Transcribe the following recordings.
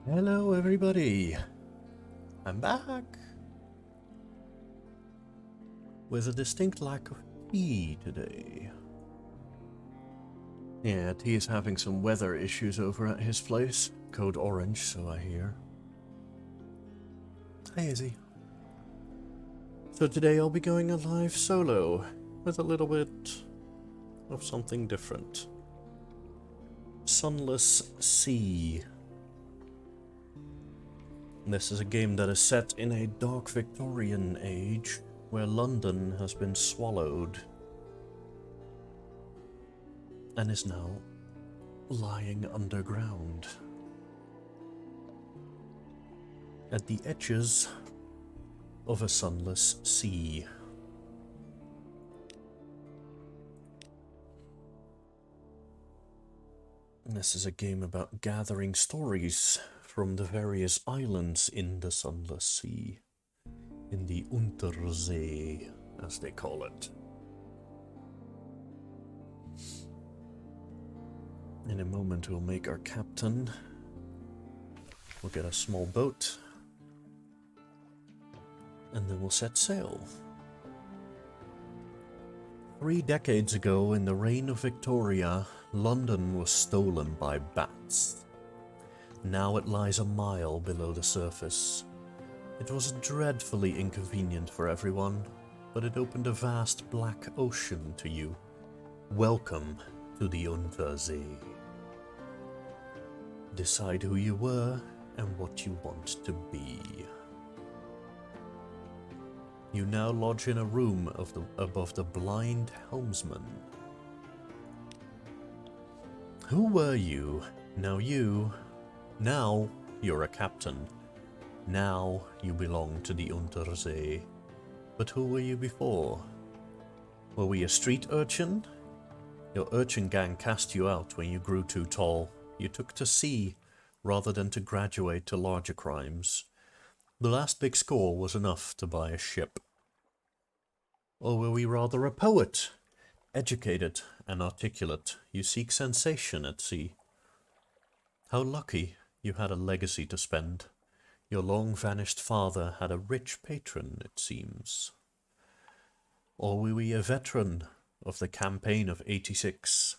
Hello everybody, I'm back with a distinct lack of tea today. Yeah, T is having some weather issues over at his place. Code orange, so I hear. Hi Izzy. So today I'll be going a live solo with a little bit of something different. Sunless Sea. This is a game that is set in a dark Victorian age where London has been swallowed and is now lying underground at the edges of a sunless sea. This is a game about gathering stories from the various islands in the Sunless Sea, in the Untersee, as they call it. In a moment we'll make our captain. We'll get a small boat, and then we'll set sail. 3 decades ago, in the reign of Victoria, London was stolen by bats. Now it lies a mile below the surface. It was dreadfully inconvenient for everyone, but it opened a vast black ocean to you. Welcome to the Untersee. Decide who you were and what you want to be. You now lodge in a room above the blind helmsman. Who were you? Now you're a captain. Now you belong to the Untersee. But who were you before? Were we a street urchin? Your urchin gang cast you out when you grew too tall. You took to sea rather than to graduate to larger crimes. The last big score was enough to buy a ship. Or were we rather a poet? Educated and articulate, you seek sensation at sea. How lucky you had a legacy to spend. Your long-vanished father had a rich patron, it seems. Or were we a veteran of the campaign of '86?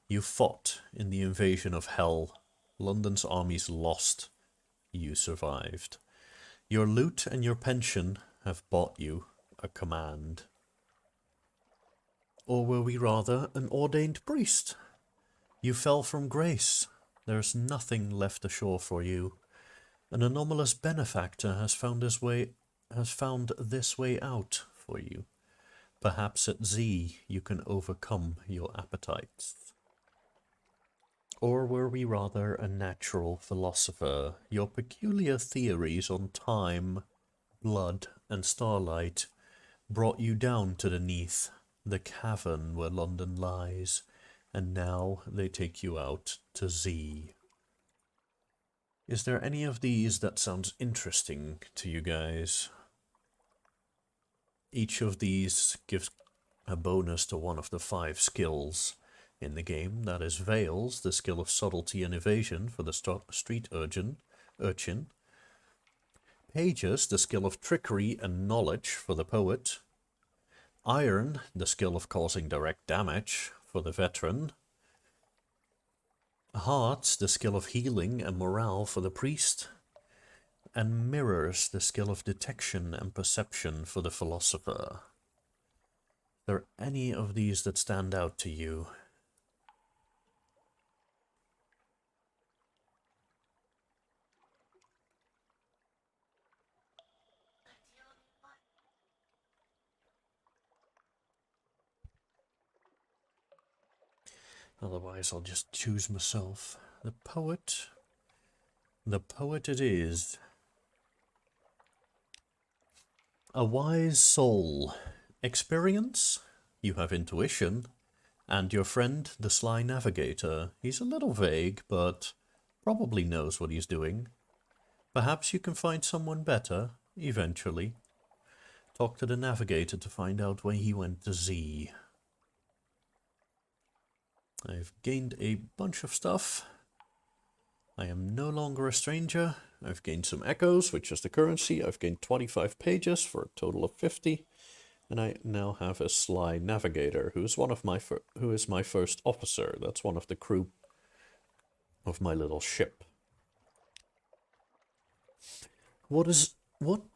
You fought in the invasion of hell. London's armies lost. You survived. Your loot and your pension have bought you a command. Or were we rather an ordained priest? You fell from grace. There's nothing left ashore for you. An anomalous benefactor has found this way out for you. Perhaps at Z you can overcome your appetites. Or were we rather a natural philosopher? Your peculiar theories on time, blood, and starlight brought you down to the Neath, the cavern where London lies, and now they take you out to Z. Is there any of these that sounds interesting to you guys? Each of these gives a bonus to one of the 5 skills in the game. That is Veils, the skill of subtlety and evasion for the street urchin. Pages, the skill of trickery and knowledge for the poet. Iron, the skill of causing direct damage for the veteran. Hearts, the skill of healing and morale for the priest. And mirrors, the skill of detection and perception for the philosopher. Are there any of these that stand out to you? Otherwise, I'll just choose myself. The poet. The poet it is. A wise soul. Experience? You have intuition. And your friend, the sly navigator. He's a little vague, but probably knows what he's doing. Perhaps you can find someone better. eventually. Talk to the navigator to find out why he went to Z. I've gained a bunch of stuff. I am no longer a stranger. I've gained some echoes, which is the currency. I've gained 25 pages for a total of 50. And I now have a sly navigator, who is my first officer. That's one of the crew of my little ship. What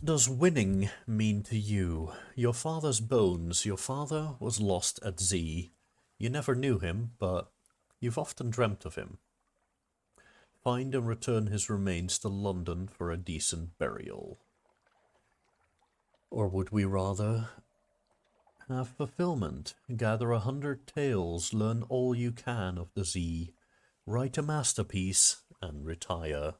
does winning mean to you? Your father's bones. Your father was lost at Z. You never knew him, but you've often dreamt of him. Find and return his remains to London for a decent burial. Or would we rather have fulfillment? Gather 100 tales, learn all you can of the Z, write a masterpiece, and retire.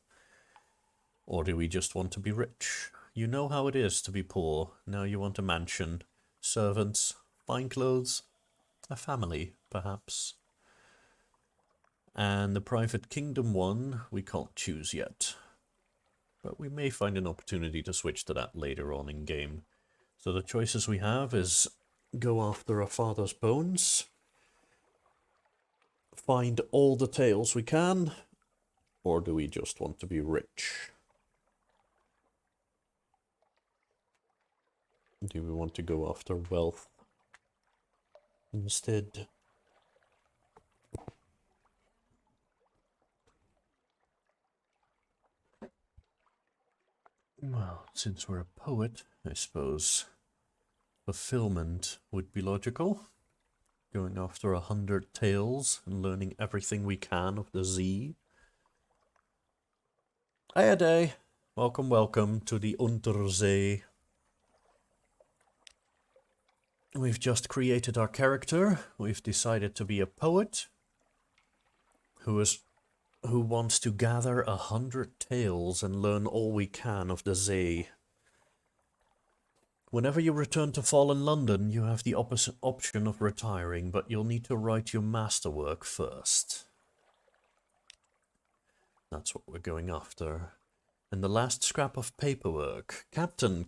Or do we just want to be rich? You know how it is to be poor. Now you want a mansion, servants, fine clothes, a family, perhaps. And the private kingdom one, we can't choose yet. But we may find an opportunity to switch to that later on in game. So the choices we have is go after our father's bones, find all the tales we can, or do we just want to be rich? Do we want to go after wealth instead? Well, since we're a poet, I suppose fulfillment would be logical. Going after 100 tales and learning everything we can of the Z. Hey, day. Welcome, welcome to the Unterzee. We've just created our character. We've decided to be a poet who wants to gather 100 tales and learn all we can of the Z. Whenever you return to Fallen London, you have the option of retiring, but you'll need to write your masterwork first. That's what we're going after. And the last scrap of paperwork. Captain,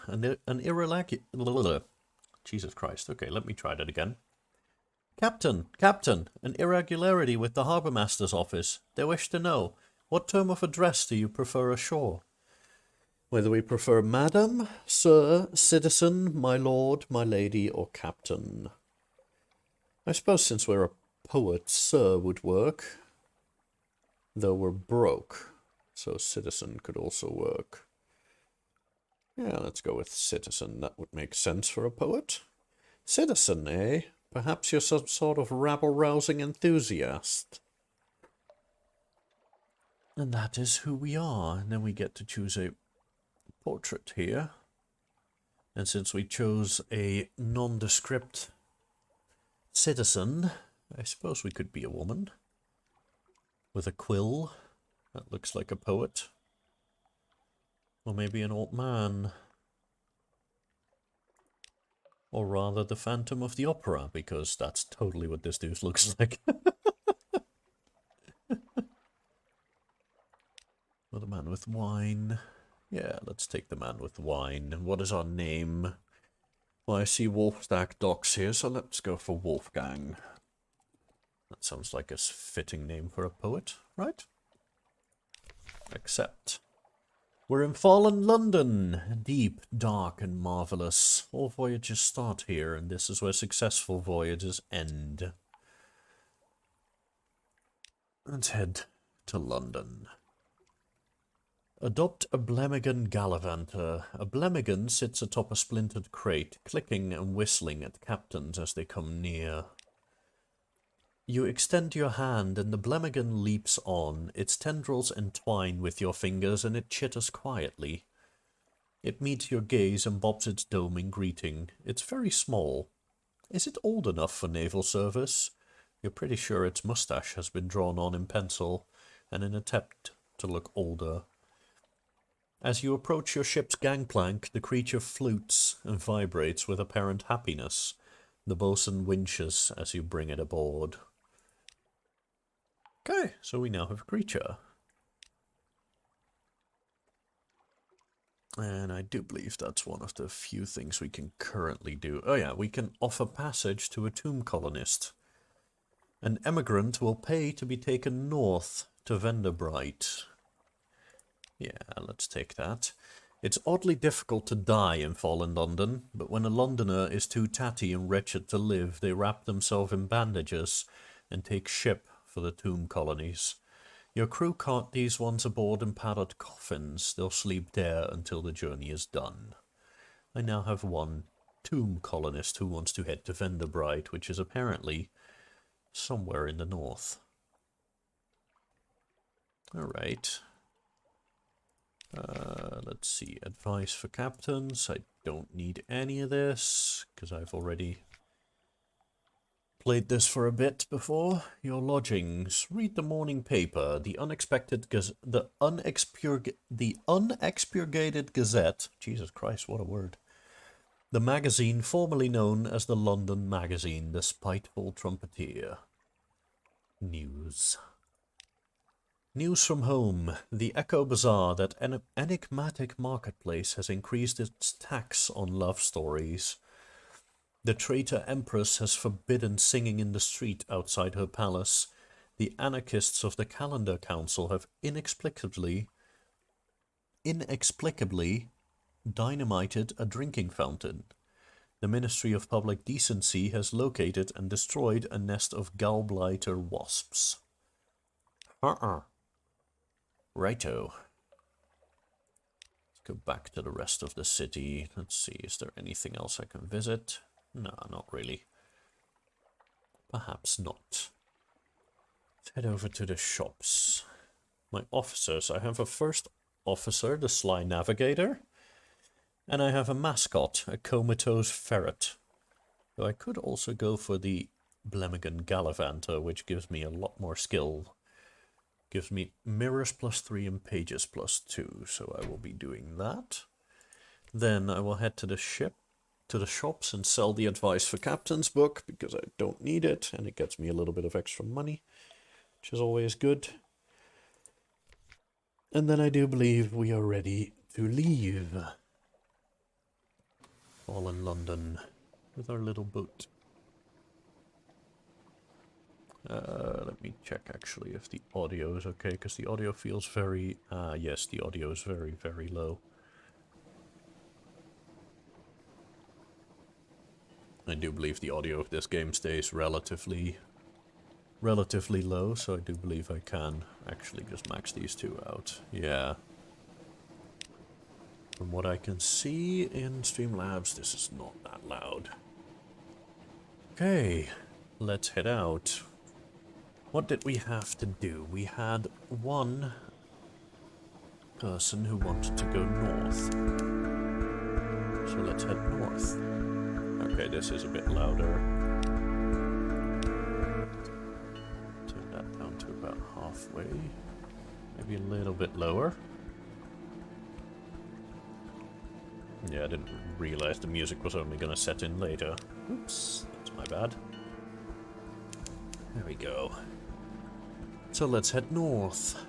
an irregular... Jesus Christ. Okay, let me try that again. Captain, an irregularity with the Harbour Master's office. They wish to know, what term of address do you prefer ashore? Whether we prefer Madam, Sir, Citizen, My Lord, My Lady, or Captain. I suppose since we're a poet, Sir would work. Though we're broke, so Citizen could also work. Yeah, let's go with Citizen. That would make sense for a poet. Citizen, eh? Perhaps you're some sort of rabble-rousing enthusiast. And that is who we are. And then we get to choose a portrait here. And since we chose a nondescript citizen, I suppose we could be a woman. With a quill. That looks like a poet. Or maybe an old man. Or rather the Phantom of the Opera, because that's totally what this dude looks like. Or the man with wine. Yeah, let's take the man with wine. And what is our name? Well, I see Wolfstack Docks here, so let's go for Wolfgang. That sounds like a fitting name for a poet, right? Except we're in Fallen London. Deep, dark, and marvellous. All voyages start here, and this is where successful voyages end. Let's head to London. Adopt a Blemmigan Gallivanter. A Blemmigan sits atop a splintered crate, clicking and whistling at captains as they come near. You extend your hand and the Blemmigan leaps on. Its tendrils entwine with your fingers and it chitters quietly. It meets your gaze and bobs its dome in greeting. It's very small. Is it old enough for naval service? You're pretty sure its mustache has been drawn on in pencil, in an attempt to look older. As you approach your ship's gangplank, the creature flutes and vibrates with apparent happiness. The bosun winches as you bring it aboard. Okay, so we now have a creature. And I do believe that's one of the few things we can currently do. Oh yeah, we can offer passage to a tomb colonist. An emigrant will pay to be taken north to Venderbright. Yeah, let's take that. It's oddly difficult to die in fallen London, but when a Londoner is too tatty and wretched to live, they wrap themselves in bandages and take ship for the tomb colonies. Your crew cart these ones aboard in padded coffins. They'll sleep there until the journey is done. I now have one tomb colonist who wants to head to Venderbright, which is apparently somewhere in the north. Alright. Let's see. Advice for captains. I don't need any of this, because I've already played this for a bit before. Your lodgings. Read the morning paper. The unexpurgated Gazette. Jesus Christ, what a word. The magazine formerly known as the London Magazine, the spiteful trumpeter. News. News from home. The Echo Bazaar, that enigmatic marketplace, has increased its tax on love stories. The traitor empress has forbidden singing in the street outside her palace. The anarchists of the Calendar Council have inexplicably dynamited a drinking fountain. The Ministry of Public Decency has located and destroyed a nest of gallbladder wasps. Righto. Let's go back to the rest of the city. Let's see, is there anything else I can visit? No, not really. Perhaps not. Let's head over to the shops. My officers. I have a first officer, the Sly Navigator. And I have a mascot, a comatose ferret. Though I could also go for the Blemmigan Gallivanter, which gives me a lot more skill. Gives me mirrors +3 and pages +2, so I will be doing that. Then I will head to the shops and sell the Advice for Captains book, because I don't need it, and it gets me a little bit of extra money, which is always good. And then I do believe we are ready to leave fallen London with our little boat. Let me check actually if the audio is okay, because the audio feels very... yes, the audio is very, very low. I do believe the audio of this game stays relatively low, so I do believe I can actually just max these two out. Yeah. From what I can see in Streamlabs, this is not that loud. Okay, let's head out. What did we have to do? We had one person who wanted to go north. So let's head north. Okay, this is a bit louder. Turn that down to about halfway. Maybe a little bit lower. Yeah, I didn't realize the music was only going to set in later. Oops, that's my bad. There we go. So let's head north.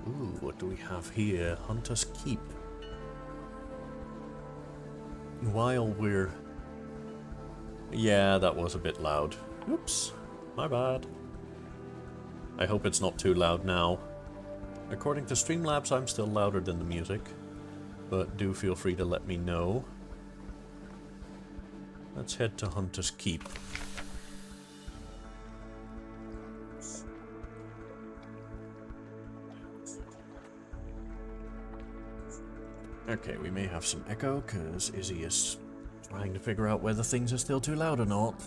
Ooh, what do we have here? Hunter's Keep. While we're... Yeah, that was a bit loud. Oops, my bad. I hope it's not too loud now. According to Streamlabs, I'm still louder than the music. But do feel free to let me know. Let's head to Hunter's Keep. Okay, we may have some echo, because Izzy is trying to figure out whether things are still too loud or not.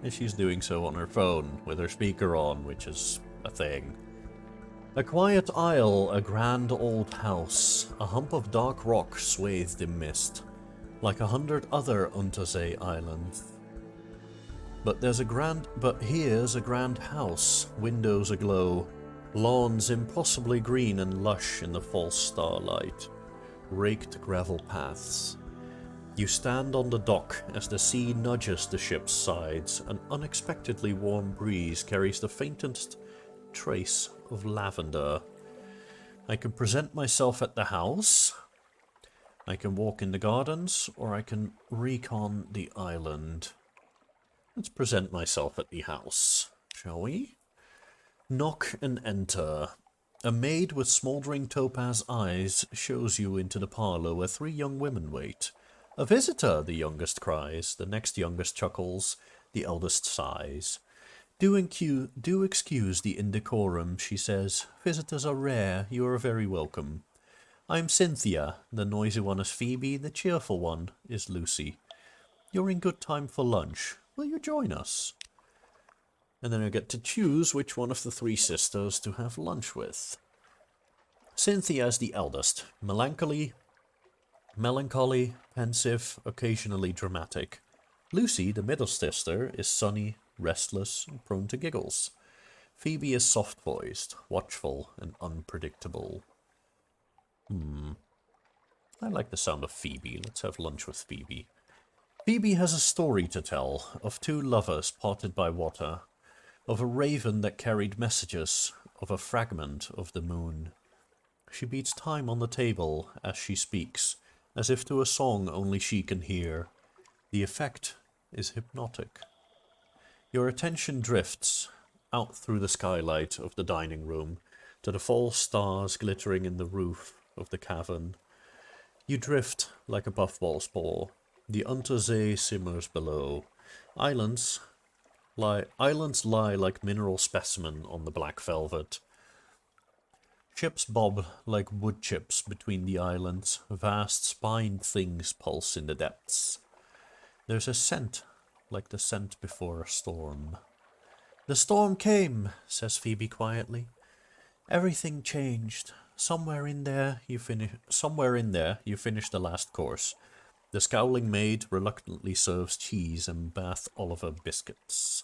And she's doing so on her phone, with her speaker on, which is a thing. A quiet isle, a grand old house, a hump of dark rock swathed in mist, like 100 other Untersee islands. But here's a grand house, windows aglow, lawns impossibly green and lush in the false starlight, raked gravel paths. You stand on the dock as the sea nudges the ship's sides. An unexpectedly warm breeze carries the faintest trace of lavender. I can present myself at the house. I can walk in the gardens, or I can recon the island. Let's present myself at the house, shall we? Knock and enter. A maid with smouldering topaz eyes shows you into the parlour where 3 young women wait. A visitor, the youngest cries, the next youngest chuckles, the eldest sighs. Do excuse the indecorum, she says. Visitors are rare, you are very welcome. I'm Cynthia, the noisy one is Phoebe, the cheerful one is Lucy. You're in good time for lunch. Will you join us? And then I get to choose which one of the 3 sisters to have lunch with. Cynthia is the eldest, melancholy, pensive, occasionally dramatic. Lucy, the middle sister, is sunny, restless, and prone to giggles. Phoebe is soft-voiced, watchful, and unpredictable. I like the sound of Phoebe. Let's have lunch with Phoebe. Phoebe has a story to tell of 2 lovers parted by water, of a raven that carried messages, of a fragment of the moon. She beats time on the table as she speaks, as if to a song only she can hear. The effect is hypnotic. Your attention drifts out through the skylight of the dining room to the false stars glittering in the roof of the cavern. You drift like a puffball's paw. The Untersee simmers below. Islands lie like mineral specimen on the black velvet. Ships bob like wood chips between the islands. Vast spined things pulse in the depths. There's a scent like the scent before a storm. The storm came, says Phoebe quietly. Everything changed. Somewhere in there you finish the last course. The scowling maid reluctantly serves cheese and Bath Oliver biscuits.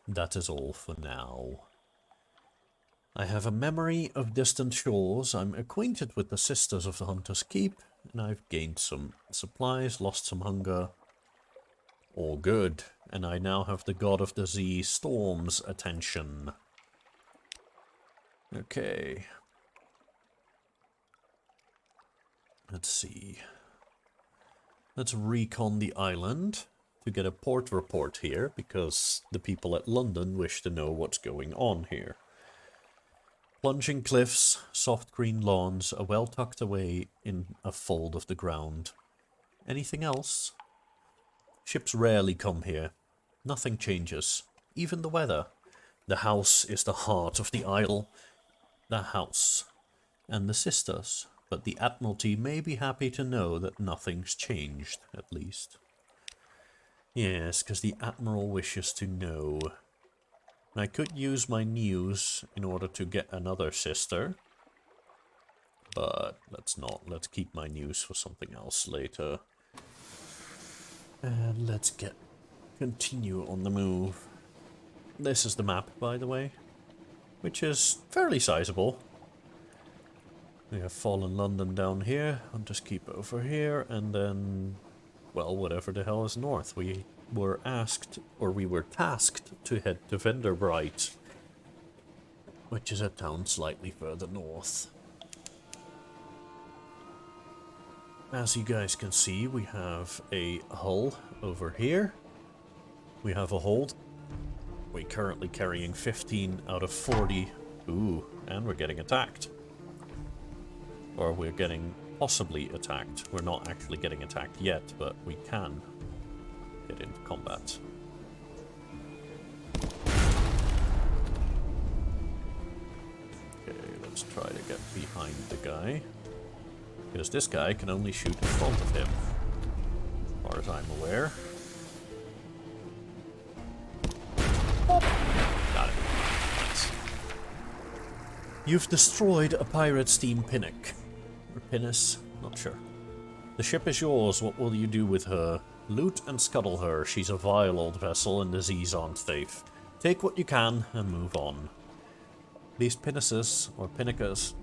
That is all for now. I have a memory of distant shores. I'm acquainted with the sisters of the Hunter's Keep, and I've gained some supplies, lost some hunger. All good, and I now have the god of the sea, Storm's attention. Okay. Let's see. Let's recon the island to get a port report here, because the people at London wish to know what's going on here. Plunging cliffs, soft green lawns are well tucked away in a fold of the ground. Anything else? Ships rarely come here. Nothing changes. Even the weather. The house is the heart of the isle. The house. And the sisters. But the Admiralty may be happy to know that nothing's changed, at least. Yes, because the Admiral wishes to know. I could use my news in order to get another sister. But let's not. Let's keep my news for something else later. And let's continue on the move. This is the map, by the way, which is fairly sizable. We have Fallen London down here, Hunters Keep over here, and then, well, whatever the hell is north. We were tasked to head to Venderbright, which is a town slightly further north. As you guys can see, we have a hull over here. We have a hold. We're currently carrying 15 out of 40. Ooh, and we're getting attacked. Or we're getting possibly attacked. We're not actually getting attacked yet, but we can get into combat. Okay, let's try to get behind the guy. Because this guy can only shoot in front of him, as far as I'm aware. Oh, got it. Nice. You've destroyed a pirate steam pinnace. Or pinnace? Not sure. The ship is yours. What will you do with her? Loot and scuttle her. She's a vile old vessel and the seas aren't safe. Take what you can and move on. These pinnaces, or pinnacas,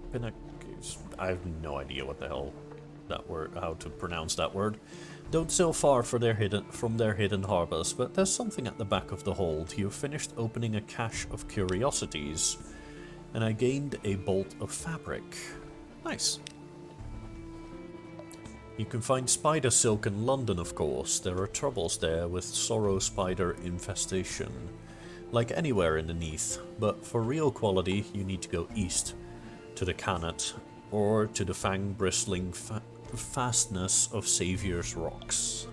I have no idea what the hell that word, how to pronounce that word, don't sail far from their hidden harbors, but there's something at the back of the hold. You've finished opening a cache of curiosities, and I gained a bolt of fabric. Nice. You can find spider silk in London, of course. There are troubles there with sorrow spider infestation, like anywhere in the Neath, but for real quality you need to go east, to the Cannet, or to the fang-bristling fastness of Saviour's Rocks.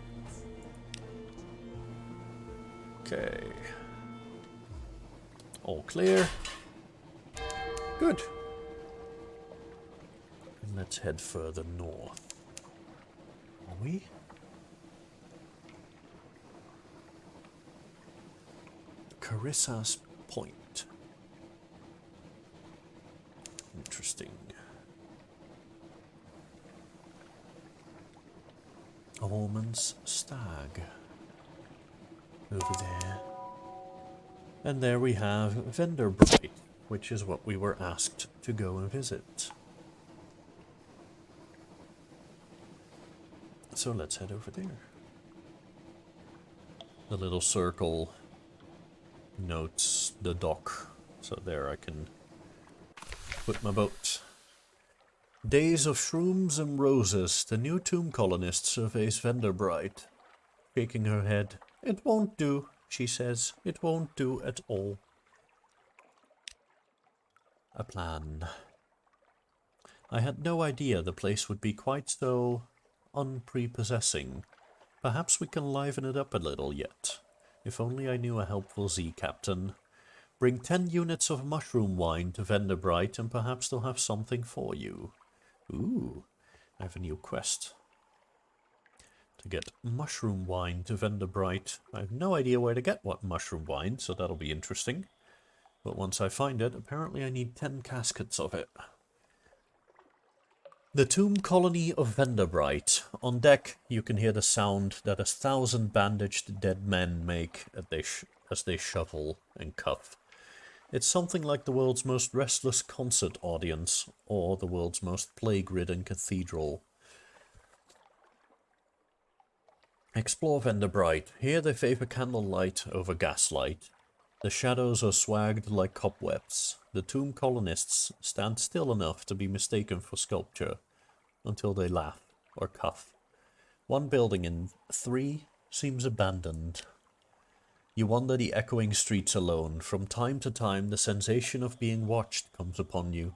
Okay. All clear. Good. And let's head further north. Are we? Carissa's Point. Interesting. Ormond's Stag. Over there. And there we have Venderbright, which is what we were asked to go and visit. So let's head over there. The little circle notes the dock, so there I can put my boat. Days of shrooms and roses. The new tomb colonist surveys Venderbright, shaking her head. It won't do, she says. It won't do at all. A plan. I had no idea the place would be quite so unprepossessing. Perhaps we can liven it up a little yet. If only I knew a helpful Z captain. Bring 10 units of mushroom wine to Venderbright and perhaps they'll have something for you. Ooh, I have a new quest. To get mushroom wine to Venderbright. I have no idea where to get what mushroom wine, so that'll be interesting. But once I find it, apparently I need 10 caskets of it. The tomb colony of Venderbright. On deck, you can hear the sound that 1,000 bandaged dead men make as they shovel and cuff. It's something like the world's most restless concert audience, or the world's most plague-ridden cathedral. Explore Venderbright. Here they favour candlelight over gaslight. The shadows are swagged like cobwebs. The tomb colonists stand still enough to be mistaken for sculpture, until they laugh or cuff. One building in 3 seems abandoned. You wander the echoing streets alone. From time to time the sensation of being watched comes upon you.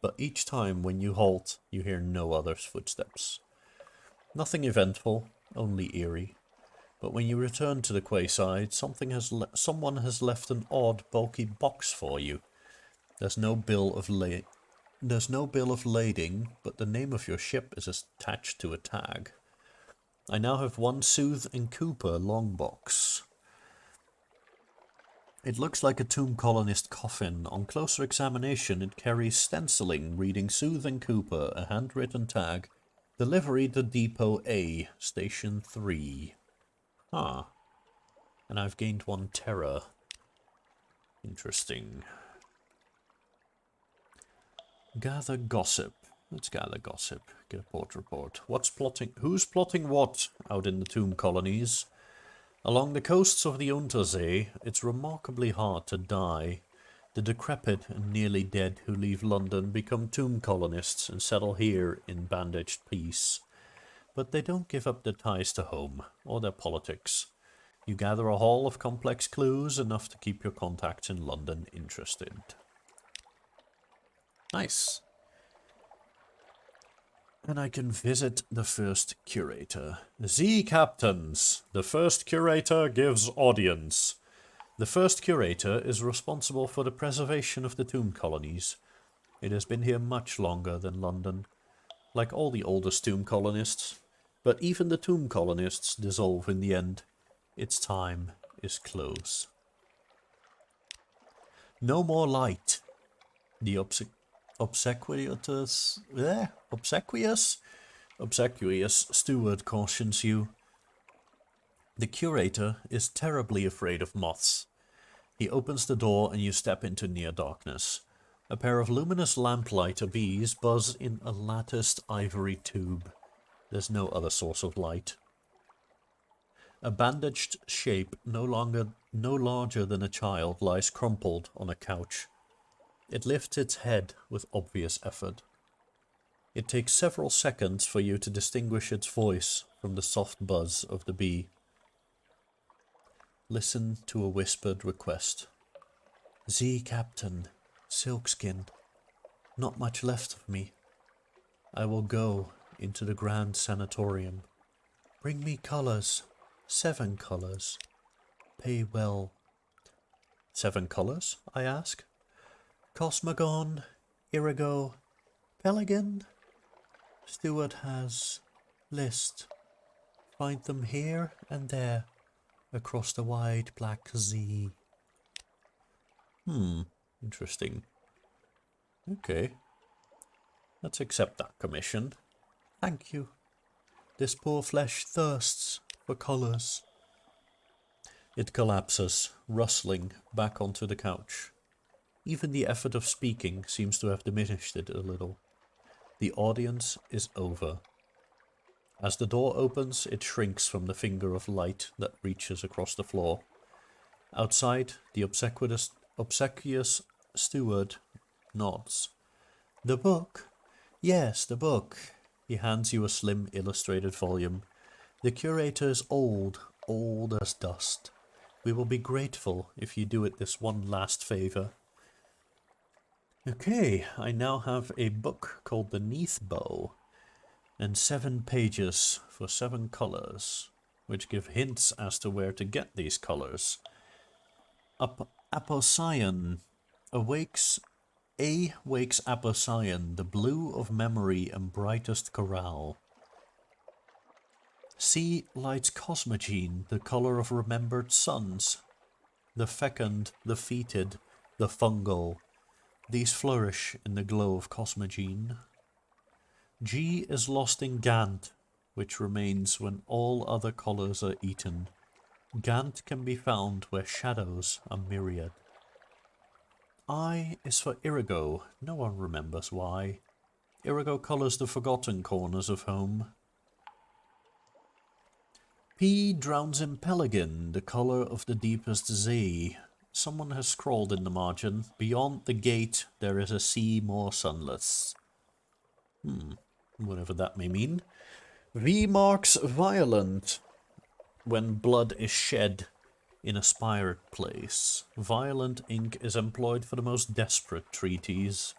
But each time when you halt, you hear no other's footsteps. Nothing eventful, only eerie. But when you return to the quayside, someone has left an odd, bulky box for you. There's no bill of lading, but the name of your ship is attached to a tag. I now have 1 Soothe and Cooper long box. It looks like a tomb colonist coffin. On closer examination, it carries stenciling reading Soothe and Cooper, a handwritten tag. Delivery to Depot A, Station 3. Ah. And I've gained 1 terror. Interesting. Gather gossip. Let's gather gossip. Get a port report. Who's plotting what out in the tomb colonies? Along the coasts of the Untersee, it's remarkably hard to die. The decrepit and nearly dead who leave London become tomb colonists and settle here in bandaged peace. But they don't give up their ties to home, or their politics. You gather a haul of complex clues, enough to keep your contacts in London interested. Nice. And I can visit the first curator. Z captains. The first curator gives audience. The first curator is responsible for the preservation of the tomb colonies. It has been here much longer than London, like all the oldest tomb colonists. But even the tomb colonists dissolve in the end. Its time is close. No more light. The obsequious steward cautions you. The curator is terribly afraid of moths. He opens the door and you step into near darkness. A pair of luminous lamplighter bees buzz in a latticed ivory tube. There's no other source of light. A bandaged shape no larger than a child lies crumpled on a couch. It lifts its head with obvious effort. It takes several seconds for you to distinguish its voice from the soft buzz of the bee. Listen to a whispered request. Z, Captain. Silkskin. Not much left of me. I will go into the Grand Sanatorium. Bring me colors. 7 colors. Pay well. 7 colors, I ask? Cosmogon, Irigo, Pelican? Steward has list. Find them here and there, across the wide black Z. Interesting. Okay. Let's accept that commission. Thank you. This poor flesh thirsts for colors. It collapses, rustling, back onto the couch. Even the effort of speaking seems to have diminished it a little. The audience is over. As the door opens, it shrinks from the finger of light that reaches across the floor. Outside, the obsequious steward nods. The book? Yes, the book. He hands you a slim illustrated volume. The curator is old as dust. We will be grateful if you do it this one last favor. Okay, I now have a book called The Neath Bow, and 7 pages for 7 colors, which give hints as to where to get these colors. Apocyan wakes Apocyan, the blue of memory and brightest chorale. C lights Cosmogene, the color of remembered suns. The fecund, the fetid, the fungal. These flourish in the glow of Cosmogene. G is lost in Gant, which remains when all other colors are eaten. Gant can be found where shadows are myriad. I is for Irigo, no one remembers why. Irigo colors the forgotten corners of home. P drowns in Pelican, the color of the deepest Z. Someone has scrawled in the margin, beyond the gate there is a sea more sunless. Whatever that may mean. V marks violent, when blood is shed in a spired place. Violent ink is employed for the most desperate treaties.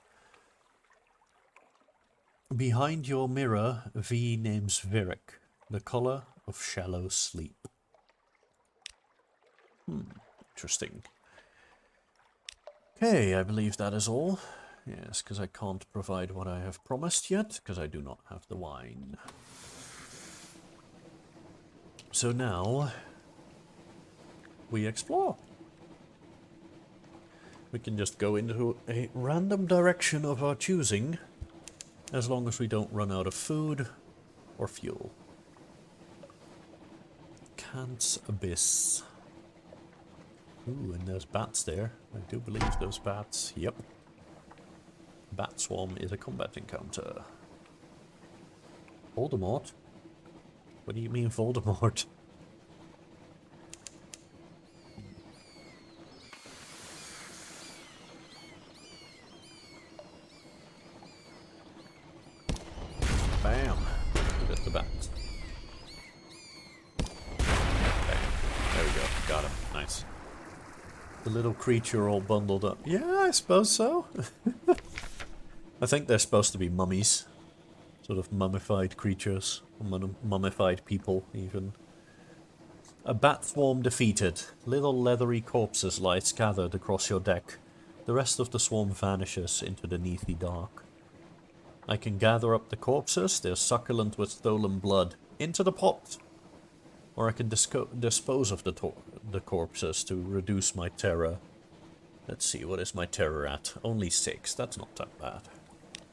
Behind your mirror, V names Virik, the color of shallow sleep. Interesting. Okay, I believe that is all. Yes, because I can't provide what I have promised yet, because I do not have the wine. So now, we explore. We can just go into a random direction of our choosing, as long as we don't run out of food or fuel. Kant's Abyss. Ooh, and there's bats there. I do believe those bats. Yep. Bat Swarm is a combat encounter. Voldemort? What do you mean Voldemort? Bam! Just the bat. Bam. There we go. Got him. Nice. The little creature all bundled up. Yeah, I suppose so. I think they're supposed to be mummies. Sort of mummified creatures. Mummified people, even. A bat swarm defeated. Little leathery corpses lie scattered across your deck. The rest of the swarm vanishes into the neathy dark. I can gather up the corpses. They're succulent with stolen blood. Into the pot! Or I can dispose of the corpses to reduce my terror. Let's see, what is my terror at? Only 6. That's not that bad.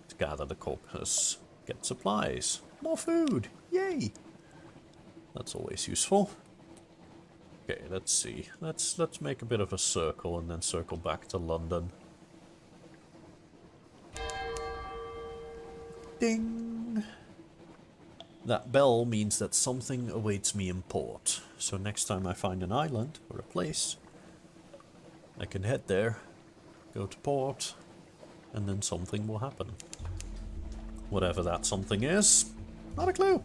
Let's gather the corpses. Get supplies. More food. Yay! That's always useful. Okay, let's see. Let's make a bit of a circle and then circle back to London. Ding! That bell means that something awaits me in port. So next time I find an island or a place, I can head there, go to port, and then something will happen. Whatever that something is. Not a clue.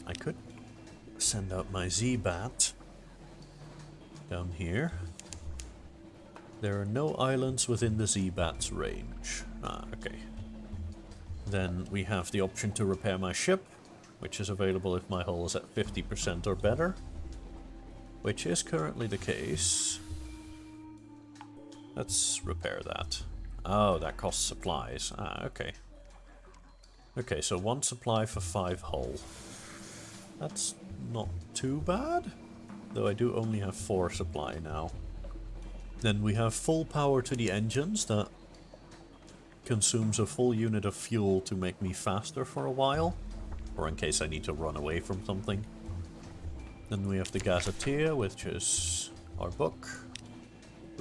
I could send out my Z-Bat down here. There are no islands within the Z-Bat's range. Ah, okay. Then we have the option to repair my ship, which is available if my hull is at 50% or better. Which is currently the case. Let's repair that. Oh, that costs supplies. Ah, okay. Okay, so 1 supply for 5 hull. That's not too bad. Though I do only have 4 supply now. Then we have full power to the engines that consumes a full unit of fuel to make me faster for a while. Or in case I need to run away from something. Then we have the Gazetteer, which is our book.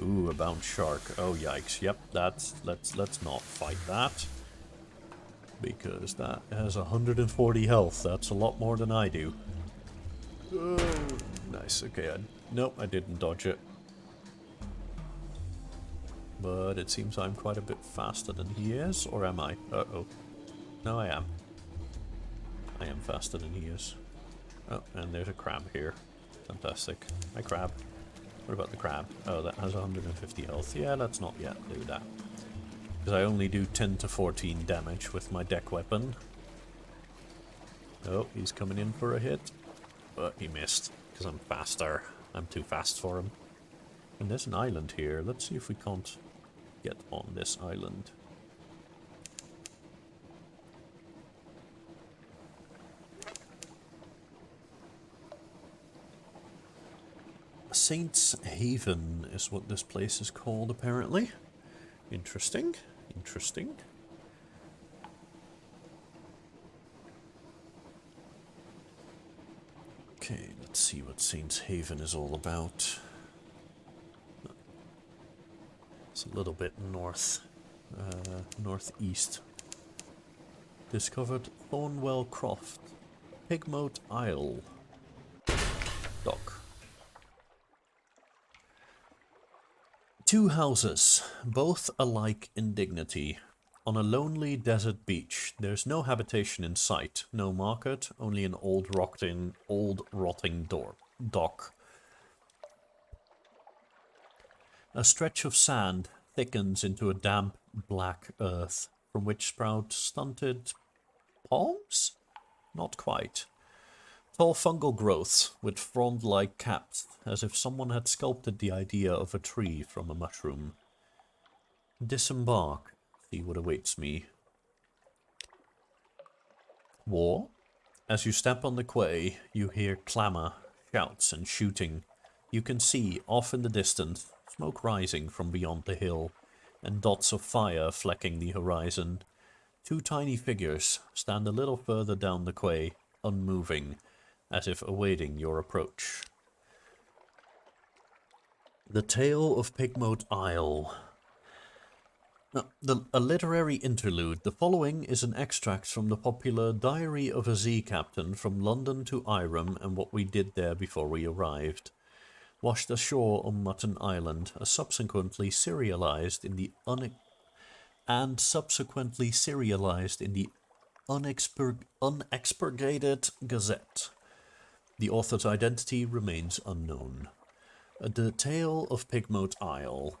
Ooh, a bound shark. Oh yikes. Yep, let's not fight that. Because that has 140 health. That's a lot more than I do. Oh, nice. Okay, nope, I didn't dodge it. But it seems I'm quite a bit faster than he is. Or am I? Uh-oh. No, I am. I am faster than he is. Oh, and there's a crab here. Fantastic. Hi, crab. What about the crab? Oh, that has 150 health. Yeah, let's not yet do that. Because I only do 10 to 14 damage with my deck weapon. Oh, he's coming in for a hit. But he missed. Because I'm faster. I'm too fast for him. And there's an island here. Let's see if we can't get on this island. Saints Haven is what this place is called, apparently. Interesting. Interesting. Okay, let's see what Saints Haven is all about. It's a little bit northeast. Discovered Thornwell Croft, Pigmoat Isle. Dock. 2 houses, both alike in dignity. On a lonely desert beach, there's no habitation in sight, no market, only an old rotting dock. A stretch of sand thickens into a damp black earth, from which sprout stunted palms? Not quite. Tall fungal growths with frond-like caps, as if someone had sculpted the idea of a tree from a mushroom. Disembark, see what awaits me. War? As you step on the quay, you hear clamour, shouts and shooting. You can see, off in the distance, smoke rising from beyond the hill, and dots of fire flecking the horizon. 2 tiny figures stand a little further down the quay, unmoving, as if awaiting your approach. The Tale of Pigmoat Isle. A literary interlude. The following is an extract from the popular Diary of a Sea Captain from London to Irem and what we did there before we arrived. Washed ashore on Mutton Island, subsequently serialized in the unexpurgated Gazette. The author's identity remains unknown. The Tale of Pigmoat Isle,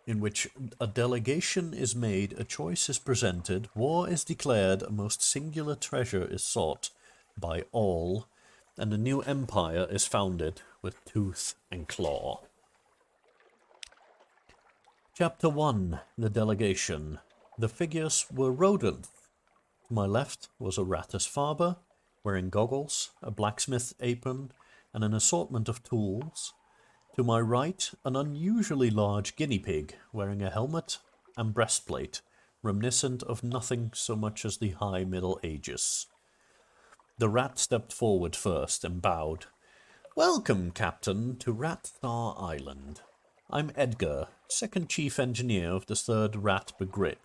in which a delegation is made, a choice is presented, war is declared, a most singular treasure is sought by all, and a new empire is founded with tooth and claw. Chapter 1. The Delegation. The figures were rodent. To my left was a Rattus Faber, wearing goggles, a blacksmith apron, and an assortment of tools. To my right, an unusually large guinea pig, wearing a helmet and breastplate, reminiscent of nothing so much as the high Middle Ages. The rat stepped forward first and bowed. "Welcome, Captain, to Rat Star Island. I'm Edgar, second chief engineer of the Third Rat Brigade.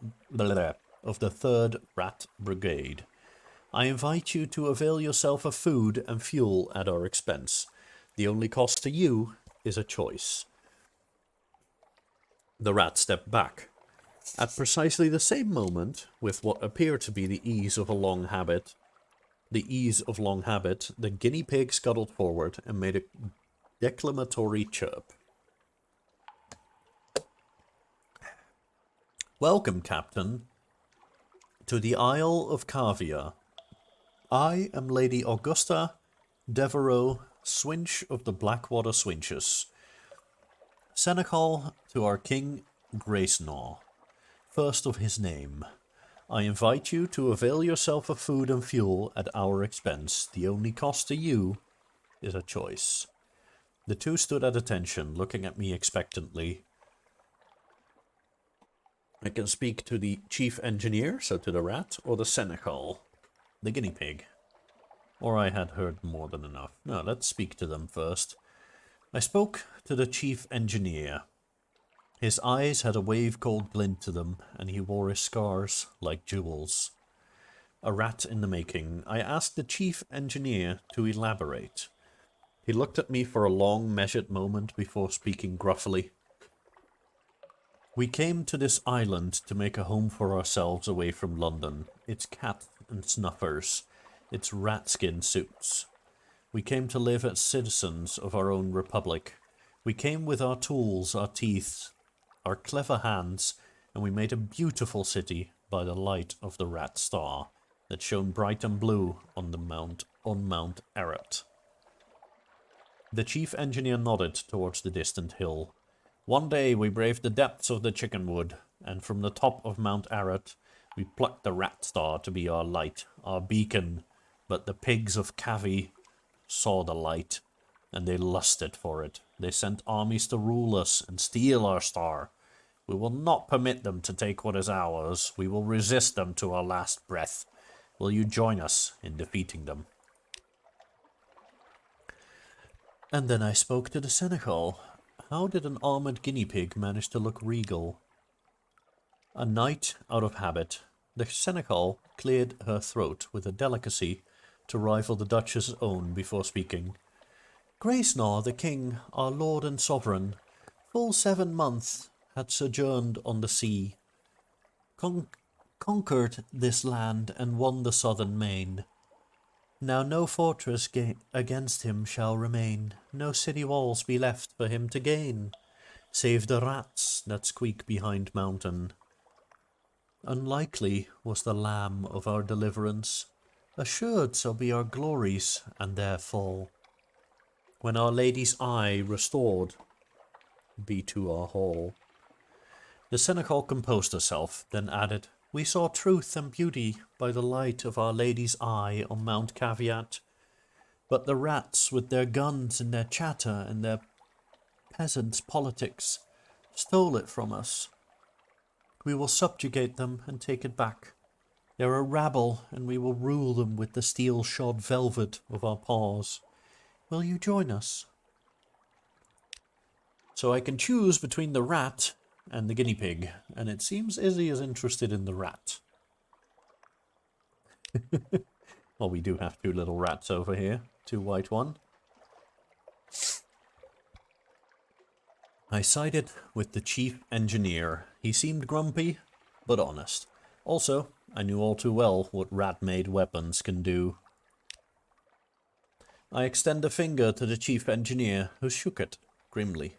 I invite you to avail yourself of food and fuel at our expense. The only cost to you is a choice." The rat stepped back. At precisely the same moment, with what appeared to be the ease of long habit, the guinea pig scuttled forward and made a declamatory chirp. Welcome, Captain, to the Isle of Cavia. I am Lady Augusta Devereux Swinch of the Blackwater Swinches, Senecal to our King Gracenaw, first of his name. I invite you to avail yourself of food and fuel at our expense. The only cost to you is a choice. The two stood at attention, looking at me expectantly. I can speak to the chief engineer, so to the rat, or the Senecal, the guinea pig. Or I had heard more than enough. No, let's speak to them first. I spoke to the chief engineer. His eyes had a wave-cold glint to them, and he wore his scars like jewels. A rat in the making. I asked the chief engineer to elaborate. He looked at me for a long, measured moment before speaking gruffly. We came to this island to make a home for ourselves away from London, its cat and snuffers, its rat-skin suits. We came to live as citizens of our own republic. We came with our tools, our teeth, our clever hands, and we made a beautiful city by the light of the rat star that shone bright and blue on Mount Ararat. The chief engineer nodded towards the distant hill. One day we braved the depths of the Chickenwood, and from the top of Mount Ararat we plucked the rat star to be our light, our beacon. But the pigs of Cavi saw the light, and they lusted for it. They sent armies to rule us and steal our star. We will not permit them to take what is ours. We will resist them to our last breath. Will you join us in defeating them? And then I spoke to the Senecal. How did an armored guinea pig manage to look regal? A knight out of habit, the Senecal cleared her throat with a delicacy to rival the Duchess's own before speaking. Gracenaw, the king, our lord and sovereign, full 7 months had sojourned on the sea, conquered this land and won the southern main. Now no fortress against him shall remain, no city walls be left for him to gain, save the rats that squeak behind mountain. Unlikely was the lamb of our deliverance, assured shall be our glories and their fall. When our lady's eye restored be to our hall. The Senecal composed herself, then added, We saw truth and beauty by the light of Our Lady's eye on Mount Caveat, but the rats with their guns and their chatter and their peasants' politics stole it from us. We will subjugate them and take it back. They're a rabble, and we will rule them with the steel-shod velvet of our paws. Will you join us? So I can choose between the rat and the guinea pig, and it seems Izzy is interested in the rat. Well, we do have 2 little rats over here, 2 white one. I sided with the chief engineer. He seemed grumpy, but honest. Also, I knew all too well what rat-made weapons can do. I extend a finger to the chief engineer, who shook it grimly.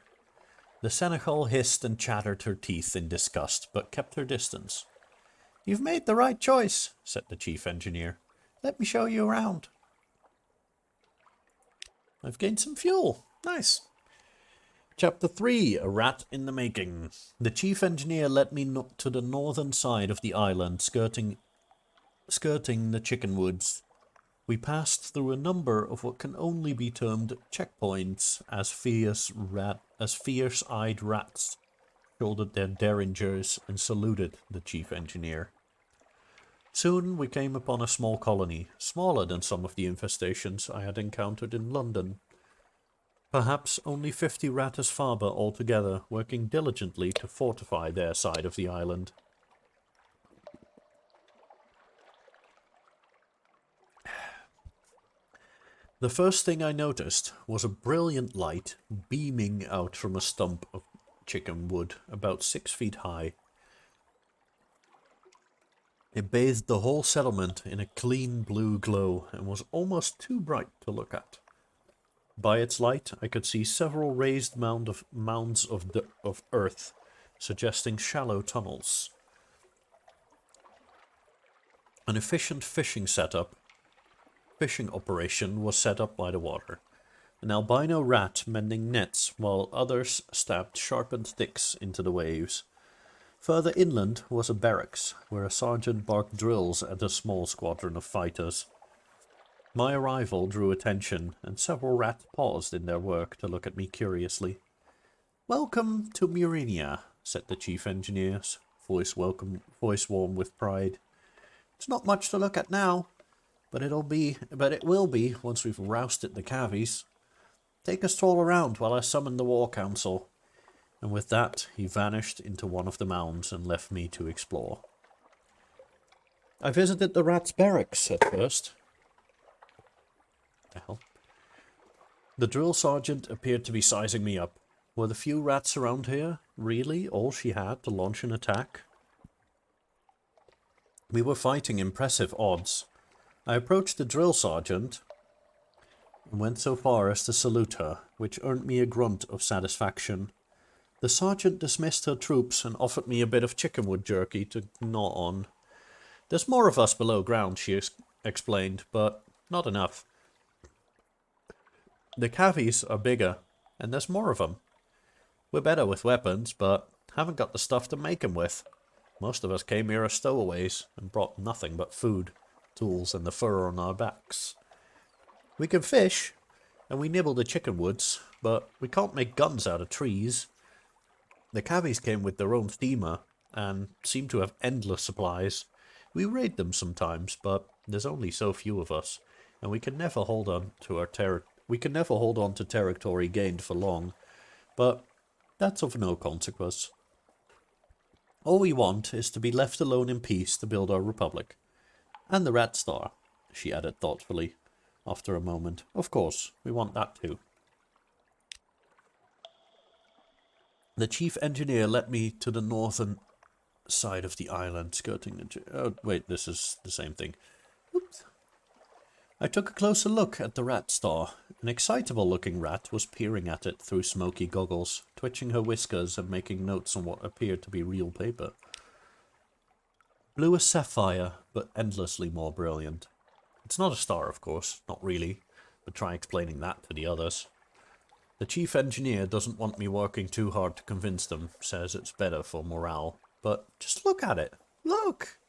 The Senecal hissed and chattered her teeth in disgust, but kept her distance. You've made the right choice, said the chief engineer. Let me show you around. I've gained some fuel. Nice. Chapter 3, A Rat in the Making. The chief engineer led me to the northern side of the island, skirting the chicken woods. We passed through a number of what can only be termed checkpoints, as fierce-eyed rats shouldered their derringers and saluted the chief engineer. Soon we came upon a small colony, smaller than some of the infestations I had encountered in London. Perhaps only 50 Rattus Faber altogether, working diligently to fortify their side of the island. The first thing I noticed was a brilliant light beaming out from a stump of chicken wood about 6 feet high. It bathed the whole settlement in a clean blue glow and was almost too bright to look at. By its light, I could see several raised mounds of earth, suggesting shallow tunnels. An efficient fishing operation was set up by the water. An albino rat mending nets while others stabbed sharpened sticks into the waves. Further inland was a barracks, where a sergeant barked drills at a small squadron of fighters. My arrival drew attention, and several rats paused in their work to look at me curiously. "Welcome to Murinia," said the chief engineer's voice warm with pride. "It's not much to look at now, but it will be once we've rousted the cavies. Take a stroll around while I summon the war council." And with that, he vanished into one of the mounds and left me to explore. I visited the rats' barracks at first. The hell? The drill sergeant appeared to be sizing me up. Were the few rats around here really all she had to launch an attack? We were fighting impressive odds. I approached the drill sergeant and went so far as to salute her, which earned me a grunt of satisfaction. The sergeant dismissed her troops and offered me a bit of chickenwood jerky to gnaw on. "There's more of us below ground," she explained, "but not enough. The cavies are bigger, and there's more of them. We're better with weapons, but haven't got the stuff to make 'em with. Most of us came here as stowaways and brought nothing but food, tools, and the fur on our backs. We can fish, and we nibble the chickenwoods, but we can't make guns out of trees. The cavies came with their own steamer, and seem to have endless supplies. We raid them sometimes, but there's only so few of us, and we can never hold on to territory gained for long, but that's of no consequence. All we want is to be left alone in peace to build our republic. And the Rat Star," she added thoughtfully, after a moment. "Of course, we want that too." The chief engineer led me to the northern side of the island, skirting the... Oh, wait, this is the same thing. Oops. I took a closer look at the Rat Star. An excitable-looking rat was peering at it through smoky goggles, twitching her whiskers and making notes on what appeared to be real paper. Blue as sapphire, but endlessly more brilliant. It's not a star, of course, not really, but try explaining that to the others. The chief engineer doesn't want me working too hard to convince them, says it's better for morale. But just look at it. Look!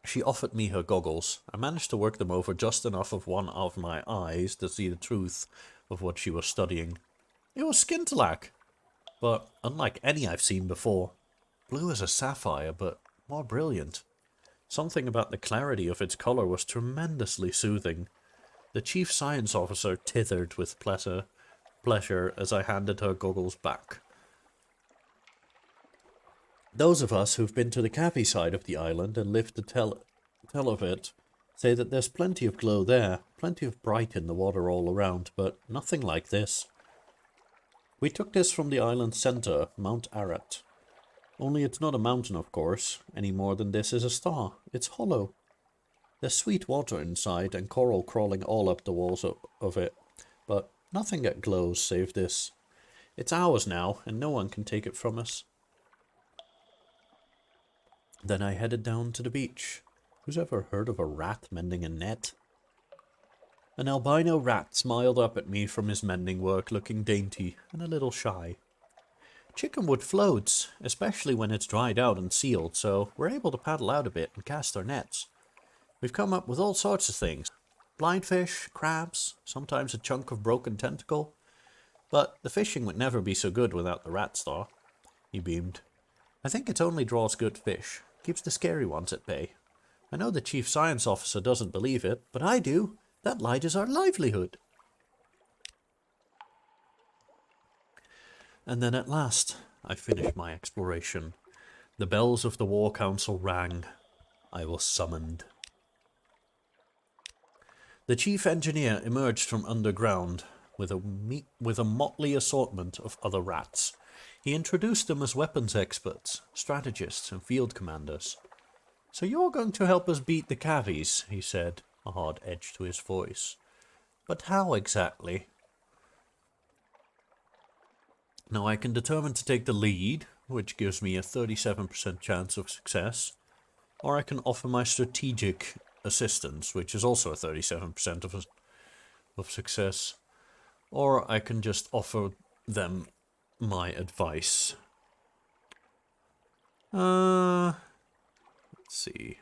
She offered me her goggles. I managed to work them over just enough of one of my eyes to see the truth of what she was studying. It was scintillac, but unlike any I've seen before. Blue as a sapphire, but more brilliant. Something about the clarity of its color was tremendously soothing. The chief science officer tithered with pleasure as I handed her goggles back. Those of us who've been to the Cavi side of the island and lived to tell of it say that there's plenty of glow there, plenty of bright in the water all around, but nothing like this. We took this from the island's center, Mount Arat. Only it's not a mountain, of course, any more than this is a star. It's hollow. There's sweet water inside and coral crawling all up the walls of it, but nothing that glows save this. It's ours now, and no one can take it from us. Then I headed down to the beach. Who's ever heard of a rat mending a net? An albino rat smiled up at me from his mending work, looking dainty and a little shy. Chickenwood floats, especially when it's dried out and sealed, so we're able to paddle out a bit and cast our nets. We've come up with all sorts of things. Blindfish, crabs, sometimes a chunk of broken tentacle. But the fishing would never be so good without the Rat Star. He beamed. I think it only draws good fish, keeps the scary ones at bay. I know the chief science officer doesn't believe it, but I do. That light is our livelihood. And then at last, I finished my exploration. The bells of the War Council rang. I was summoned. The chief engineer emerged from underground with a motley assortment of other rats. He introduced them as weapons experts, strategists, and field commanders. "So you're going to help us beat the Cavies," he said, a hard edge to his voice. "But how exactly?" "Now I can determine to take the lead, which gives me a 37% chance of success, or I can offer my strategic assistance, which is also a 37% of success, or I can just offer them my advice." Let's see.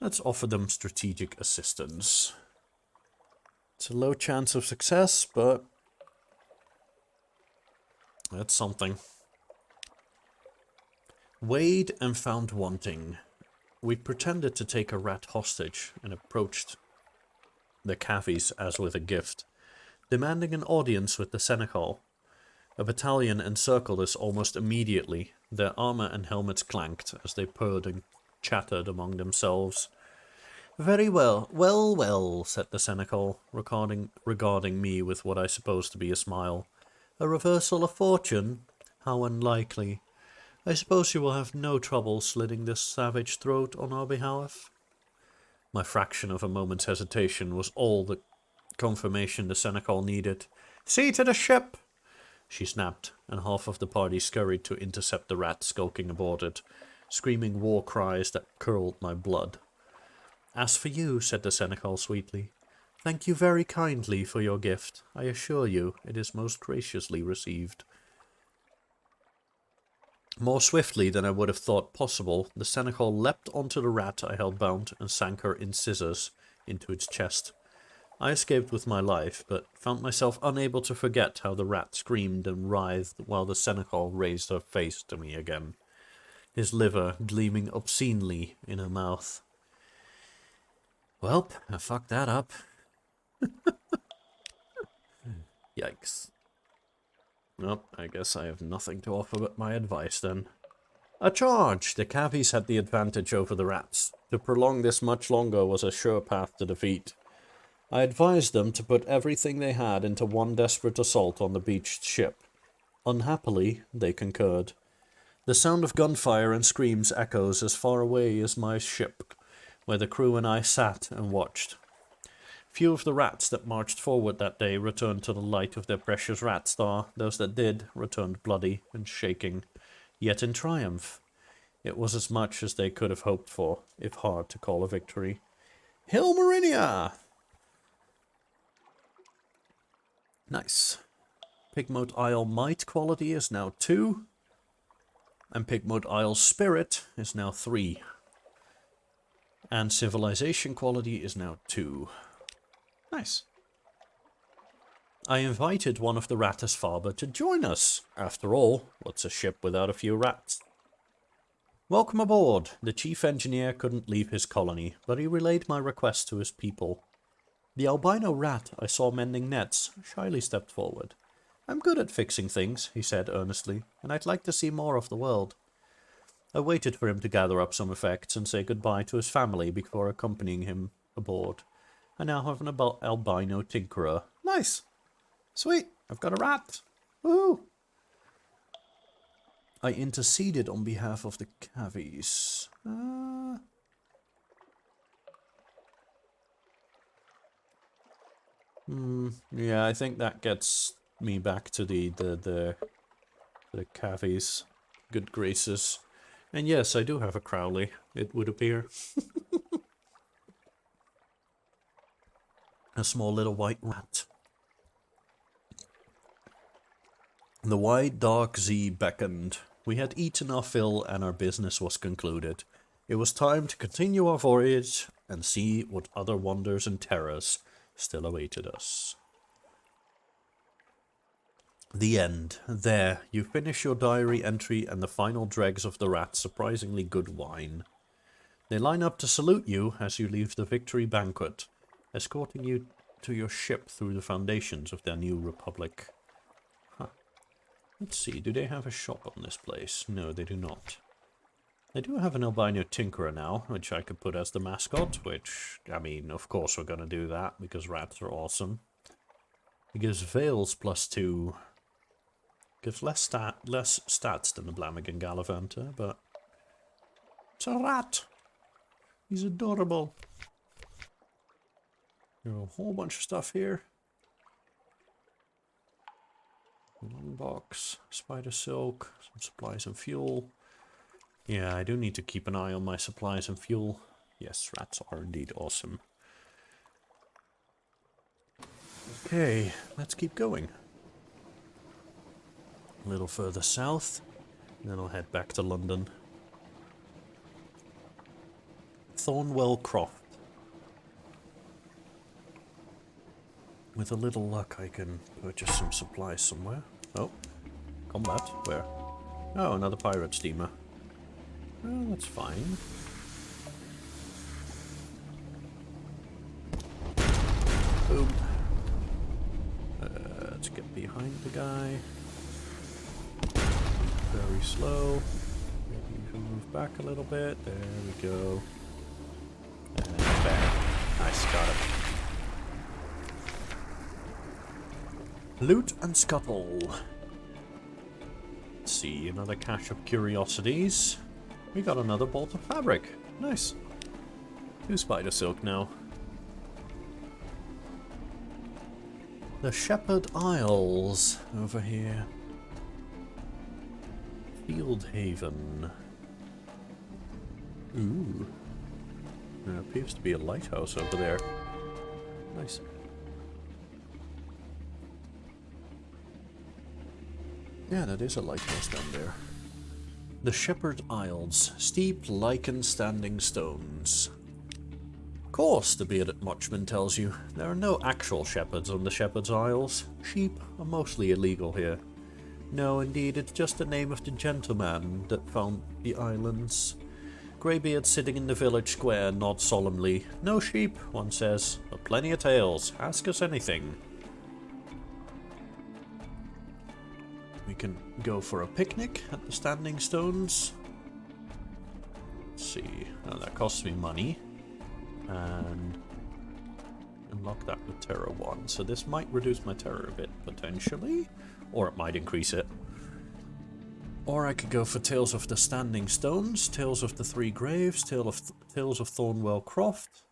Let's offer them strategic assistance. It's a low chance of success, but that's something. Weighed and found wanting. We pretended to take a rat hostage and approached the Cavies as with a gift, demanding an audience with the Senecal. A battalion encircled us almost immediately. Their armor and helmets clanked as they purred and chattered among themselves. "Very well, well, said the Senecal, regarding me with what I supposed to be a smile. "A reversal of fortune? How unlikely. I suppose you will have no trouble slitting this savage throat on our behalf?" My fraction of a moment's hesitation was all the confirmation the Senecal needed. "See to the ship!" she snapped, and half of the party scurried to intercept the rat skulking aboard it, screaming war cries that curdled my blood. "As for you," said the Senecal sweetly, "thank you very kindly for your gift. I assure you it is most graciously received." More swiftly than I would have thought possible, the Senecal leapt onto the rat I held bound and sank her in scissors into its chest. I escaped with my life, but found myself unable to forget how the rat screamed and writhed while the Senecal raised her face to me again, his liver gleaming obscenely in her mouth. "Welp, I fucked that up." Yikes. Well, I guess I have nothing to offer but my advice then. A charge! The Cavies had the advantage over the rats. To prolong this much longer was a sure path to defeat. I advised them to put everything they had into one desperate assault on the beached ship. Unhappily, they concurred. The sound of gunfire and screams echoes as far away as my ship, where the crew and I sat and watched. Few of the rats that marched forward that day returned to the light of their precious rat star. Those that did returned bloody and shaking, yet in triumph. It was as much as they could have hoped for, if hard to call a victory. Hail Marinia! Nice. Pigmote Isle Might quality is now 2. And Pigmote Isle Spirit is now 3. And Civilization quality is now 2. Nice. I invited one of the Ratisfaber to join us. After all, what's a ship without a few rats? Welcome aboard. The chief engineer couldn't leave his colony, but he relayed my request to his people. The albino rat I saw mending nets shyly stepped forward. "I'm good at fixing things," he said earnestly, "and I'd like to see more of the world." I waited for him to gather up some effects and say goodbye to his family before accompanying him aboard. I now have an albino tinkerer. Nice! Sweet! I've got a rat! Woohoo! I interceded on behalf of the Cavies. Yeah, I think that gets me back to the Cavies' good graces. And yes, I do have a Crowley, it would appear. A small little white rat. The wide dark sea beckoned. We had eaten our fill and our business was concluded. It was time to continue our voyage and see what other wonders and terrors still awaited us. The end. There, you finish your diary entry and the final dregs of the rat surprisingly good wine. They line up to salute you as you leave the victory banquet, escorting you to your ship through the foundations of their new republic. Let's see, do they have a shop on this place? No, they do not. They do have an albino tinkerer now, which I could put as the mascot, which, I mean, of course we're going to do that, because rats are awesome. It gives Veils +2. Gives less stats than the Blamagin Gallivanter, but it's a rat. He's adorable. There's a whole bunch of stuff here. One box, spider silk, some supplies and fuel. Yeah, I do need to keep an eye on my supplies and fuel. Yes, rats are indeed awesome. Okay, let's keep going. A little further south, then I'll head back to London. Thornwell Croft. With a little luck, I can purchase some supplies somewhere. Oh, combat? Where? Oh, another pirate steamer. Well, that's fine. Boom. Let's get behind the guy. Very slow. Maybe you can move back a little bit. There we go. And bang. Nice, got it. Loot and scuttle. Let's see, another cache of curiosities. We got another bolt of fabric. Nice. 2 spider silk now. The Shepherd Isles over here. Field Haven. Ooh. There appears to be a lighthouse over there. Nice. Yeah, that is a lighthouse down there. The Shepherd Isles. Steep, lichen standing stones. Of course, the bearded Muchman tells you, there are no actual shepherds on the Shepherd's Isles. Sheep are mostly illegal here. No, indeed, it's just the name of the gentleman that found the islands. Greybeard sitting in the village square nods solemnly. No sheep, one says, but plenty of tails. Ask us anything. We can go for a picnic at the Standing Stones. Let's see. Oh, that costs me money. And unlock that with Terror 1. So this might reduce my terror a bit, potentially. Or it might increase it. Or I could go for Tales of the Standing Stones, Tales of the Three Graves, Tales of Thornwell Croft.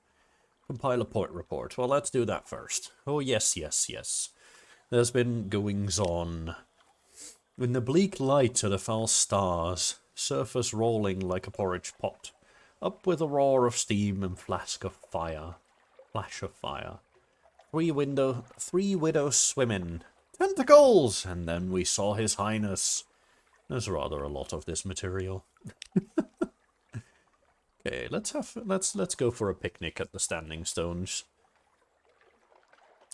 Compile a point report. Well, let's do that first. Oh, yes, yes, yes. There's been goings-on. In the bleak light of the foul stars, surface rolling like a porridge pot, up with a roar of steam and flash of fire. Three widows swimming. Tentacles! And then we saw His Highness. There's rather a lot of this material. Okay, let's go for a picnic at the Standing Stones.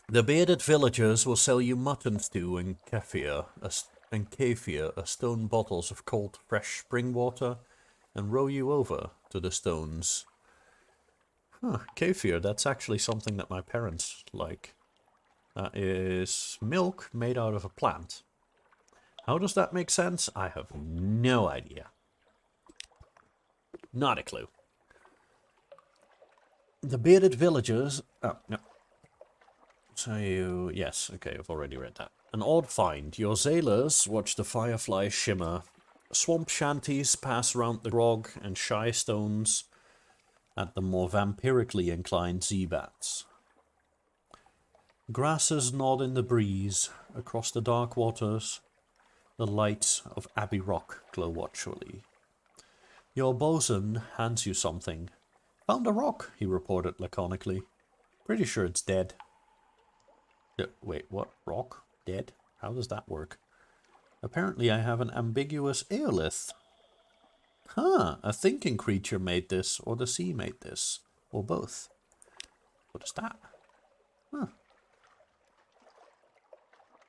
The bearded villagers will sell you mutton stew and kefir, stone bottles of cold, fresh spring water, and row you over to the stones. Huh, kefir, that's actually something that my parents like. That is milk made out of a plant. How does that make sense? I have no idea. Not a clue. The bearded villagers... Oh, no. So you... Yes, okay, I've already read that. An odd find. Your sailors watch the fireflies shimmer. Swamp shanties pass round the grog and shy stones at the more vampirically inclined Zebats. Grasses nod in the breeze. Across the dark waters, the lights of Abbey Rock glow watchfully. Your bosun hands you something. Found a rock, he reported laconically. Pretty sure it's dead. Wait, what? Rock? Dead? How does that work? Apparently I have an ambiguous aeolith. Huh, a thinking creature made this, or the sea made this, or both. What is that? Huh.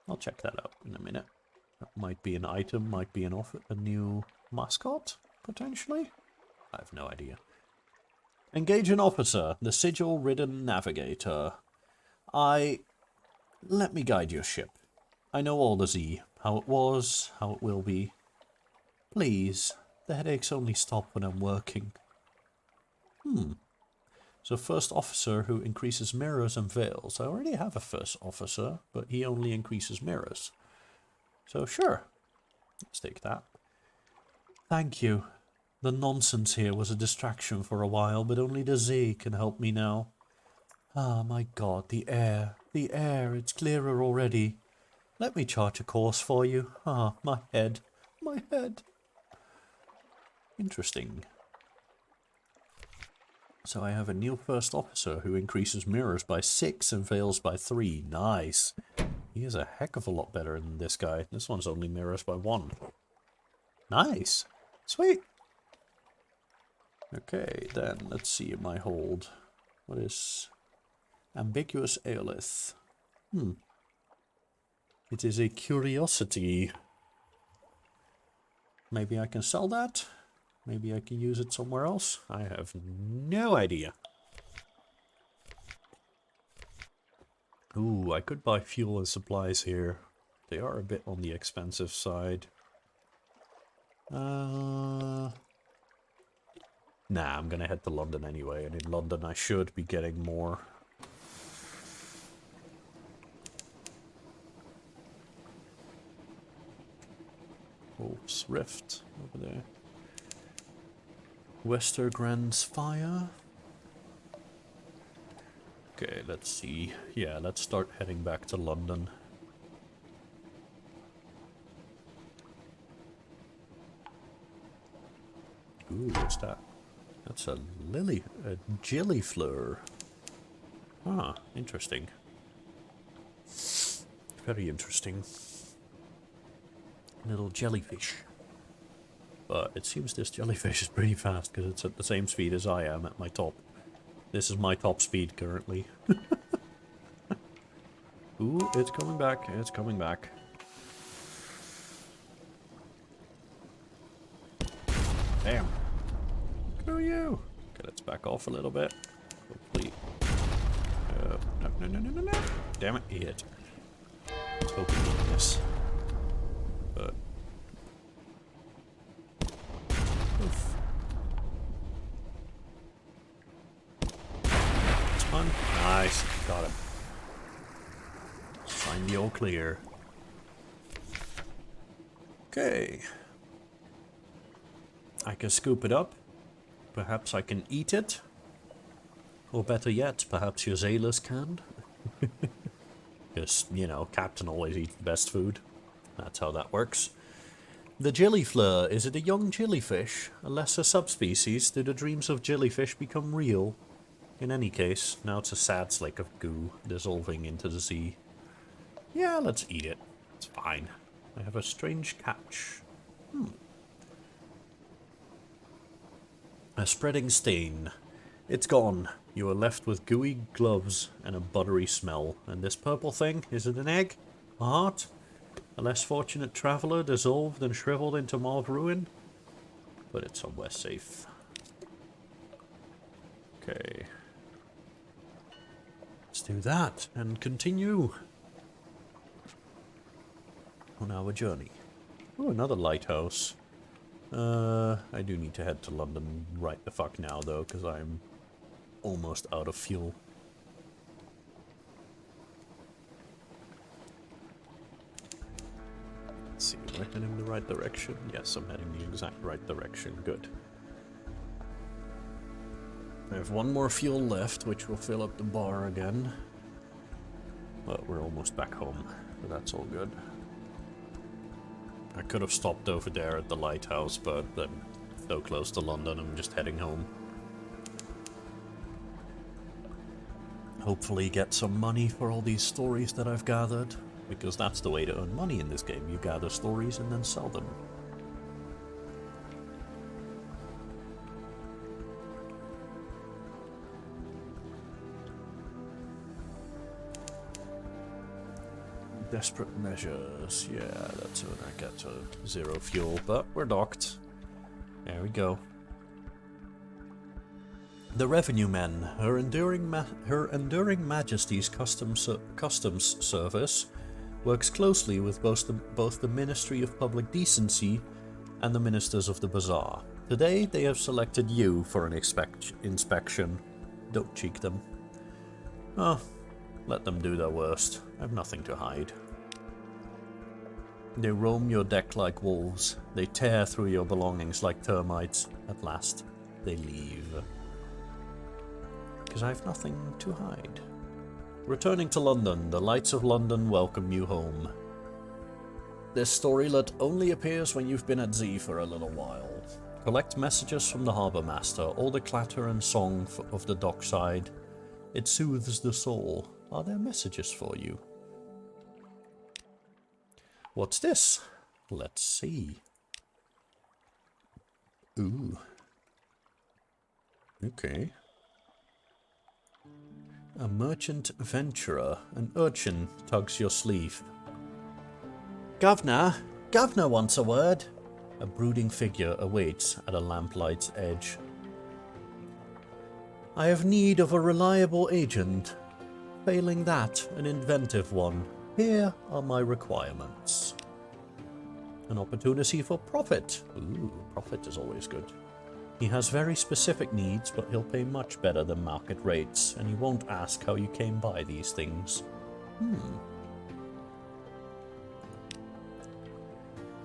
I'll check that out in a minute. That might be an item, might be a new mascot, potentially? I have no idea. Engage an officer, the sigil-ridden navigator. Let me guide your ship. I know all the Z, how it was, how it will be. Please, the headaches only stop when I'm working. So first officer who increases mirrors and veils. I already have a first officer, but he only increases mirrors. So sure, Let's take that. Thank you. The nonsense here was a distraction for a while, but only the Zee can help me now. Ah, my god, the air. The air, it's clearer already. Let me chart a course for you. Ah, my head. My head. Interesting. So I have a new first officer who increases mirrors by 6 and fails by 3. Nice. He is a heck of a lot better than this guy. This one's only mirrors by 1. Nice. Sweet. Okay, then let's see my hold. What is ambiguous aolith? It is a curiosity. Maybe I can sell that? Maybe I can use it somewhere else? I have no idea. Ooh, I could buy fuel and supplies here. They are a bit on the expensive side. Nah, I'm gonna head to London anyway, and in London I should be getting more. Wolf's Rift over there. Westergrand's Fire. Okay, let's see. Yeah, let's start heading back to London. Ooh, what's that? That's a lily, a gilliflower. Ah, interesting. Very interesting. Little jellyfish. But it seems this jellyfish is pretty fast because it's at the same speed as I am at my top. This is my top speed currently. Ooh, it's coming back. It's coming back. Damn. Screw you. Okay, let's back off a little bit. Hopefully. No. Damn it, he hit. Let's hope he did this. But. Oof. It's fun. Nice. Got him. Sign the all clear. Okay. I can scoop it up. Perhaps I can eat it. Or better yet, perhaps your sailors can. Because, you know, Captain always eats the best food. That's how that works. The gilliflower, is it a young jellyfish? A lesser subspecies? Do the dreams of jellyfish become real? In any case, now it's a sad slake of goo dissolving into the sea. Yeah, let's eat it. It's fine. I have a strange catch. A spreading stain. It's gone. You are left with gooey gloves and a buttery smell. And this purple thing, is it an egg? A heart? A less fortunate traveller dissolved and shriveled into mauve ruin? But it's somewhere safe. Okay. Let's do that and continue on our journey. Oh, another lighthouse. I do need to head to London right the fuck now, though, because I'm almost out of fuel. Let's see, am I heading the right direction? Yes, I'm heading the exact right direction. Good. I have one more fuel left, which will fill up the bar again. But we're almost back home, so that's all good. I could have stopped over there at the lighthouse, but I'm so close to London, I'm just heading home. Hopefully get some money for all these stories that I've gathered, because that's the way to earn money in this game. You gather stories and then sell them. Desperate measures. Yeah, that's when I get to 0 fuel, but we're docked. There we go. The Revenue Men, Her Enduring Majesty's Customs Service, works closely with both the Ministry of Public Decency and the Ministers of the Bazaar. Today, they have selected you for an inspection. Don't cheek them. Oh, let them do their worst. I've nothing to hide. They roam your deck like wolves. They tear through your belongings like termites. At last, they leave. Because I have nothing to hide. Returning to London, the lights of London welcome you home. This storylet only appears when you've been at Z for a little while. Collect messages from the harbour master, all the clatter and song of the dockside. It soothes the soul. Are there messages for you? What's this? Let's see. Ooh. Okay. A merchant venturer. An urchin tugs your sleeve. Governor! Governor wants a word! A brooding figure awaits at a lamplight's edge. I have need of a reliable agent. Failing that, an inventive one. Here are my requirements. An opportunity for profit. Ooh, profit is always good. He has very specific needs, but he'll pay much better than market rates, and he won't ask how you came by these things.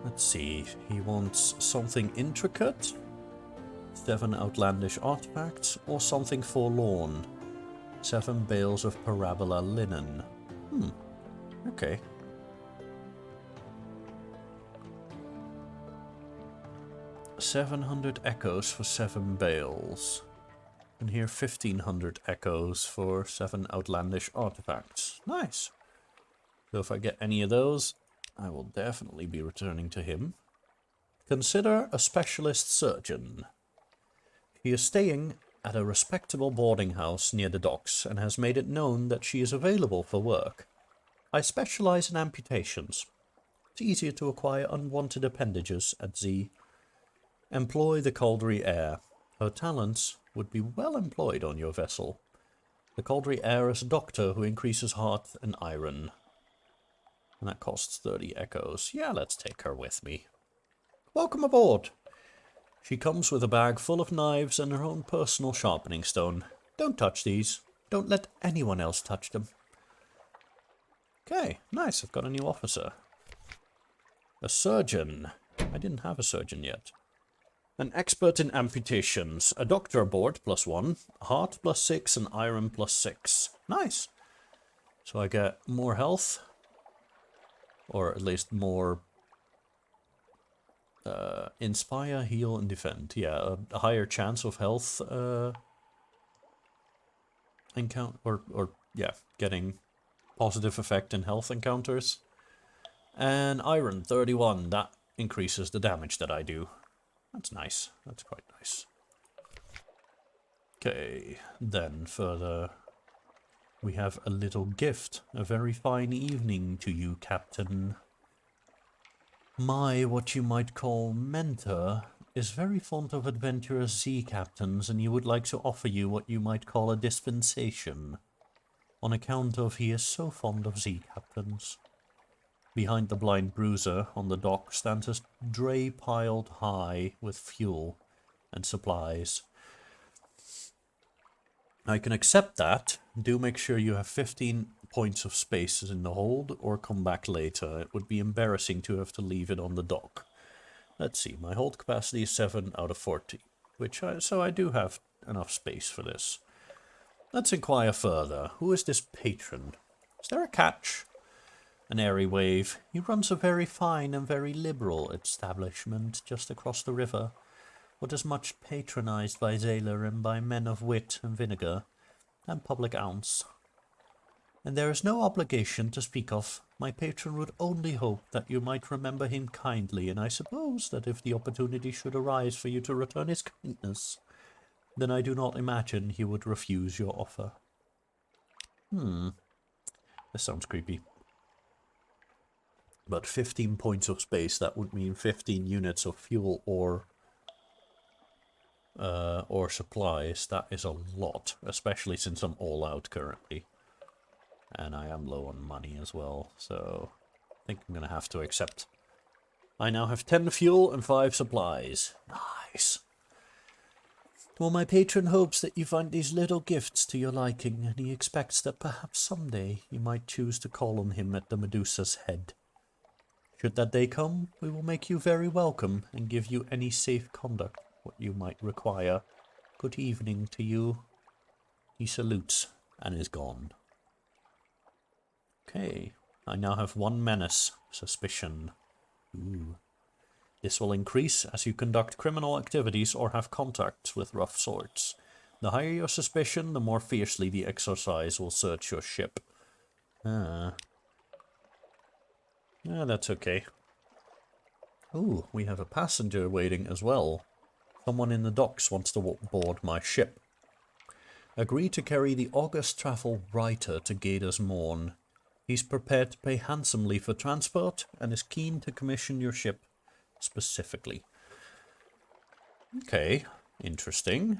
Let's see. He wants something intricate, 7 outlandish artifacts, or something forlorn, 7 bales of parabola linen. Okay. $700 echoes for 7 bales. And here 1,500 echoes for 7 outlandish artifacts. Nice. So if I get any of those, I will definitely be returning to him. Consider a specialist surgeon. He is staying at a respectable boarding house near the docks and has made it known that she is available for work. I specialize in amputations. It's easier to acquire unwanted appendages at Z. Employ the Cauldry Heir. Her talents would be well employed on your vessel. The Cauldry Heir is a doctor who increases heart and iron. And that costs 30 echoes. Yeah, let's take her with me. Welcome aboard. She comes with a bag full of knives and her own personal sharpening stone. Don't touch these. Don't let anyone else touch them. Okay, nice. I've got a new officer. A surgeon. I didn't have a surgeon yet. An expert in amputations. A doctor aboard, +1. Heart +6 and iron +6. Nice. So I get more health. Or at least more... inspire, heal, and defend. Yeah, a higher chance of health encounter, or yeah, getting positive effect in health encounters. And iron 31, that increases the damage that I do. That's nice. That's quite nice. Okay, then further, we have a little gift. A very fine evening to you, Captain. My, what you might call, mentor is very fond of adventurous sea captains, and he would like to offer you what you might call a dispensation, on account of he is so fond of sea captains. Behind the blind bruiser on the dock stands a dray piled high with fuel and supplies. I can accept that. Do make sure you have 15 points of space in the hold, or come back later. It would be embarrassing to have to leave it on the dock. Let's see, my hold capacity is 7 out of 40, so I do have enough space for this. Let's inquire further. Who is this patron? Is there a catch? An airy wave. He runs a very fine and very liberal establishment just across the river. What is much patronized by sailor and by men of wit and vinegar, and public ounce. And there is no obligation to speak of. My patron would only hope that you might remember him kindly, and I suppose that if the opportunity should arise for you to return his kindness, then I do not imagine he would refuse your offer. This sounds creepy. But 15 points of space, that would mean 15 units of fuel or supplies. That is a lot, especially since I'm all out currently. And I am low on money as well, so I think I'm going to have to accept. I now have 10 fuel and 5 supplies. Nice. Well, my patron hopes that you find these little gifts to your liking, and he expects that perhaps someday you might choose to call on him at the Medusa's head. Should that day come, we will make you very welcome and give you any safe conduct what you might require. Good evening to you. He salutes and is gone. Okay, I now have 1 menace suspicion. Ooh. This will increase as you conduct criminal activities or have contacts with rough sorts. The higher your suspicion, the more fiercely the exercise will search your ship. Yeah, that's okay. Ooh, we have a passenger waiting as well. Someone in the docks wants to board my ship. Agree to carry the August Travel Writer to Gator's Morn. He's prepared to pay handsomely for transport and is keen to commission your ship specifically. Okay, interesting.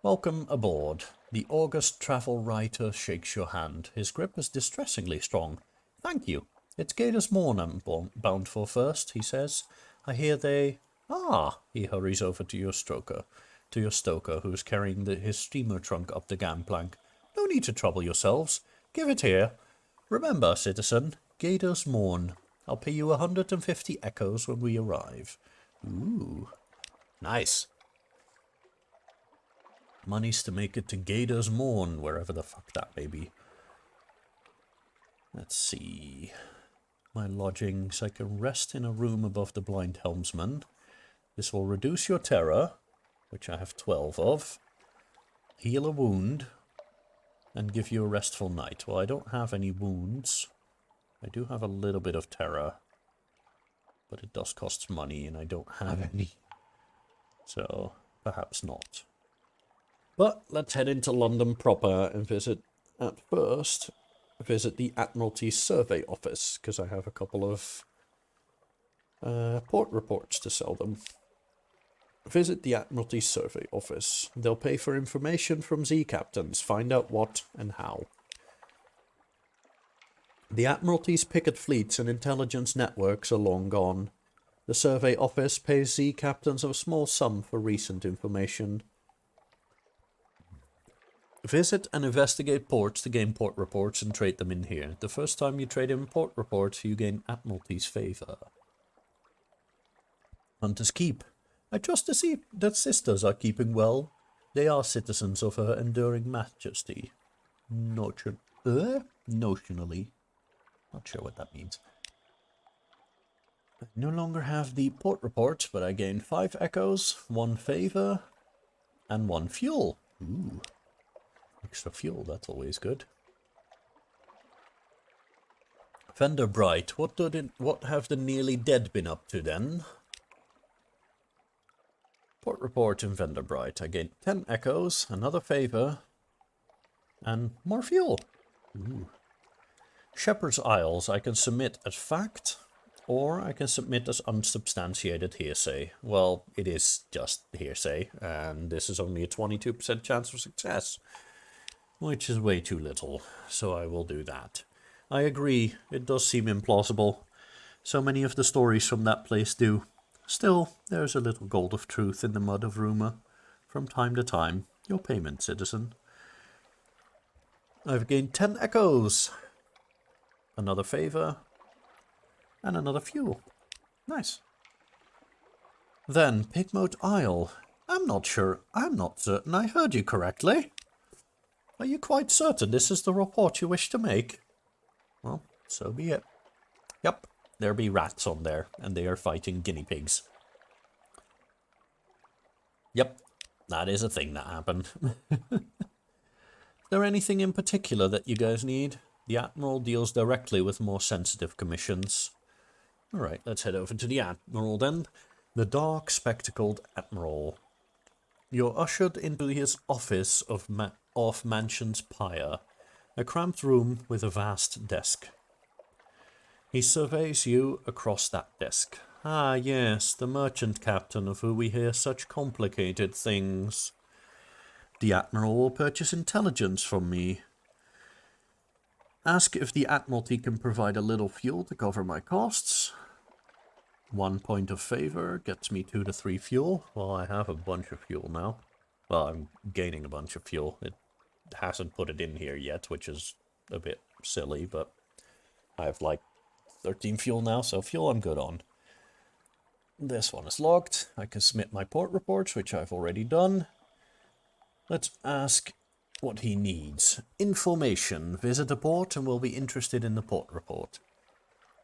Welcome aboard. The August Travel Writer shakes your hand. His grip is distressingly strong. Thank you. It's Gator's Morn I'm bound for first, he says. I hear they... Ah! He hurries over to your stoker, who's carrying his steamer trunk up the gangplank. No need to trouble yourselves. Give it here. Remember, citizen, Gator's Morn. I'll pay you 150 echoes when we arrive. Ooh. Nice. Money's to make it to Gator's Morn, wherever the fuck that may be. Let's see. My lodgings. I can rest in a room above the blind helmsman. This will reduce your terror, which I have 12 of. Heal a wound. And give you a restful night. Well, I don't have any wounds. I do have a little bit of terror. But it does cost money, and I don't have any. So, perhaps not. But let's head into London proper and visit the Admiralty Survey Office, because I have a couple of port reports to sell them. Visit the Admiralty Survey Office. They'll pay for information from Z captains. Find out what and how. The Admiralty's picket fleets and intelligence networks are long gone. The Survey Office pays Z captains a small sum for recent information. Visit and investigate ports to gain port reports and trade them in here. The first time you trade in port reports, you gain Admiralty's favor. Hunter's Keep. I trust to see that sisters are keeping well. They are citizens of her enduring majesty. Notionally. Not sure what that means. I no longer have the port report, but I gain 5 echoes, 1 favor, and 1 fuel. Ooh. Extra fuel, that's always good. Vendor Bright, what have the nearly dead been up to then? Port report in Vendor Bright. I gain 10 echoes, another favor, and more fuel. Ooh. Shepherd's Isles, I can submit as fact, or I can submit as unsubstantiated hearsay. Well, it is just hearsay, and this is only a 22% chance of success, which is way too little, so I will do that. I agree, it does seem implausible. So many of the stories from that place do. Still, there's a little gold of truth in the mud of rumour. From time to time, your payment, citizen. I've gained 10 echoes. Another favour. And another fuel. Nice. Then, Pigmote Isle. I'm not certain I heard you correctly. Are you quite certain this is the report you wish to make? Well, so be it. Yep, there be rats on there, and they are fighting guinea pigs. Yep, that is a thing that happened. Is there anything in particular that you guys need? The Admiral deals directly with more sensitive commissions. Alright, let's head over to the Admiral then. The Dark Spectacled Admiral. You're ushered into his office off Mansion's Pyre, a cramped room with a vast desk. He surveys you across that desk. Ah, yes, the merchant captain of whom we hear such complicated things. The Admiral will purchase intelligence from me. Ask if the Admiralty can provide a little fuel to cover my costs. 1 point of favour gets me 2 to 3 fuel. Well, I have a bunch of fuel now. Well, I'm gaining a bunch of fuel. It hasn't put it in here yet, which is a bit silly, but I have like 13 fuel now, so fuel I'm good on. This one is locked. I can submit my port reports, which I've already done. Let's ask what he needs. Information. Visit a port and will be interested in the port report.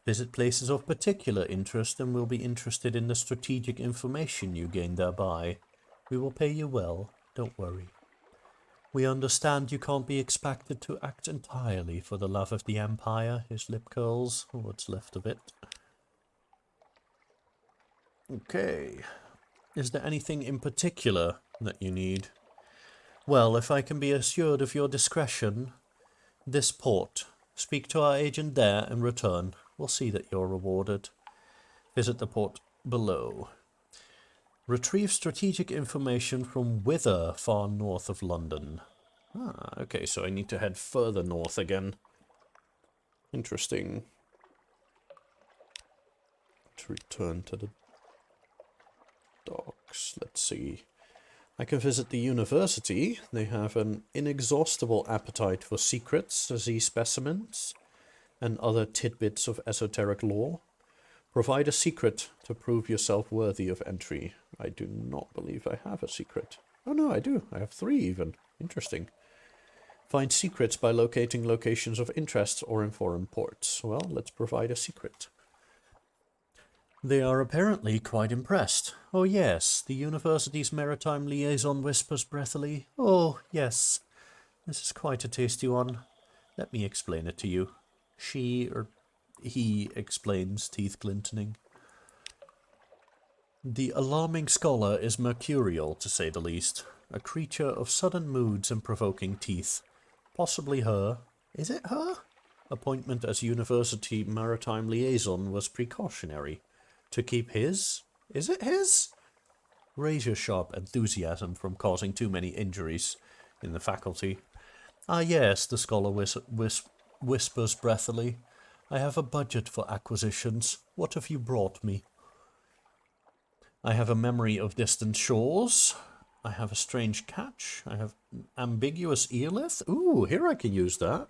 Visit places of particular interest and will be interested in the strategic information you gain thereby. We will pay you well, don't worry. We understand you can't be expected to act entirely for the love of the Empire. His lip curls, what's left of it. Okay. Is there anything in particular that you need? Well, if I can be assured of your discretion, this port. Speak to our agent there and return. We'll see that you're rewarded. Visit the port below. Retrieve strategic information from Wither, far north of London. Ah, okay, so I need to head further north again. Interesting. To return to the docks. Let's see. I can visit the university. They have an inexhaustible appetite for secrets, Z specimens, and other tidbits of esoteric lore. Provide a secret to prove yourself worthy of entry. I do not believe I have a secret. Oh no, I do. I have 3 even. Interesting. Find secrets by locating locations of interest or in foreign ports. Well, let's provide a secret. They are apparently quite impressed. Oh yes, the university's maritime liaison whispers breathily. Oh yes, this is quite a tasty one. Let me explain it to you. He explains, teeth glinting. The alarming scholar is mercurial, to say the least. A creature of sudden moods and provoking teeth. Possibly her. Is it her? Appointment as university maritime liaison was precautionary. To keep his? Is it his? Razor-sharp enthusiasm from causing too many injuries in the faculty. Ah yes, the scholar whispers breathily. I have a budget for acquisitions. What have you brought me? I have a memory of distant shores. I have a strange catch. I have ambiguous earlith. Ooh, here I can use that.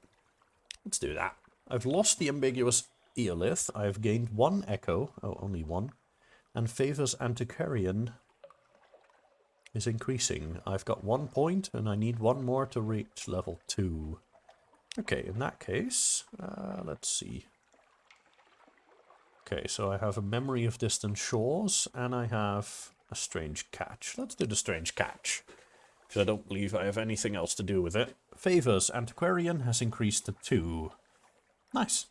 Let's do that. I've lost the ambiguous earlith. I have gained 1 echo. Oh, only 1. And favors antiquarian is increasing. I've got 1 point and I need 1 more to reach level 2. Okay, in that case, let's see. Okay, so I have a memory of distant shores, and I have a strange catch. Let's do the strange catch, because I don't believe I have anything else to do with it. Favors antiquarian has increased to 2. Nice.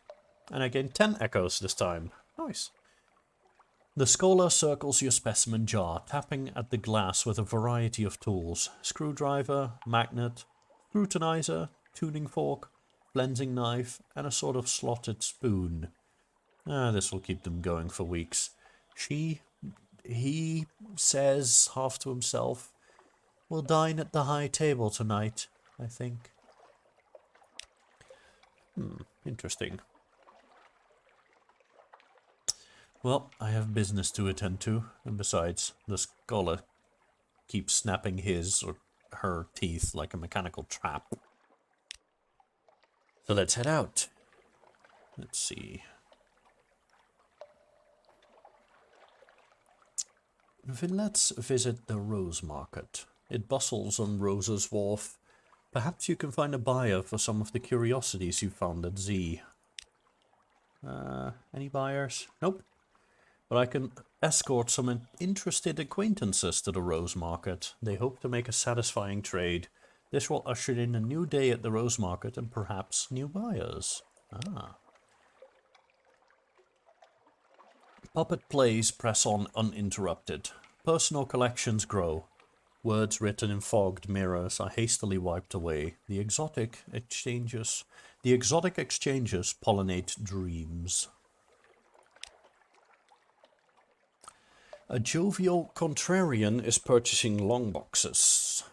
And I gained 10 echoes this time. Nice. The scholar circles your specimen jar, tapping at the glass with a variety of tools. Screwdriver, magnet, scrutinizer, tuning fork, cleansing knife, and a sort of slotted spoon. This will keep them going for weeks. He says, half to himself, we'll dine at the high table tonight, I think. Interesting. Well, I have business to attend to, and besides, the scholar keeps snapping his or her teeth like a mechanical trap. So let's head out. Let's see. Let's visit the Rose Market. It bustles on Rose's Wharf. Perhaps you can find a buyer for some of the curiosities you found at Z. Any buyers? Nope. But I can escort some interested acquaintances to the Rose Market. They hope to make a satisfying trade. This will usher in a new day at the Rose Market and perhaps new buyers. Puppet plays press on uninterrupted. Personal collections grow. Words written in fogged mirrors are hastily wiped away. The exotic exchanges pollinate dreams. A jovial contrarian is purchasing long boxes.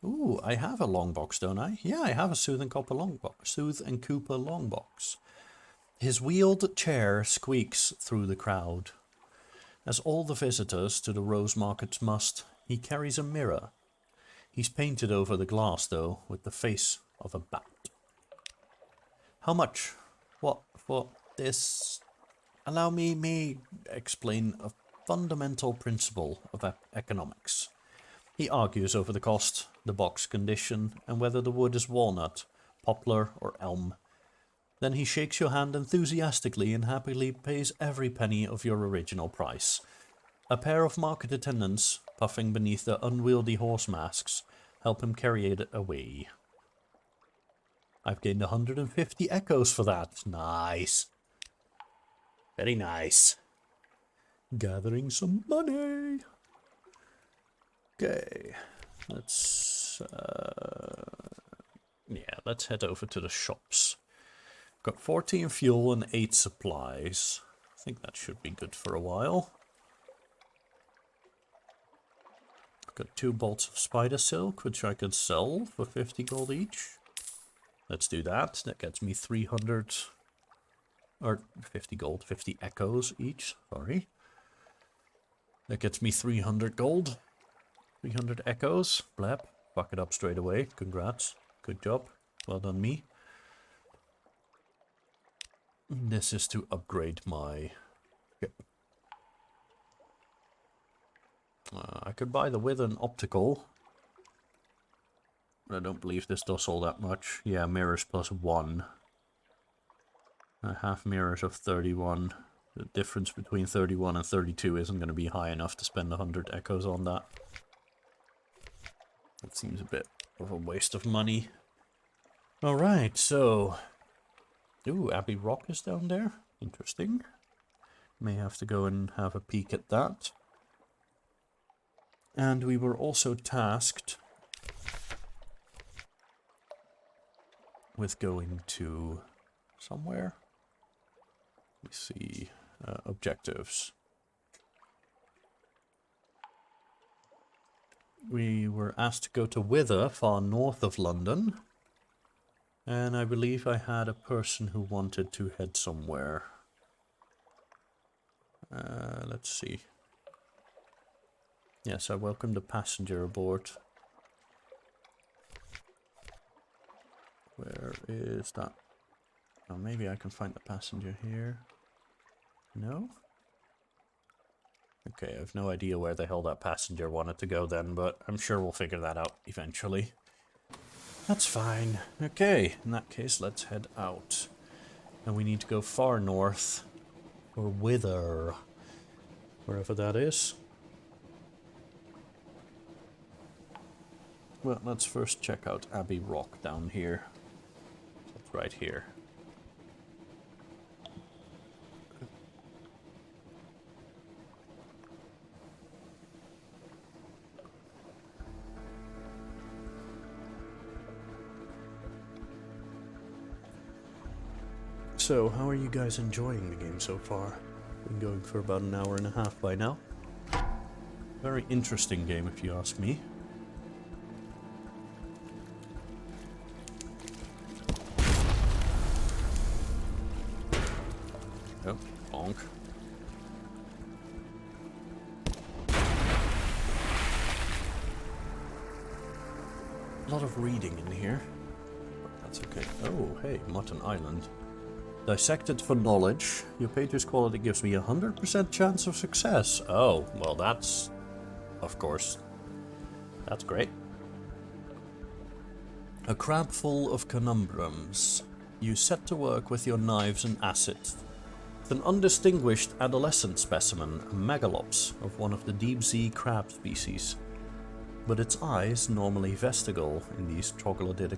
Ooh, I have a long box, don't I? Yeah, I have a Soothe and Cooper long box. His wheeled chair squeaks through the crowd. As all the visitors to the Rose Markets must, he carries a mirror. He's painted over the glass, though, with the face of a bat. How much? What for allow me explain a fundamental principle of economics. He argues over the cost, the box condition, and whether the wood is walnut, poplar, or elm. Then he shakes your hand enthusiastically and happily pays every penny of your original price. A pair of market attendants, puffing beneath their unwieldy horse masks, help him carry it away. I've gained 150 echoes for that. Nice. Very nice. Gathering some money. Okay. Let's head over to the shops. Got 14 fuel and 8 supplies. I think that should be good for a while. Got 2 bolts of spider silk, which I could sell for 50 gold each. Let's do that. That gets me 300... or 50 gold, 50 echoes each, sorry. That gets me 300 gold. 300 echoes. Blep. Fuck it up straight away. Congrats. Good job. Well done, me. This is to upgrade my ship. I could buy the Wither optical. But I don't believe this does all that much. Yeah, mirrors plus 1. I have mirrors of 31. The difference between 31 and 32 isn't going to be high enough to spend 100 echoes on that. That seems a bit of a waste of money. Alright, so... Ooh, Abbey Rock is down there. Interesting. May have to go and have a peek at that. And we were also tasked with going to somewhere. Let me see. Objectives. We were asked to go to Wither, far north of London. And I believe I had a person who wanted to head somewhere. Let's see. Yes, I welcomed a passenger aboard. Where is that? Oh, maybe I can find the passenger here. No? Okay, I have no idea where the hell that passenger wanted to go then, but I'm sure we'll figure that out eventually. That's fine. Okay, in that case, let's head out. And we need to go far north. Or Wither. Wherever that is. Well, let's first check out Abbey Rock down here. It's right here. So, how are you guys enjoying the game so far? Been going for about an hour and a half by now. Very interesting game, if you ask me. Oh, bonk. A lot of reading in here. But that's okay. Oh, hey, Mutton Island. Dissected for knowledge. Your page's quality gives me 100% chance of success. Oh, well that's... Of course. That's great. A crab full of conundrums. You set to work with your knives and acid. It's an undistinguished adolescent specimen, a megalops, of one of the deep-sea crab species. But its eyes, normally vestigial in these troglodytic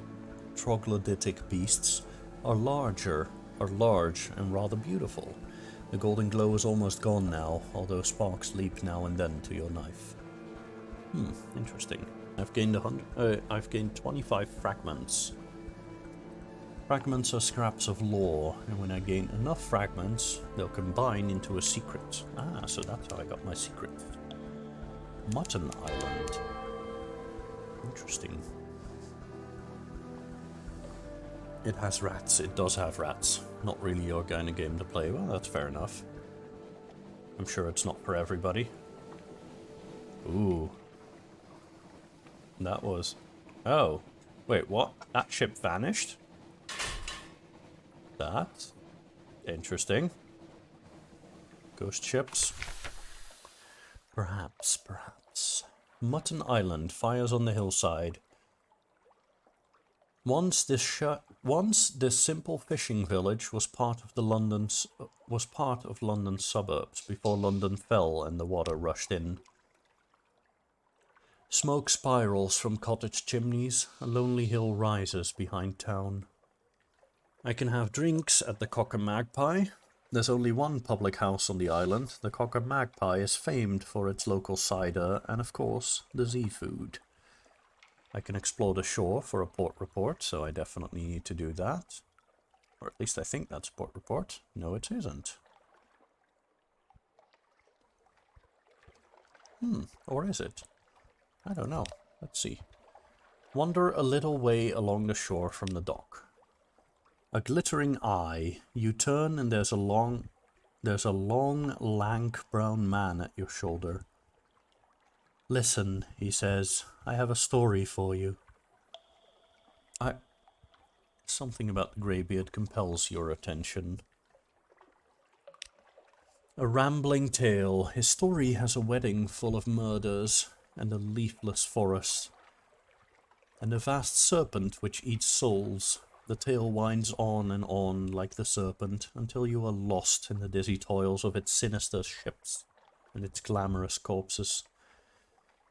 beasts, are large and rather beautiful. The golden glow is almost gone now, although sparks leap now and then to your knife. Interesting. I've gained 25 fragments. Fragments are scraps of lore, and when I gain enough fragments, they'll combine into a secret. Ah, so that's how I got my secret. Mutton Island. Interesting. It has rats. It does have rats. Not really your kind of game to play. Well, that's fair enough. I'm sure it's not for everybody. Ooh. That was... Oh. Wait, what? That ship vanished? That? Interesting. Ghost ships. Perhaps, perhaps. Mutton Island fires on the hillside. Once this simple fishing village was part of London's suburbs before London fell and the water rushed in. Smoke spirals from cottage chimneys. A lonely hill rises behind town. I can have drinks at the Cock and Magpie. There's only one public house on the island. The Cock and Magpie is famed for its local cider and, of course, the seafood. I can explore the shore for a port report, so I definitely need to do that. Or at least I think that's a port report. No, it isn't. Or is it? I don't know. Let's see. Wander a little way along the shore from the dock. A glittering eye. You turn and there's a long, lank brown man at your shoulder. Listen, he says, I have a story for you. Something about the greybeard compels your attention. A rambling tale. His story has a wedding full of murders and a leafless forest, and a vast serpent which eats souls. The tale winds on like the serpent until you are lost in the dizzy toils of its sinister ships and its glamorous corpses.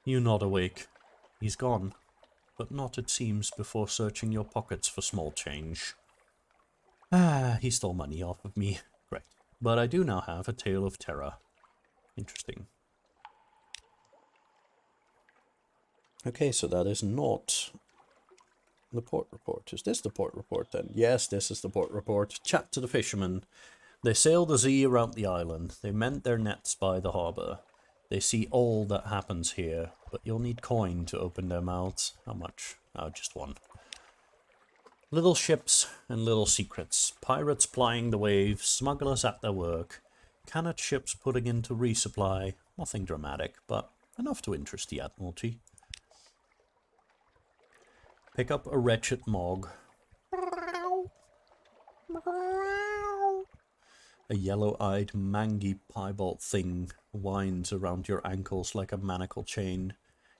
You nod awake. He's gone, but not, it seems, before searching your pockets for small change. He stole money off of me. Great. But I do now have a tale of terror. Interesting. Okay, so that is not the port report. Is this the port report then? Yes, this is the port report. Chat to the fishermen. They sail the sea around the island. They mend their nets by the harbour. They see all that happens here, but you'll need coin to open their mouths. How much? Oh, just one. Little ships and little secrets. Pirates plying the waves, smugglers at their work. Cannot ships putting in to resupply. Nothing dramatic, but enough to interest the Admiralty. Pick up a wretched mog. A yellow-eyed, mangy piebald thing winds around your ankles like a manacle chain.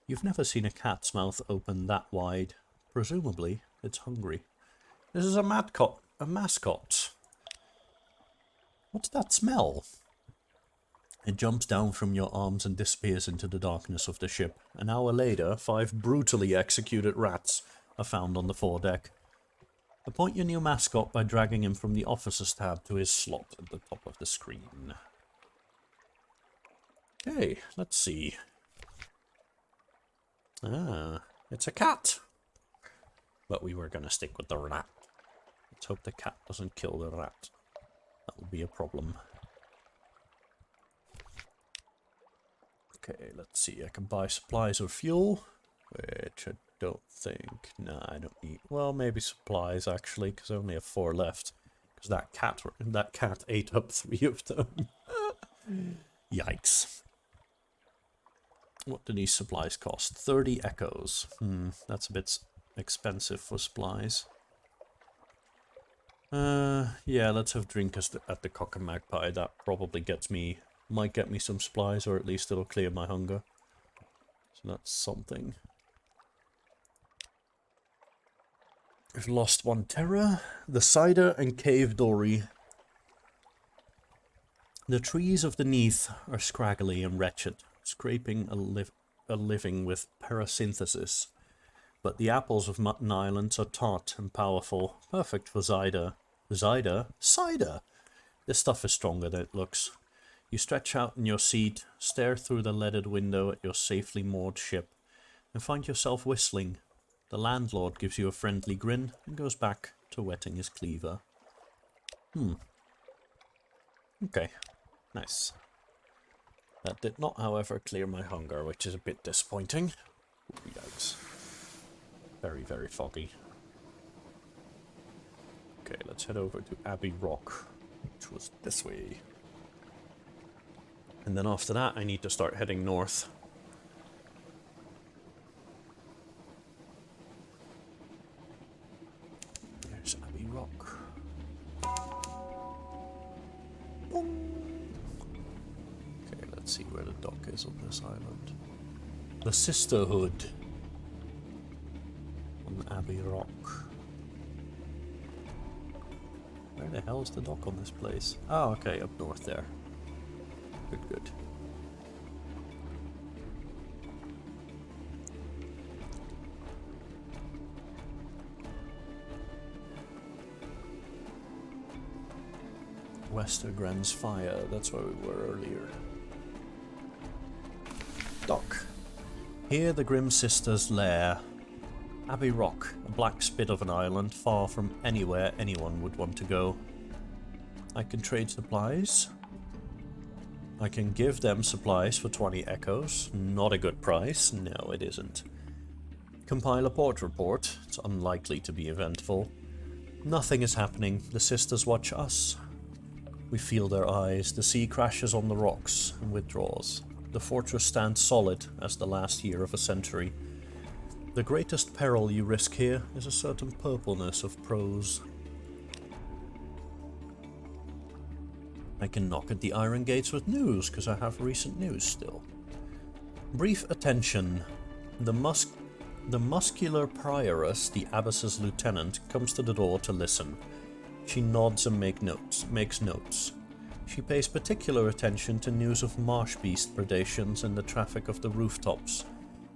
You've never seen a cat's mouth open that wide. Presumably, it's hungry. This is a mascot. What's that smell? It jumps down from your arms and disappears into the darkness of the ship. An hour later, 5 brutally executed rats are found on the foredeck. Appoint your new mascot by dragging him from the officer's tab to his slot at the top of the screen. Okay, let's see. It's a cat. But we were going to stick with the rat. Let's hope the cat doesn't kill the rat. That would be a problem. Okay, let's see. I can buy supplies or fuel, which I don't think. No, I don't need. Well, maybe supplies actually, because I only have 4 left. Because that cat ate up 3 of them. Yikes! What do these supplies cost? 30 echoes. That's a bit expensive for supplies. Yeah, let's have drink at the Cock and Magpie. That probably might get me some supplies, or at least it'll clear my hunger. So that's something. I've lost 1 terror. The cider and cave dory. The trees of the Neath are scraggly and wretched, scraping a living with parasynthesis. But the apples of Mutton Island are tart and powerful, perfect for cider. Cider? Cider! This stuff is stronger than it looks. You stretch out in your seat, stare through the leaded window at your safely moored ship, and find yourself whistling. The landlord gives you a friendly grin and goes back to wetting his cleaver. Okay, nice. That did not, however, clear my hunger, which is a bit disappointing. Yikes. Very, very foggy. Okay, let's head over to Abbey Rock, which was this way. And then after that, I need to start heading north. There's Abbey Rock. Let's see where the dock is on this island. The Sisterhood on Abbey Rock. Where the hell is the dock on this place? Oh, okay, up north there. Good, good. Westergren's Fire, that's where we were earlier. Dock. Here the Grim Sisters' lair. Abbey Rock, a black spit of an island, far from anywhere anyone would want to go. I can trade supplies. I can give them supplies for 20 echoes. Not a good price. No, it isn't. Compile a port report. It's unlikely to be eventful. Nothing is happening. The sisters watch us. We feel their eyes. The sea crashes on the rocks and withdraws. The fortress stands solid as the last year of a century. The greatest peril you risk here is a certain purpleness of prose. I can knock at the iron gates with news, because I have recent news still. Brief attention. The muscular prioress, the abbess's lieutenant, comes to the door to listen. She nods and makes notes. She pays particular attention to news of marsh beast predations and the traffic of the rooftops.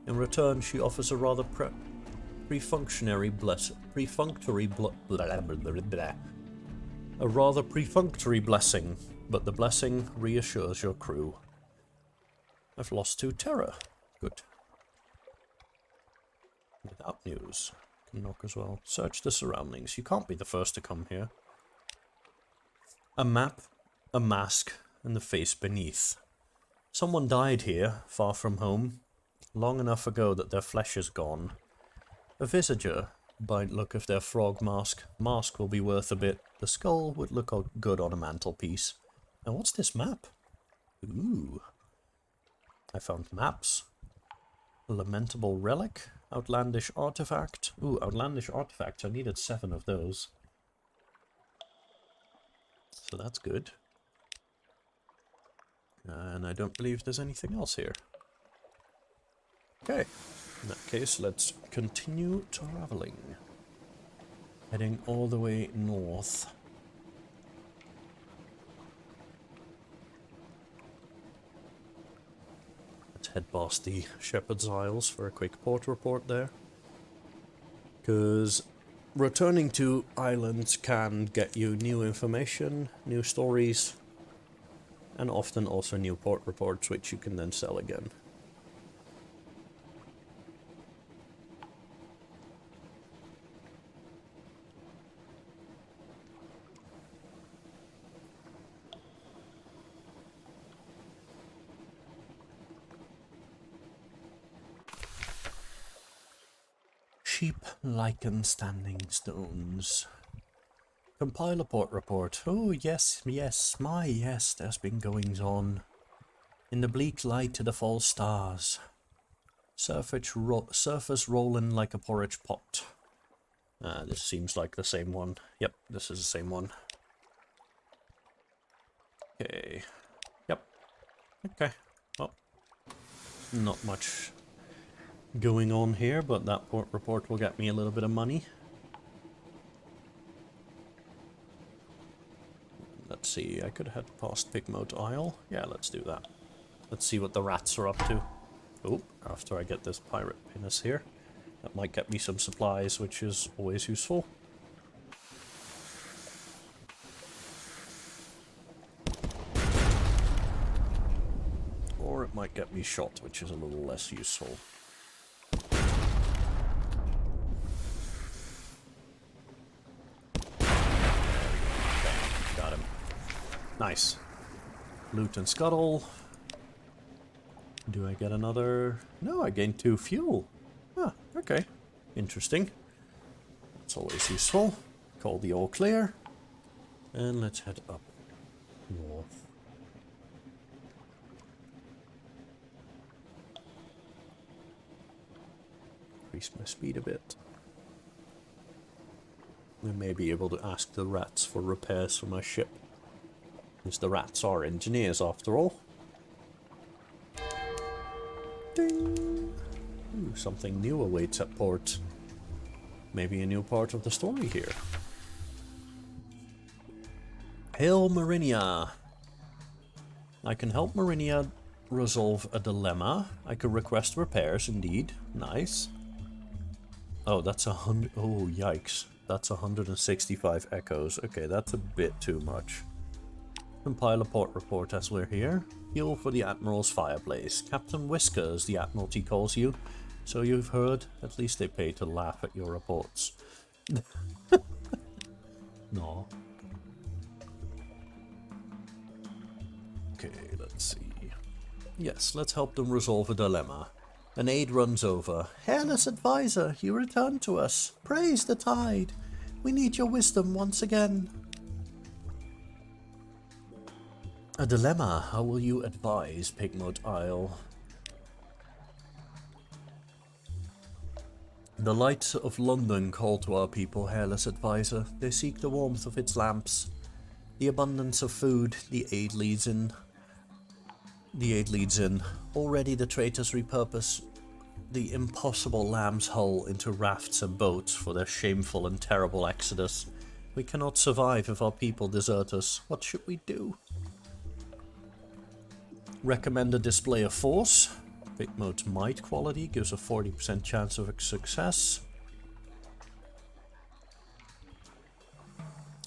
In return, she offers a rather perfunctory blessing, but the blessing reassures your crew. I've lost 2 terror. Good. Without news. Can knock as well. Search the surroundings. You can't be the first to come here. A map, a mask, and the face beneath. Someone died here, far from home, long enough ago that their flesh is gone. A visager, by look of their frog mask. Mask will be worth a bit. The skull would look good on a mantelpiece. And what's this map? Ooh. I found maps. A lamentable relic. Outlandish artifact. Ooh, outlandish artifacts. I needed 7 of those. So that's good. And I don't believe there's anything else here. Okay. In that case, let's continue traveling. Heading all the way north. Let's head past the Shepherd's Isles for a quick port report there. Because returning to islands can get you new information, new stories, and often also new port reports which you can then sell again. Sheep lichen standing stones. Compile a port report. Oh, yes, there's been goings on. In the bleak light of the false stars. Surface rolling like a porridge pot. This seems like the same one. Yep, this is the same one. Okay. Yep. Okay. Well, not much going on here, but that port report will get me a little bit of money. Let's see, I could head past Pigmoat Isle. Yeah, let's do that. Let's see what the rats are up to. Oh, after I get this pirate pinnace here. That might get me some supplies, which is always useful. Or it might get me shot, which is a little less useful. Nice. Loot and scuttle. Do I get another? No, I gained 2 fuel. Ah, okay. Interesting. It's always useful. Call the all clear. And let's head up north. Increase my speed a bit. We may be able to ask the rats for repairs for my ship. Because the rats are engineers after all. Ding. Ooh, something new awaits at port. Maybe a new part of the story here. Hail Marinia. I can help Marinia resolve a dilemma. I could request repairs, indeed. Nice. Oh, that's 100. Oh, yikes. That's 165 echoes. Okay, that's a bit too much. Compile a port report as we're here. Fuel for the Admiral's fireplace. Captain Whiskers, the Admiralty calls you. So you've heard. At least they pay to laugh at your reports. No. Okay, let's see. Yes, let's help them resolve a dilemma. An aide runs over. Hairless advisor, you return to us. Praise the tide. We need your wisdom once again. A dilemma. How will you advise, Pigmoat Isle? The lights of London call to our people, hairless advisor. They seek the warmth of its lamps. The abundance of food, the aid leads in. Already the traitors repurpose the impossible lamb's hull into rafts and boats for their shameful and terrible exodus. We cannot survive if our people desert us. What should we do? Recommend a display of force. Pigmoat's might quality gives a 40% chance of success.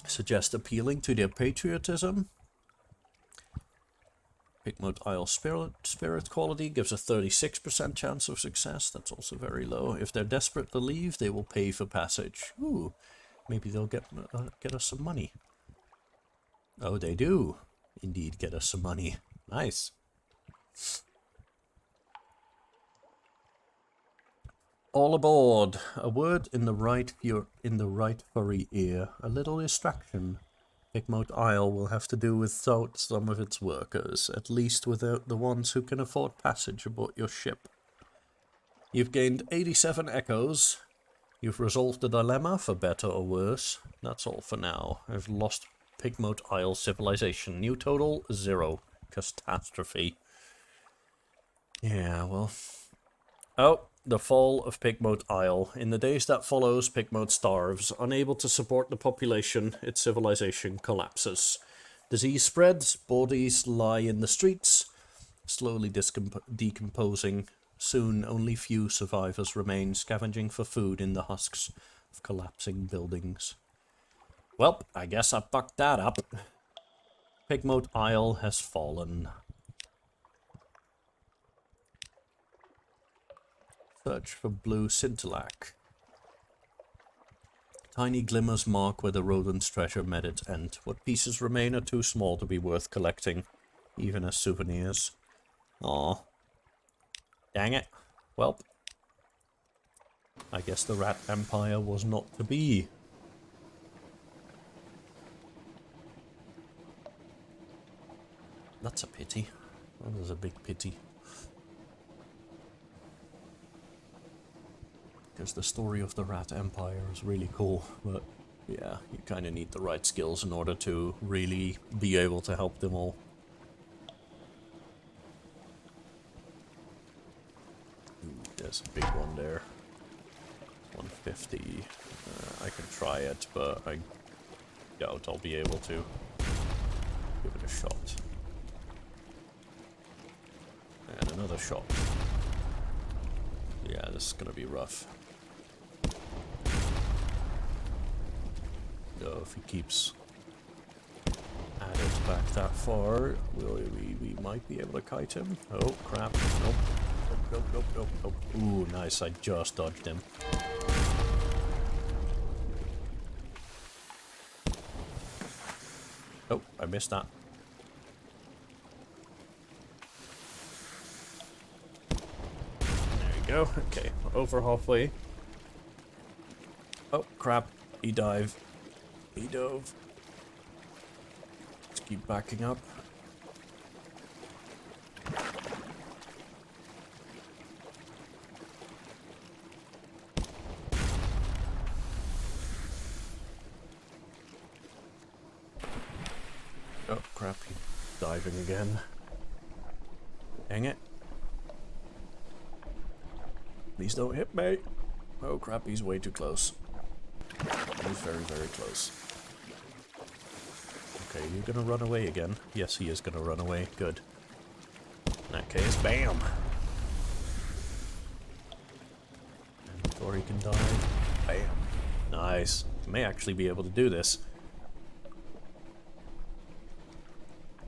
Suggest appealing to their patriotism. Pigmoat Isle spirit quality gives a 36% chance of success. That's also very low. If they're desperate to leave, they will pay for passage. Ooh, maybe they'll get us some money. Oh, they do indeed get us some money. Nice. All aboard. A word in the right furry ear. A little distraction. Pigmoat Isle will have to do without some of its workers, at least without the ones who can afford passage aboard your ship. You've gained 87 echoes. You've resolved the dilemma, for better or worse. That's all for now. I've lost Pigmoat Isle civilization. New total, 0. Catastrophe. Yeah, well... Oh, the fall of Pigmoat Isle. In the days that follows, Pigmoat starves. Unable to support the population, its civilization collapses. Disease spreads, bodies lie in the streets, slowly decomposing. Soon, only few survivors remain, scavenging for food in the husks of collapsing buildings. Well, I guess I fucked that up. Pigmoat Isle has fallen. Search for blue scintillac. Tiny glimmers mark where the rodent's treasure met its end. What pieces remain are too small to be worth collecting, even as souvenirs. Aw. Dang it. Well, I guess the Rat Empire was not to be. That's a pity. That is a big pity. Because the story of the Rat Empire is really cool, but yeah, you kind of need the right skills in order to really be able to help them all. Ooh, there's a big one there. 150. I can try it, but I doubt I'll be able to. Give it a shot. And another shot. Yeah, this is gonna be rough. Though if he keeps at it back that far, we might be able to kite him. Oh crap! Nope. Nope. Ooh, nice! I just dodged him. Oh, I missed that. There you go. Okay, over halfway. Oh crap! He dived. He dove. Let's keep backing up. Oh crap, he's diving again. Dang it. Please don't hit me. Oh crap, he's way too close. He's very, very close. Okay, you gonna run away again? Yes, he is gonna run away. Good. In that case, bam! And before he can die, bam. Nice. May actually be able to do this.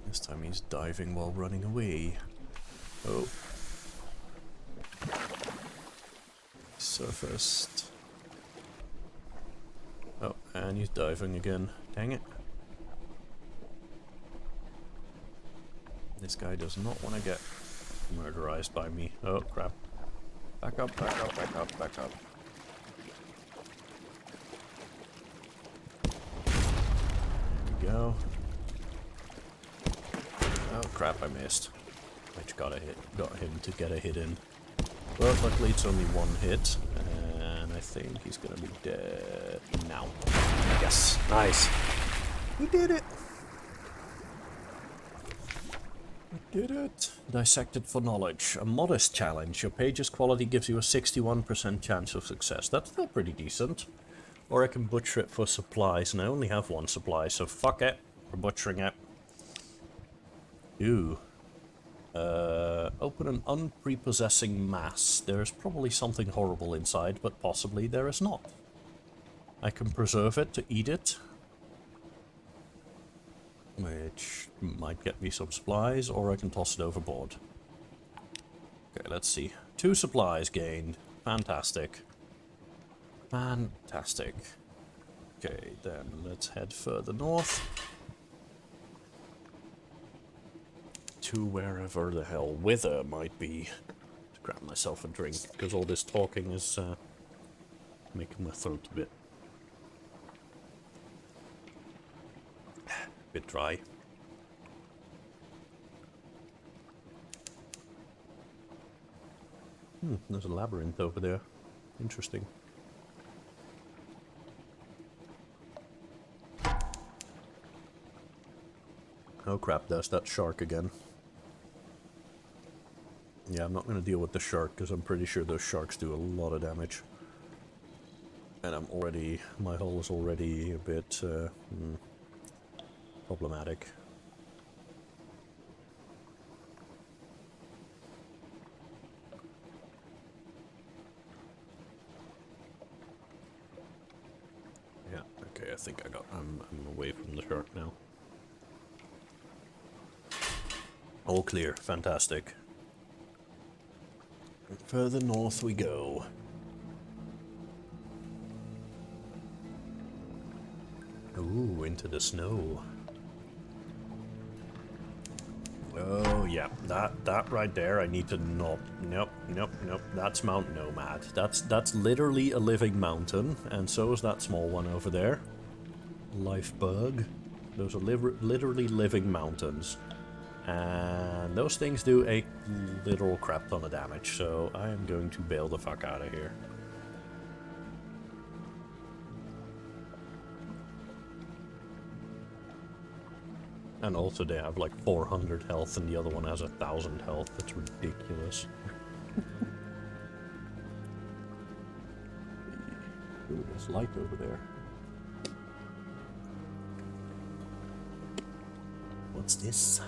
This time he's diving while running away. Oh. Surfaced. Oh, and he's diving again. Dang it. This guy does not want to get murderized by me. Oh, crap. Back up, back up, back up, back up. There we go. Oh crap, I missed. I just got him to get a hit in. Well, luckily it's only one hit, and I think he's gonna be dead now. Yes, nice. We did it! We did it! Dissected for knowledge. A modest challenge. Your page's quality gives you a 61% chance of success. That's still pretty decent. Or I can butcher it for supplies, and I only have one supply, so fuck it. We're butchering it. Ooh. Open an unprepossessing mass. There's probably something horrible inside, but possibly there is not. I can preserve it to eat it, which might get me some supplies, or I can toss it overboard. Okay, let's see. 2 supplies gained. Fantastic. Fantastic. Okay, then let's head further north. To wherever the hell Wither might be. To grab myself a drink, because all this talking is making my throat a bit dry. There's a labyrinth over there. Interesting. Oh crap, there's that shark again. Yeah, I'm not going to deal with the shark, because I'm pretty sure those sharks do a lot of damage. And my hull is already a bit problematic. Yeah, okay, I think I'm away from the shark now. All clear, fantastic. Further north we go. Ooh, into the snow. Oh yeah, that right there, I need to not. Nope. That's Mount Nomad. That's literally a living mountain, and so is that small one over there. Life bug. Those are literally living mountains. And those things do a literal crap ton of damage, so I am going to bail the fuck out of here. And also they have like 400 health and the other one has 1,000 health. That's ridiculous. Ooh, there's light over there. What's this?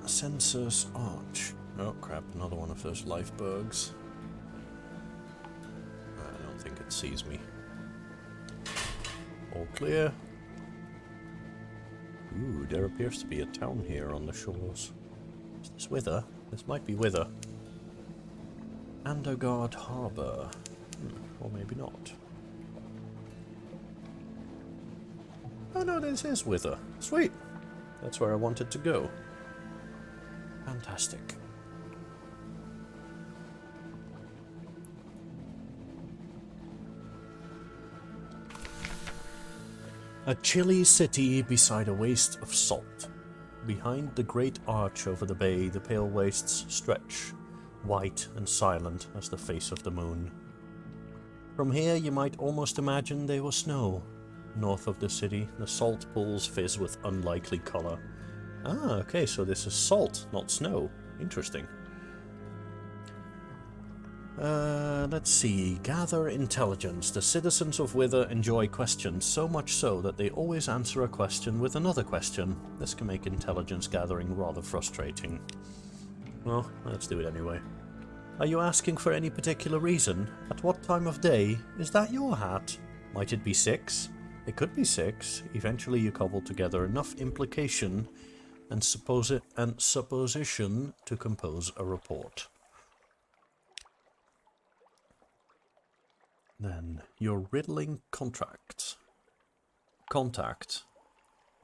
Census Arch. Oh crap, another one of those life bugs. I don't think it sees me. All clear. Ooh, there appears to be a town here on the shores. Is this Wither? This might be Wither. Andogard Harbour. Or maybe not. Oh no, this is Wither. Sweet. That's where I wanted to go. Fantastic. A chilly city beside a waste of salt. Behind the great arch over the bay, the pale wastes stretch, white and silent as the face of the moon. From here you might almost imagine they were snow. North of the city, the salt pools fizz with unlikely color. Ah, okay, so this is salt, not snow. Interesting. Let's see. Gather intelligence. The citizens of Wither enjoy questions, so much so that they always answer a question with another question. This can make intelligence gathering rather frustrating. Well, let's do it anyway. Are you asking for any particular reason? At what time of day? Is that your hat? Might it be 6? It could be 6. Eventually you cobble together enough implication and supposition to compose a report. Then, your riddling contact.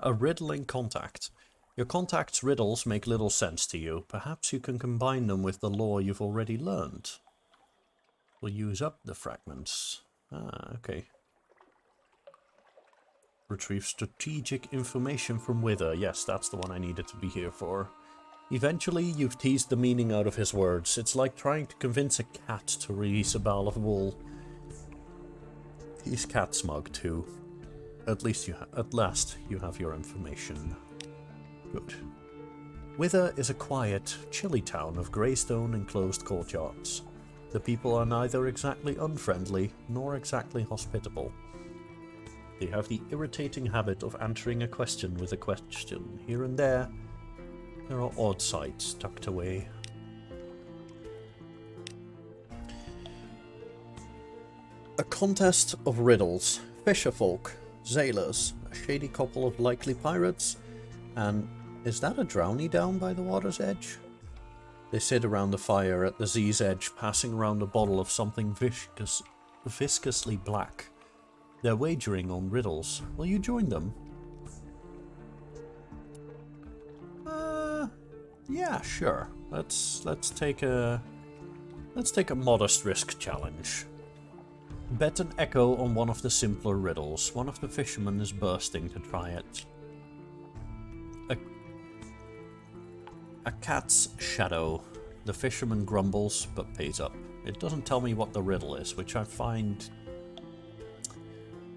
A riddling contact. Your contact's riddles make little sense to you. Perhaps you can combine them with the lore you've already learned. We'll use up the fragments. Ah, okay. Retrieve strategic information from Wither. Yes, that's the one I needed to be here for. Eventually, you've teased the meaning out of his words. It's like trying to convince a cat to release a ball of wool. He's cat smug too. At last you have your information. Good. Wither is a quiet, chilly town of greystone enclosed courtyards. The people are neither exactly unfriendly nor exactly hospitable. They have the irritating habit of answering a question with a question. Here and there are odd sights tucked away. A contest of riddles, fisherfolk, sailors, a shady couple of likely pirates, and is that a drowny down by the water's edge? They sit around the fire at the sea's edge, passing around a bottle of something viscously black. They're wagering on riddles. Will you join them? Yeah, sure. Let's take a modest risk challenge. Bet an echo on one of the simpler riddles. One of the fishermen is bursting to try it. A cat's shadow. The fisherman grumbles, but pays up. It doesn't tell me what the riddle is, which I find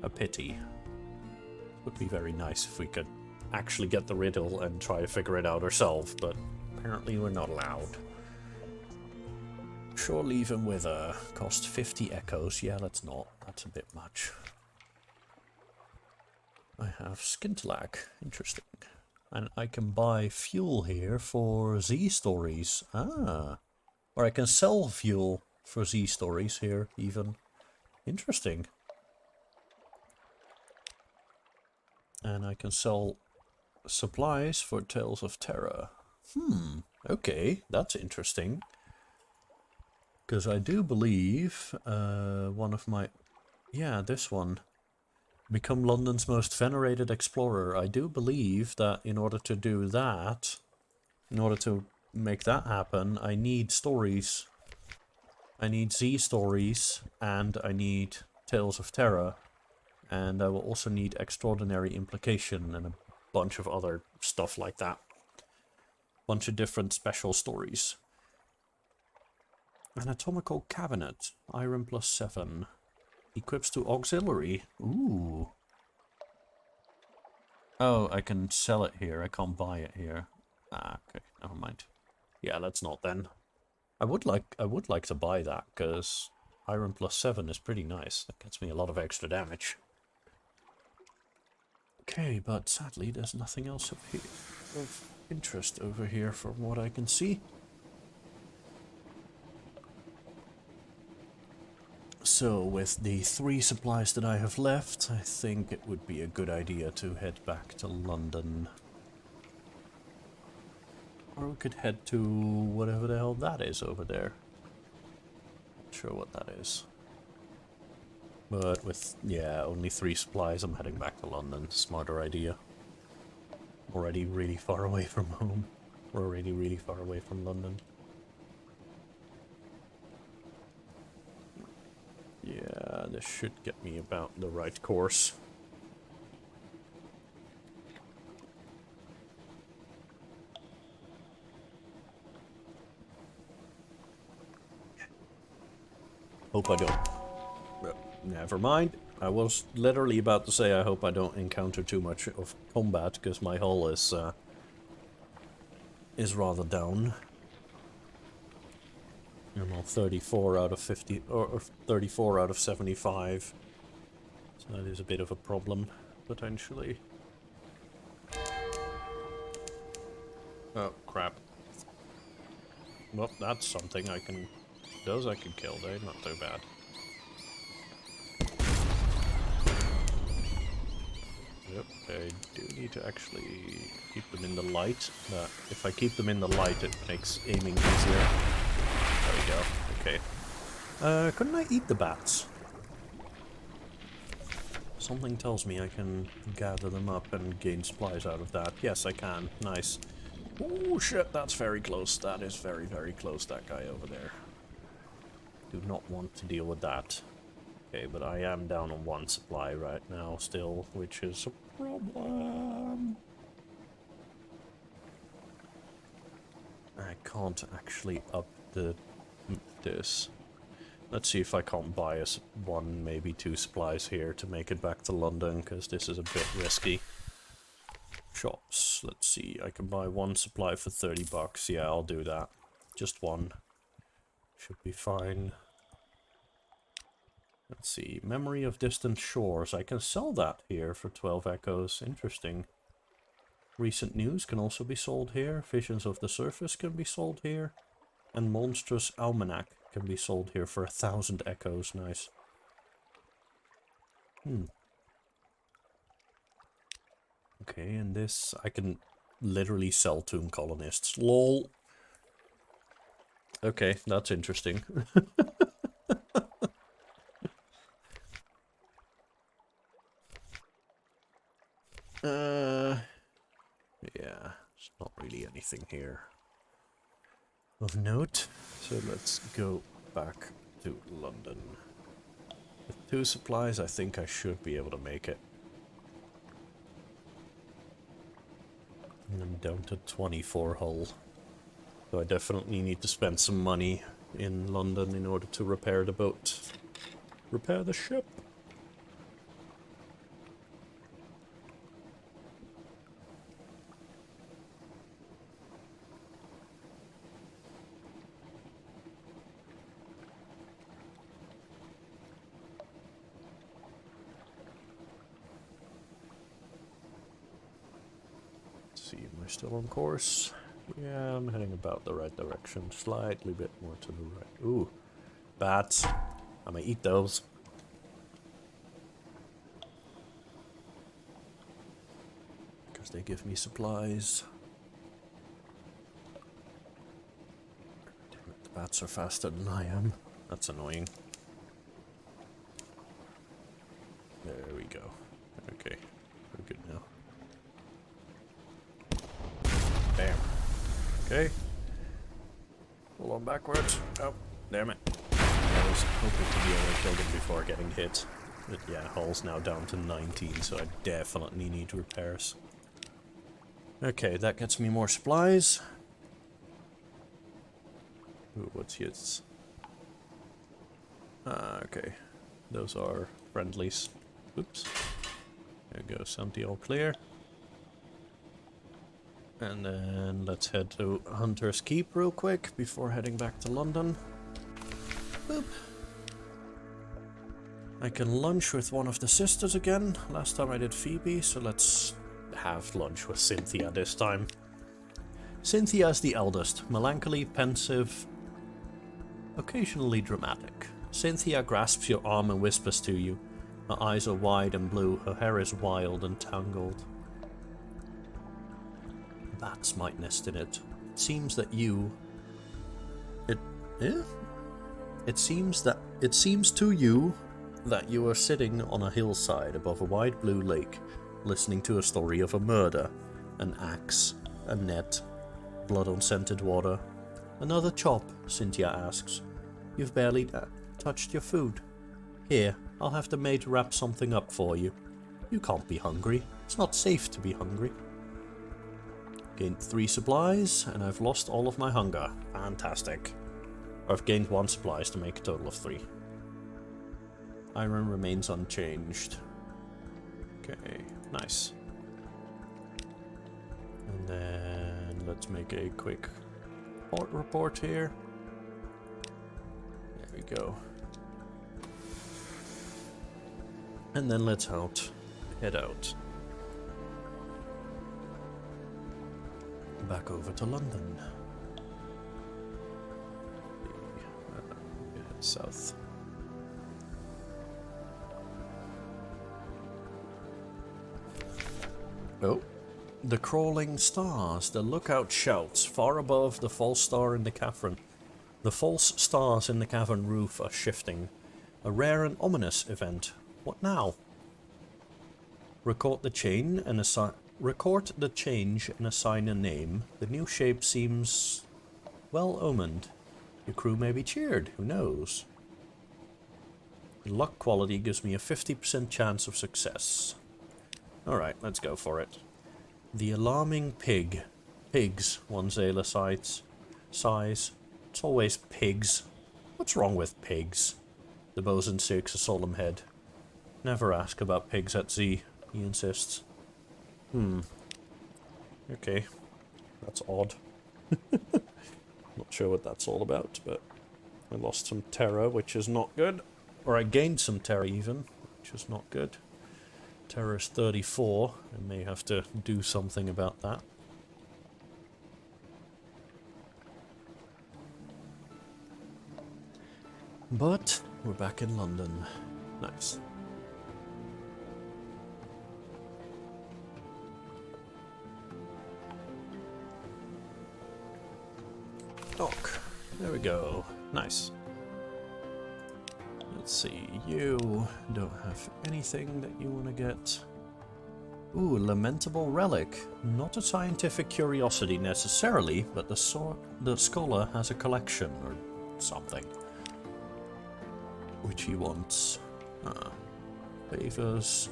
a pity. It would be very nice if we could actually get the riddle and try to figure it out ourselves, but apparently we're not allowed. Sure, leave him with cost 50 echoes. Yeah, let's not. That's a bit much. I have Skintalag. Interesting. And I can buy fuel here for Z stories. Ah. Or I can sell fuel for Z stories here, even. Interesting. And I can sell supplies for Tales of Terror. Okay, that's interesting. Because I do believe one of my... Yeah, this one. Become London's most venerated explorer. I do believe that in order to do that, in order to make that happen, I need stories. I need Z stories, and I need Tales of Terror. And I will also need Extraordinary Implication and a bunch of other stuff like that. Bunch of different special stories. Anatomical Cabinet. Iron +7. Equips to Auxiliary. Ooh. Oh, I can sell it here. I can't buy it here. Ah, okay. Never mind. Yeah, let's not then. I would like to buy that, because Iron +7 is pretty nice. That gets me a lot of extra damage. Okay, but sadly there's nothing else of interest over here from what I can see. So, with the 3 supplies that I have left, I think it would be a good idea to head back to London. Or we could head to whatever the hell that is over there. Not sure what that is. But with, yeah, only 3 supplies, I'm heading back to London. Smarter idea. Already really far away from home. We're already really far away from London. Yeah, this should get me about the right course. Hope I don't. Never mind. I was literally about to say I hope I don't encounter too much of combat, because my hull is rather down. I'm on 34 out of 50, or 34 out of 75. So that is a bit of a problem, potentially. Oh, crap. Well, that's something I can... Those I can kill, they're not too bad. Yep, I do need to actually keep them in the light. But if I keep them in the light, it makes aiming easier. There we go. Okay. Couldn't I eat the bats? Something tells me I can gather them up and gain supplies out of that. Yes, I can. Nice. Oh shit, that's very close. That is very, very close, that guy over there. Do not want to deal with that. Okay, but I am down on 1 supply right now still, which is a problem. I can't actually up this. Let's see if I can't buy us 1, maybe 2 supplies here to make it back to London, because this is a bit risky. Shops, let's see, I can buy 1 supply for 30 bucks. Yeah, I'll do that. Just 1. Should be fine. Let's see, Memory of Distant Shores. I can sell that here for 12 echoes. Interesting. Recent News can also be sold here. Visions of the Surface can be sold here. And Monstrous Almanac can be sold here for 1,000 echoes. Nice. Okay, and this I can literally sell Tomb Colonists. LOL. Okay, that's interesting. Yeah, there's not really anything here of note. So let's go back to London. With 2 supplies, I think I should be able to make it. And I'm down to 24 hull. So I definitely need to spend some money in London in order to repair the boat. Repair the ship. Am I still on course? Yeah, I'm heading about the right direction. Slightly bit more to the right. Ooh, bats. I'm gonna eat those. Because they give me supplies. Damn it, the bats are faster than I am. That's annoying. There we go. Okay, we're good now. Bam. Okay. Hold on backwards. Oh, damn it. I was hoping to be able to kill them before getting hit. But yeah, hull's now down to 19, so I definitely need repairs. Okay, that gets me more supplies. Ooh, what's his? Okay. Those are friendlies. Oops. There goes empty, all clear. And then let's head to Hunter's Keep real quick before heading back to London. Boop. I can lunch with one of the sisters again. Last time I did Phoebe, so let's have lunch with Cynthia this time. Cynthia is the eldest, melancholy, pensive, occasionally dramatic. Cynthia grasps your arm and whispers to you. Her eyes are wide and blue, her hair is wild and tangled. Bats might nest in it. It seems that you... It seems to you that you are sitting on a hillside above a wide blue lake, listening to a story of a murder, an axe, a net, blood on scented water. Another chop, Cynthia asks. You've barely touched your food. Here, I'll have the maid wrap something up for you. You can't be hungry. It's not safe to be hungry. Gained 3 supplies, and I've lost all of my hunger. Fantastic. I've gained 1 supplies to make a total of 3. Iron remains unchanged. Okay, nice. And then let's make a quick port report here. we go. And then let's head out. Back over to London. Head south. Oh. The crawling stars. The lookout shouts far above the false star in the cavern. The false stars in the cavern roof are shifting. A rare and ominous event. What now? Record the change and assign a name. The new shape seems well omened. Your crew may be cheered. Who knows? Luck quality gives me a 50% chance of success. Alright, let's go for it. The alarming pig. Pigs, one sailor sighs. It's always pigs. What's wrong with pigs? The bosun shakes a solemn head. Never ask about pigs at sea, he insists. Okay. That's odd. Not sure what that's all about, but I lost some terror, which is not good. Or I gained some terror even, which is not good. Terror is 34. I may have to do something about that. But we're back in London. Nice. Dock. There we go. Nice. Let's see, you don't have anything that you want to get. Ooh, lamentable relic. Not a scientific curiosity necessarily, but the scholar has a collection or something. Which he wants. Favors.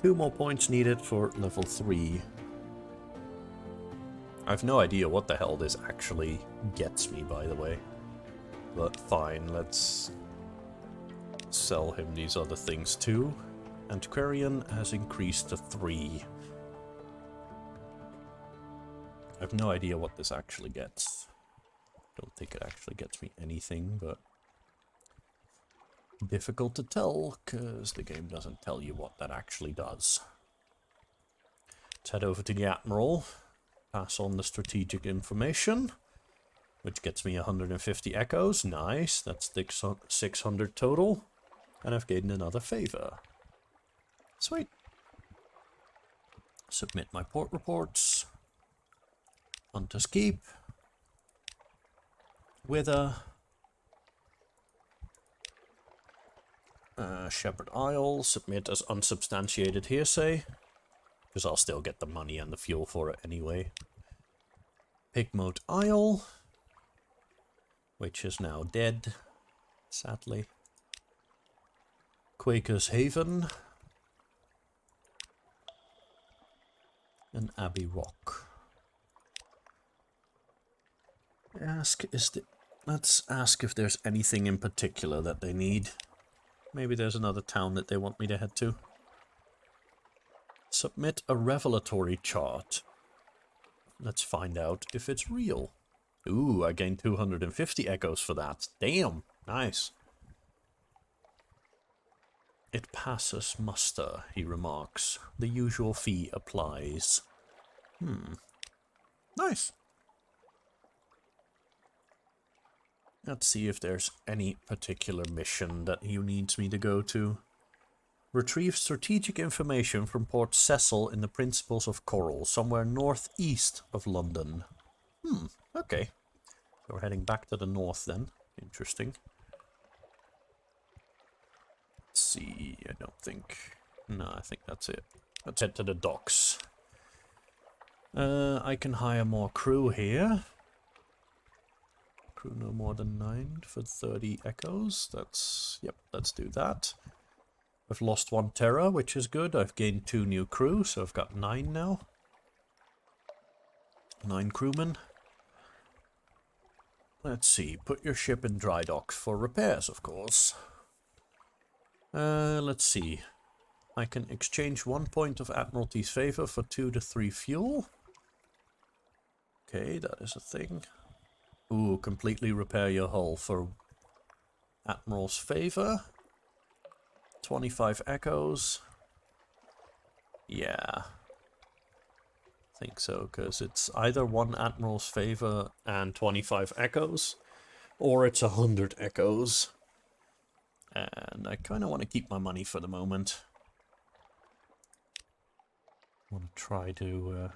2 more points needed for level 3. I have no idea what the hell this actually gets me, by the way. But fine, let's sell him these other things too. Antiquarian has increased to 3. I have no idea what this actually gets. Don't think it actually gets me anything, but difficult to tell, because the game doesn't tell you what that actually does. Let's head over to the Admiral, pass on the strategic information, which gets me 150 echoes. Nice, that's 600 total. And I've gained another favor. Sweet. Submit my port reports. Hunter's Keep. Wither. Shepherd Isle. Submit as unsubstantiated hearsay. Because I'll still get the money and the fuel for it anyway. Pigmote Isle. Which is now dead. Sadly. Quaker's Haven. And Abbey Rock. Let's ask if there's anything in particular that they need. Maybe there's another town that they want me to head to. Submit a revelatory chart. Let's find out if it's real. Ooh, I gained 250 echoes for that. Damn, nice. It passes muster, he remarks. The usual fee applies. Nice. Let's see if there's any particular mission that he needs me to go to. Retrieve strategic information from Port Cecil in the Principles of Coral, somewhere northeast of London. Okay. So we're heading back to the north then. Interesting. Let's see, I don't think... No, I think that's it. Let's head to the docks. I can hire more crew here. Crew no more than 9 for 30 echoes. That's... Yep, let's do that. I've lost 1 terror, which is good. I've gained 2 new crew, so I've got 9 now. 9 crewmen. Let's see. Put your ship in dry dock for repairs, of course. Let's see. I can exchange 1 point of Admiralty's favor for 2 to 3 fuel. Okay, that is a thing. Ooh, completely repair your hull for Admiral's Favor. 25 echoes. Yeah. I think so, because it's either 1 Admiral's Favor and 25 echoes, or it's 100 echoes. And I kind of want to keep my money for the moment. Want to try to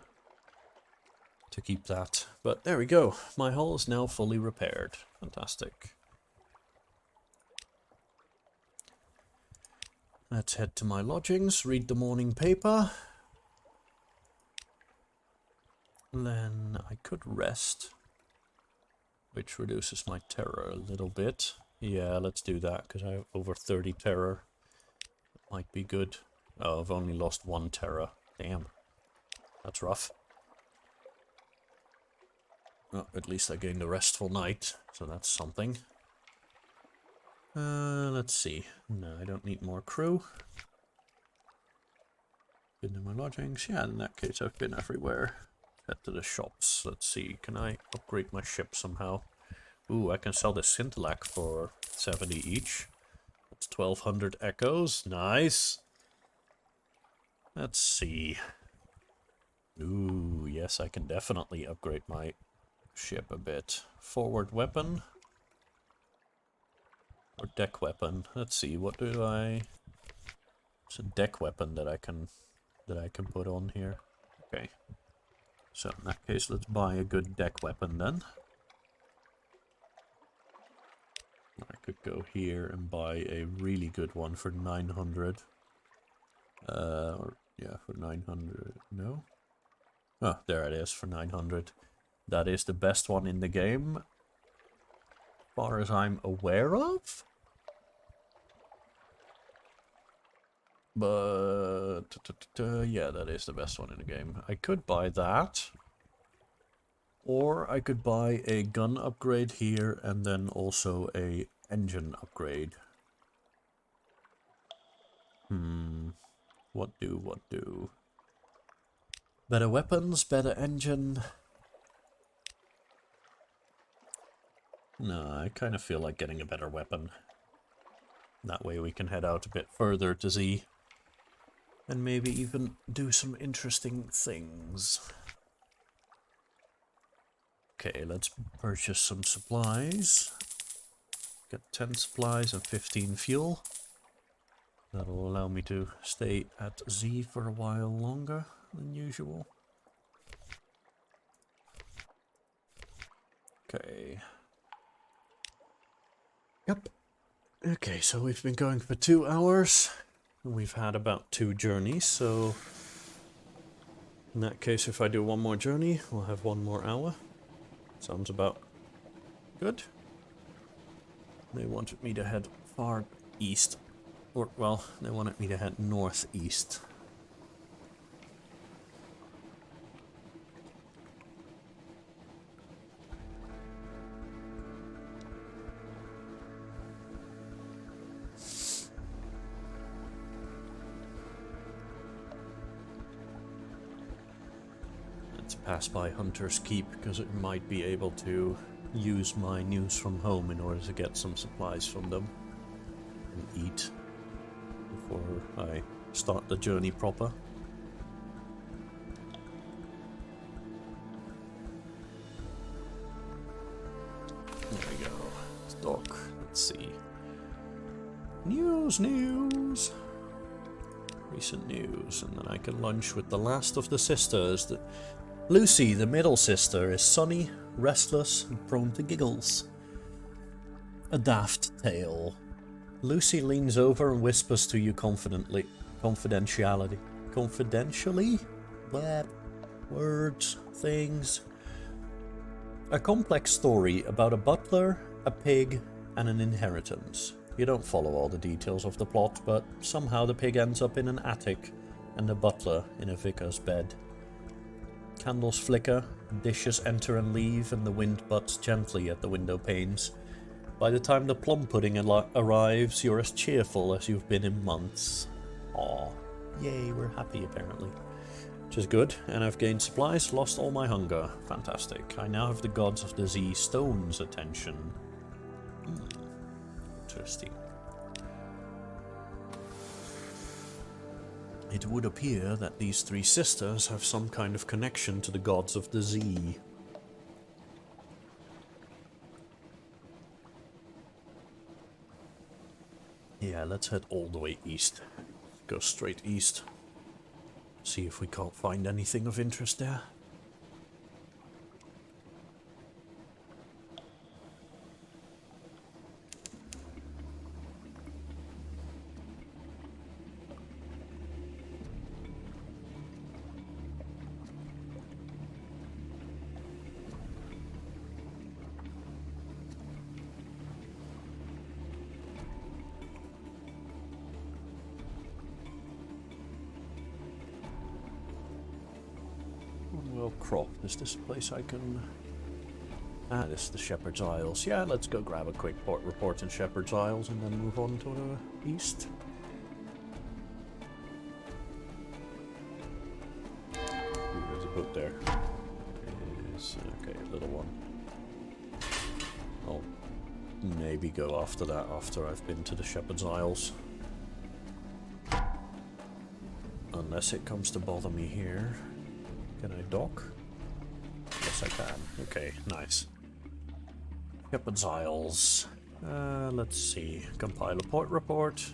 keep that. But there we go. My hull is now fully repaired. Fantastic. Let's head to my lodgings, read the morning paper. Then I could rest, which reduces my terror a little bit. Yeah, let's do that, because I have over 30 terror. Might be good. Oh, I've only lost 1 terror. Damn. That's rough. Well, at least I gained a restful night, so that's something. Let's see. No, I don't need more crew. Been to my lodgings. Yeah, in that case, I've been everywhere. Head to the shops. Let's see. Can I upgrade my ship somehow? Ooh, I can sell the Scintillac for 70 each. That's 1200 echoes. Nice. Let's see. Ooh, yes, I can definitely upgrade my ship a bit. Forward weapon. Or deck weapon. Let's see, what do I... It's a deck weapon that I can put on here. Okay. So in that case, let's buy a good deck weapon then. I could go here and buy a really good one for 900. Or yeah, for 900. No? Oh, there it is for 900. That is the best one in the game, as far as I'm aware of. But yeah, that is the best one in the game. I could buy that, or I could buy a gun upgrade here and then also a engine upgrade. What do? Better weapons, better engine. No, I kind of feel like getting a better weapon. That way we can head out a bit further to Z. And maybe even do some interesting things. Okay, let's purchase some supplies. Get 10 supplies and 15 fuel. That'll allow me to stay at Z for a while longer than usual. Okay. Yep. Okay, so we've been going for 2 hours. We've had about 2 journeys, so in that case, if I do 1 more journey, we'll have 1 more hour. Sounds about good. They wanted me to head far east. Or, well, they wanted me to head northeast. Pass by Hunter's Keep because it might be able to use my news from home in order to get some supplies from them and eat before I start the journey proper. There we go. Let's dock. Let's see. News! Recent news, and then I can lunch with the last of the sisters. Lucy, the middle sister, is sunny, restless, and prone to giggles. A daft tale. Lucy leans over and whispers to you confidently. Confidentially? Blah. Words. Things. A complex story about a butler, a pig, and an inheritance. You don't follow all the details of the plot, but somehow the pig ends up in an attic, and the butler in a vicar's bed. Candles flicker, dishes enter and leave, and the wind butts gently at the window panes. By the time the plum pudding arrives, you're as cheerful as you've been in months. Aw. Yay, we're happy apparently. Which is good, and I've gained supplies, lost all my hunger. Fantastic. I now have the gods of the Z Stone's attention. Interesting. It would appear that these three sisters have some kind of connection to the gods of the sea. Yeah, let's head all the way east. Go straight east. See if we can't find anything of interest there. Well, crop. Is this a place I can... Ah, this is the Shepherd's Isles. Yeah, let's go grab a quick port report in Shepherd's Isles and then move on to the east. Ooh, there's a boat there. Is okay, little one. I'll maybe go after that after I've been to the Shepherd's Isles. Unless it comes to bother me here. Can I dock? Yes, I can. Okay, nice. Shepherd's Isles. Let's see. Compile a port report.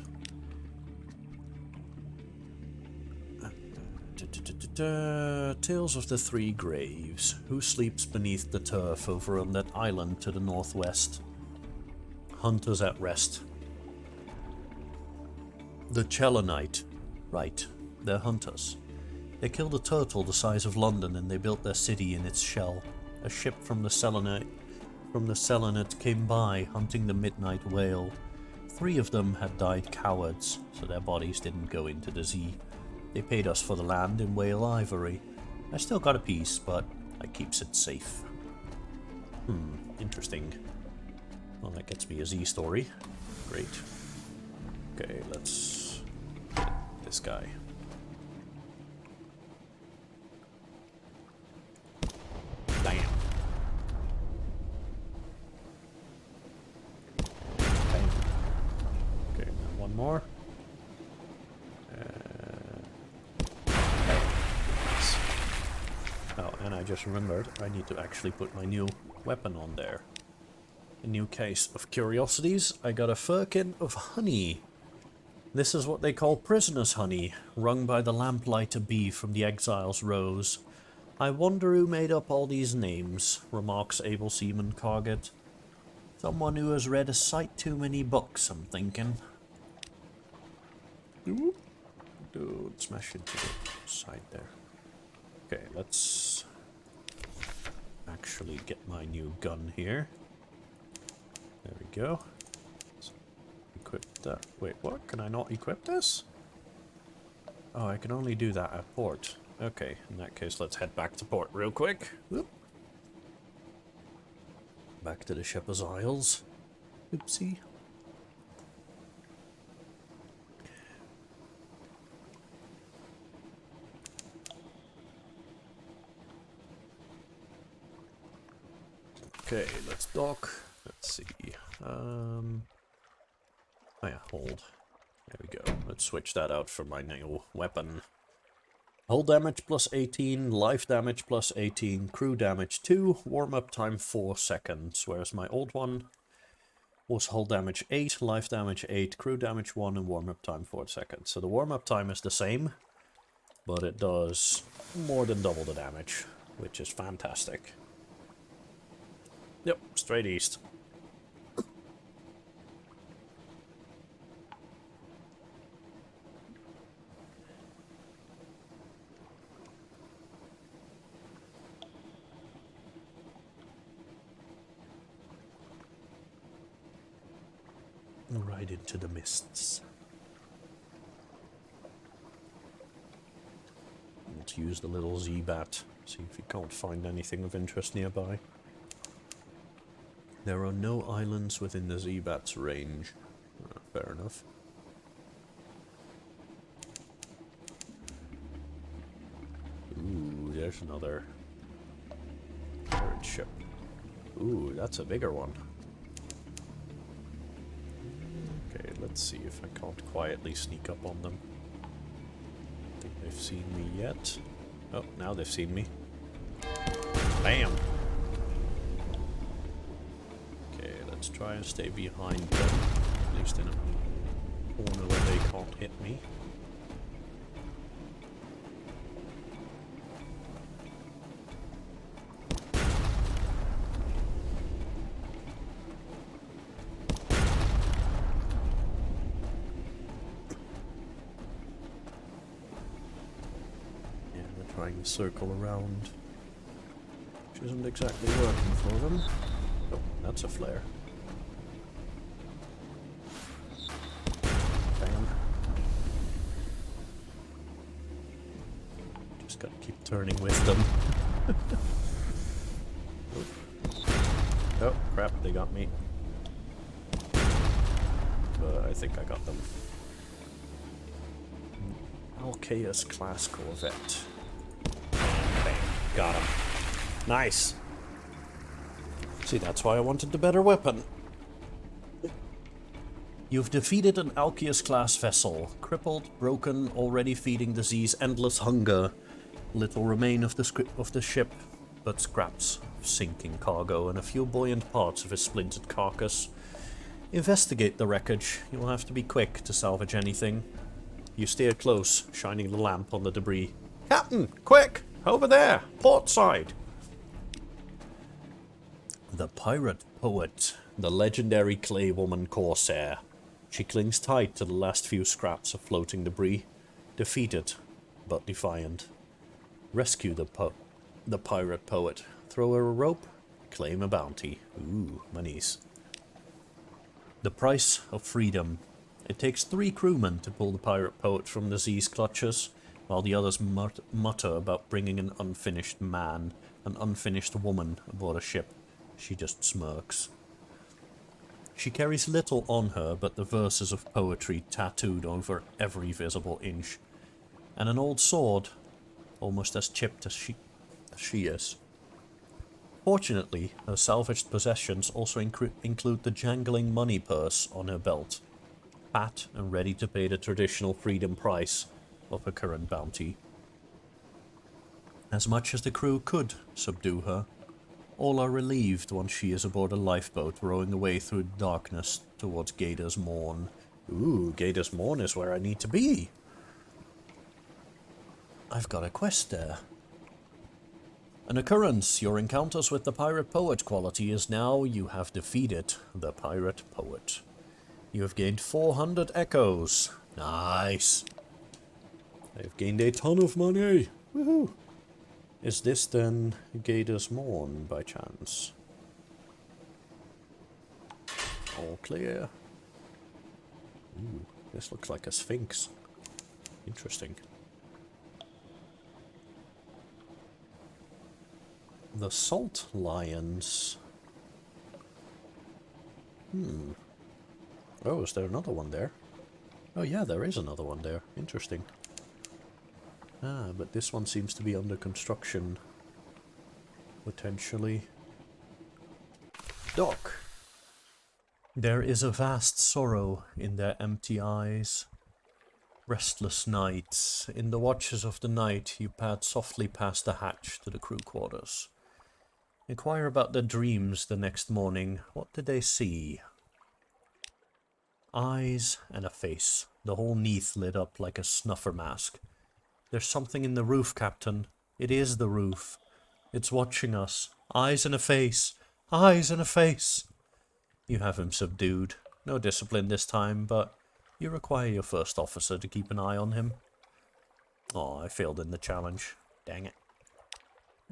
Tales of the Three Graves. Who sleeps beneath the turf over on that island to the northwest? Hunters at rest. The Chelonite. Right, they're hunters. They killed a turtle the size of London and they built their city in its shell. A ship from the Selenite came by, hunting the midnight whale. 3 of them had died cowards, so their bodies didn't go into the sea. They paid us for the land in whale ivory. I still got a piece, but I keeps it safe. Interesting. Well, that gets me a Z story. Great. Okay, let's get this guy. Damn. Okay, one more. Oh, and I just remembered I need to actually put my new weapon on there. A new case of curiosities. I got a firkin of honey. This is what they call prisoner's honey, wrung by the lamplighter bee from the exile's rose. I wonder who made up all these names, remarks able seaman Carget. Someone who has read a sight too many books, I'm thinking. Dude, smash into the side there. Okay, let's actually get my new gun here. There we go. Let's equip that. Wait, what? Can I not equip this? Oh, I can only do that at port. Okay, in that case, let's head back to port real quick. Whoop. Back to the Shepherd's Isles. Oopsie. Okay, let's dock. Let's see. Oh yeah, hold. There we go. Let's switch that out for my new weapon. Hull damage plus 18, life damage plus 18, crew damage 2, warm-up time 4 seconds, whereas my old one was hull damage 8, life damage 8, crew damage 1, and warm-up time 4 seconds. So the warm-up time is the same, but it does more than double the damage, which is fantastic. Yep, straight east. Right into the mists. Let's use the little Z-Bat, see if we can't find anything of interest nearby. There are no islands within the Z-Bat's range. Fair enough. Ooh, there's another pirate ship. Ooh, that's a bigger one. Let's see if I can't quietly sneak up on them. Think they've seen me yet? Oh, now they've seen me. Bam! Okay, let's try and stay behind them. At least in a corner where they can't hit me. Trying to circle around, which isn't exactly working for them. Oh, that's a flare. Bam. Just gotta keep turning with them. Oh, crap, they got me. But I think I got them. Alcaeus class Corvette. Got him. Nice. See, that's why I wanted the better weapon. You've defeated an Alcaeus-class vessel. Crippled, broken, already feeding disease, endless hunger. Little remain of the ship, but scraps of sinking cargo and a few buoyant parts of a splintered carcass. Investigate the wreckage. You'll have to be quick to salvage anything. You steer close, shining the lamp on the debris. Captain, quick! Over there! Port side! The pirate poet, the legendary clay woman corsair. She clings tight to the last few scraps of floating debris, defeated but defiant. Rescue the pirate poet. Throw her a rope, claim a bounty. Ooh, monies. The price of freedom. It takes 3 crewmen to pull the pirate poet from the Z's clutches, while the others mutter about bringing an unfinished man, an unfinished woman aboard a ship. She just smirks. She carries little on her but the verses of poetry tattooed over every visible inch, and an old sword, almost as chipped as she is. Fortunately, her salvaged possessions also include the jangling money purse on her belt, fat and ready to pay the traditional freedom price of her current bounty. As much as the crew could subdue her, all are relieved once she is aboard a lifeboat rowing away through the darkness towards Gator's Morn. Ooh, Gator's Morn is where I need to be. I've got a quest there. An occurrence. Your encounters with the pirate poet quality is now you have defeated the pirate poet. You have gained 400 echoes. Nice. I've gained a ton of money. Woohoo! Is this then Gator's Morn by chance? All clear. Ooh, this looks like a sphinx. Interesting. The Salt Lions. Oh, is there another one there? Oh yeah, there is another one there. Interesting. Ah, but this one seems to be under construction. Potentially. Dock. There is a vast sorrow in their empty eyes. Restless nights. In the watches of the night, you pad softly past the hatch to the crew quarters. Inquire about their dreams the next morning. What did they see? Eyes and a face. The whole Neath lit up like a snuffer mask. There's something in the roof, Captain. It is the roof. It's watching us. Eyes and a face. Eyes and a face. You have him subdued. No discipline this time, but you require your first officer to keep an eye on him. Oh, I failed in the challenge. Dang it.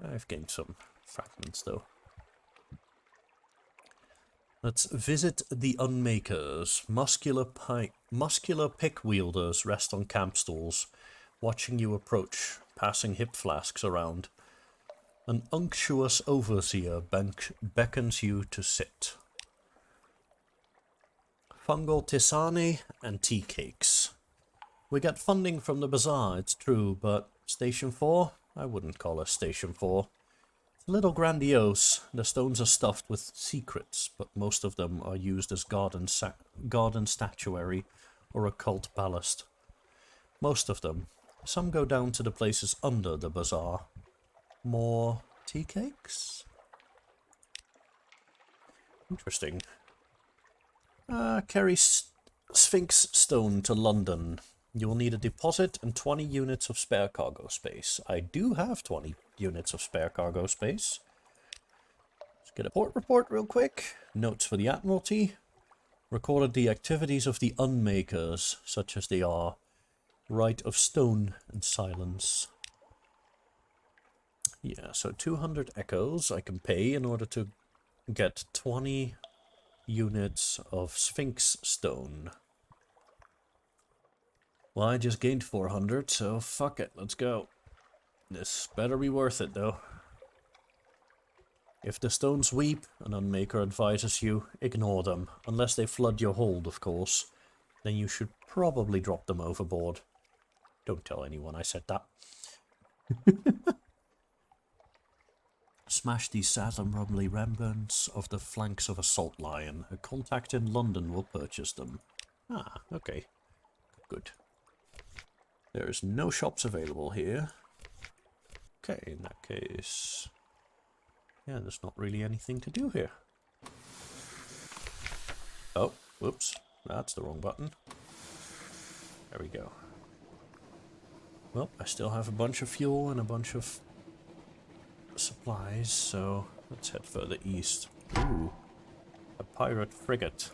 I've gained some fragments, though. Let's visit the Unmakers. Muscular pick wielders rest on camp stools, watching you approach, passing hip flasks around. An unctuous overseer beckons you to sit. Fungal tisane and tea cakes. We get funding from the bazaar, it's true, but Station 4? I wouldn't call us Station 4. It's a little grandiose. The stones are stuffed with secrets, but most of them are used as garden statuary or occult ballast. Most of them. Some go down to the places under the bazaar. More tea cakes? Interesting. Carry Sphinx stone to London. You will need a deposit and 20 units of spare cargo space. I do have 20 units of spare cargo space. Let's get a port report real quick. Notes for the Admiralty. Recorded the activities of the unmakers, such as they are. Rite of stone and silence. Yeah, so 200 echoes I can pay in order to get 20 units of Sphinx stone. Well, I just gained 400, so fuck it, let's go. This better be worth it, though. If the stones weep, an unmaker advises you, ignore them. Unless they flood your hold, of course. Then you should probably drop them overboard. Don't tell anyone I said that. Smash these sad and rumbly remnants of the flanks of a salt lion. A contact in London will purchase them. Ah, okay. Good. There's no shops available here. Okay, in that case... yeah, there's not really anything to do here. Oh, whoops. That's the wrong button. There we go. Well, I still have a bunch of fuel and a bunch of supplies, so let's head further east. Ooh, a pirate frigate.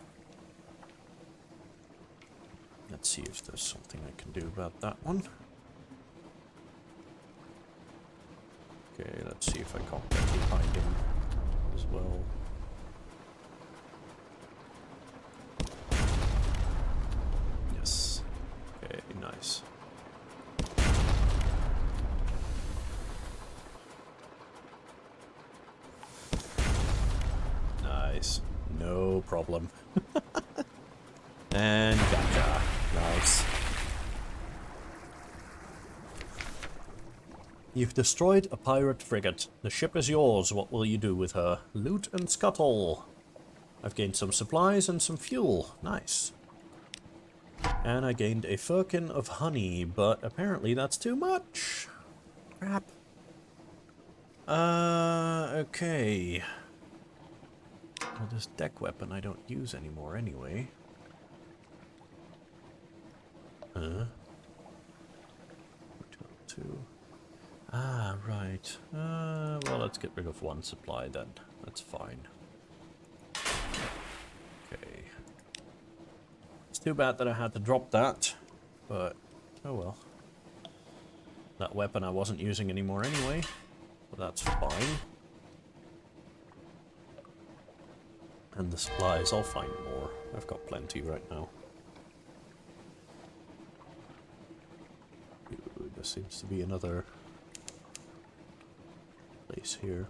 Let's see if there's something I can do about that one. Okay, let's see if I can't get behind him as well. Yes. Okay, nice. Nice. No problem. And gotcha. Nice. You've destroyed a pirate frigate. The ship is yours. What will you do with her? Loot and scuttle. I've gained some supplies and some fuel. Nice. And I gained a firkin of honey, but apparently that's too much. Crap. Okay. Well, this deck weapon I don't use anymore anyway. Huh? 202. Ah, right. Well, let's get rid of one supply then. That's fine. Okay. It's too bad that I had to drop that, but oh well. That weapon I wasn't using anymore anyway, but that's fine. And the supplies, I'll find more. I've got plenty right now. Ooh, there seems to be another place here.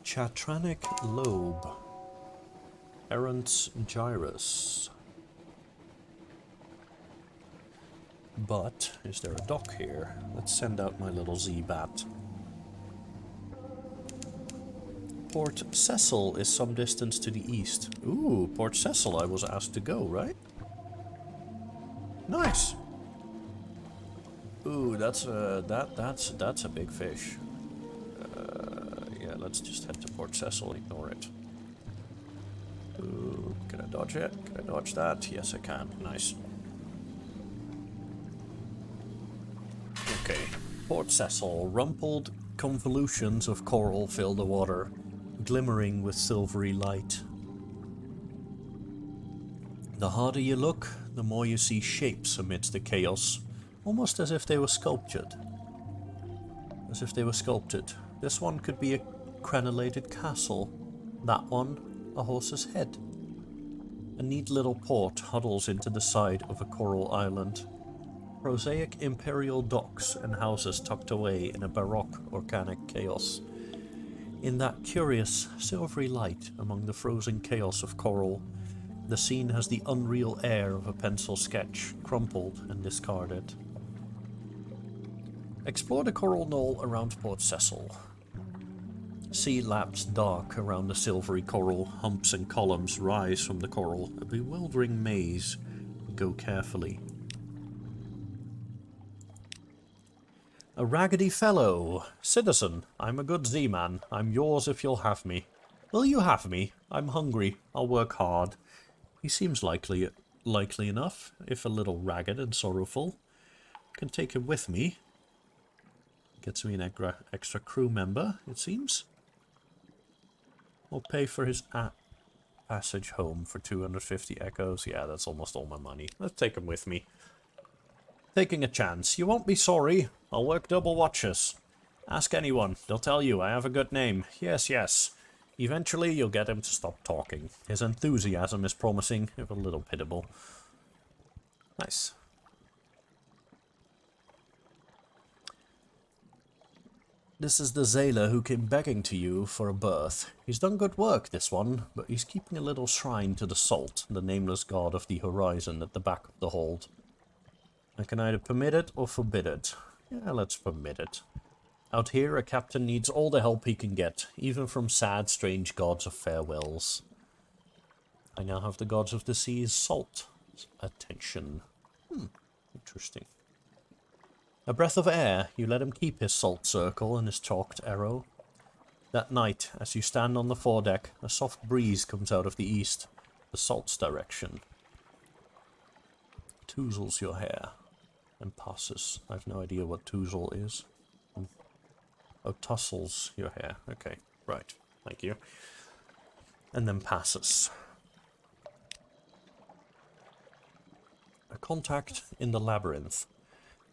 Chatranic Lobe. Errant's Gyrus. But, is there a dock here? Let's send out my little Z-Bat. Port Cecil is some distance to the east. Ooh, Port Cecil I was asked to go, right? Nice! Ooh, that's a big fish. Yeah, let's just head to Port Cecil, ignore it. Ooh, can I dodge it? Can I dodge that? Yes, I can. Nice. Okay. Port Cecil. Rumpled convolutions of coral fill the water, glimmering with silvery light. The harder you look, the more you see shapes amidst the chaos, almost as if they were sculptured. As if they were sculpted. This one could be a crenellated castle. That one, a horse's head. A neat little port huddles into the side of a coral island. Prosaic imperial docks and houses tucked away in a baroque organic chaos. In that curious, silvery light among the frozen chaos of coral, the scene has the unreal air of a pencil sketch, crumpled and discarded. Explore the coral knoll around Port Cecil. Sea laps dark around the silvery coral, humps and columns rise from the coral, a bewildering maze, Go carefully. A raggedy fellow. Citizen, I'm a good Z-man. I'm yours if you'll have me. Will you have me? I'm hungry. I'll work hard. He seems likely enough, if a little ragged and sorrowful. Can take him with me. Gets me an extra crew member, it seems. I'll pay for his passage home for 250 echoes. Yeah, that's almost all my money. Let's take him with me. Taking a chance. You won't be sorry. I'll work double watches. Ask anyone. They'll tell you I have a good name. Yes, yes. Eventually you'll get him to stop talking. His enthusiasm is promising, if a little pitiable. Nice. This is the Zayla who came begging to you for a berth. He's done good work, this one, but he's keeping a little shrine to the Salt, the nameless god of the horizon, at the back of the hold. I can either permit it or forbid it. Yeah, let's permit it. Out here, a captain needs all the help he can get, even from sad, strange gods of farewells. I now have the gods of the sea's salt attention. Interesting. A breath of air, you let him keep his salt circle and his chalked arrow. That night, as you stand on the foredeck, a soft breeze comes out of the east, the salt's direction. Touzles your hair and passes. I have no idea what touzle is. Oh, tussles your hair. Okay, right. Thank you. And then passes. A contact in the labyrinth.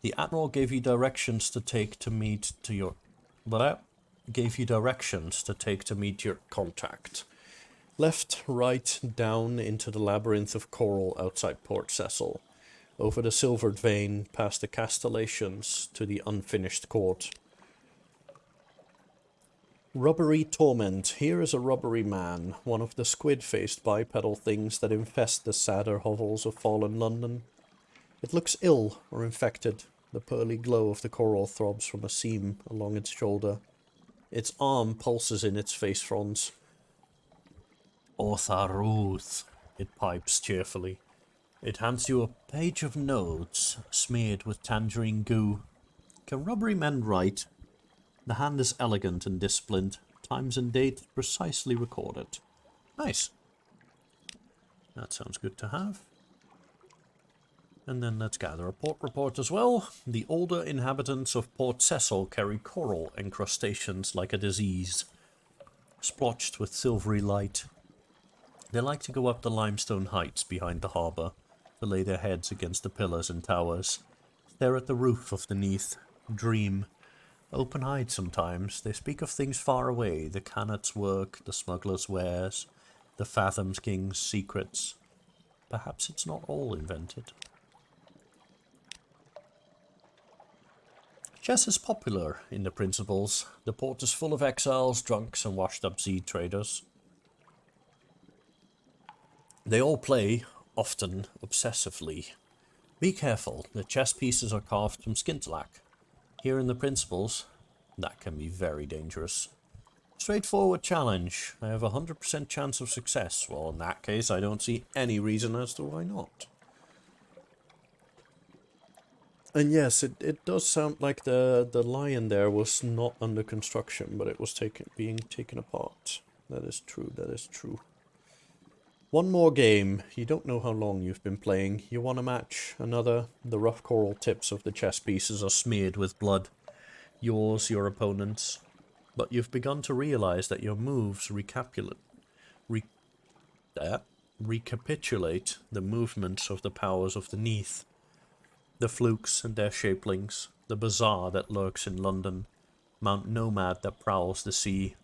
The Admiral gave you directions to take to meet your contact. Left, right, down into the labyrinth of coral outside Port Cecil. Over the silvered vein, past the castellations to the unfinished court. Rubbery torment. Here is a rubbery man, one of the squid-faced bipedal things that infest the sadder hovels of fallen London. It looks ill or infected. The pearly glow of the coral throbs from a seam along its shoulder. Its arm pulses in its face fronds. Otharuth, it pipes cheerfully. It hands you a page of notes, smeared with tangerine goo. Can rubbery men write? The hand is elegant and disciplined. Times and date precisely recorded. Nice. That sounds good to have. And then let's gather a port report as well. The older inhabitants of Port Cecil carry coral encrustations like a disease, splotched with silvery light. They like to go up the limestone heights behind the harbour, to lay their heads against the pillars and towers, stare at the roof of the Neath, dream. Open-eyed sometimes, they speak of things far away, the Canot's work, the smuggler's wares, the Fathoms King's secrets. Perhaps it's not all invented. Chess is popular in the Principles. The port is full of exiles, drunks, and washed-up sea traders. They all play, often obsessively. Be careful, the chess pieces are carved from skintalak. Here in the Principles, that can be very dangerous. Straightforward challenge. I have a 100% chance of success. Well, in that case, I don't see any reason as to why not. And yes, it does sound like the lion there was not under construction, but it was being taken apart. That is true, that is true. One more game. You don't know how long you've been playing. You want a match? Another? The rough coral tips of the chess pieces are smeared with blood. Yours, your opponent's. But you've begun to realize that your moves recapitulate the movements of the powers of the Neath. The flukes and their shapelings, the bazaar that lurks in London, Mount Nomad that prowls the sea,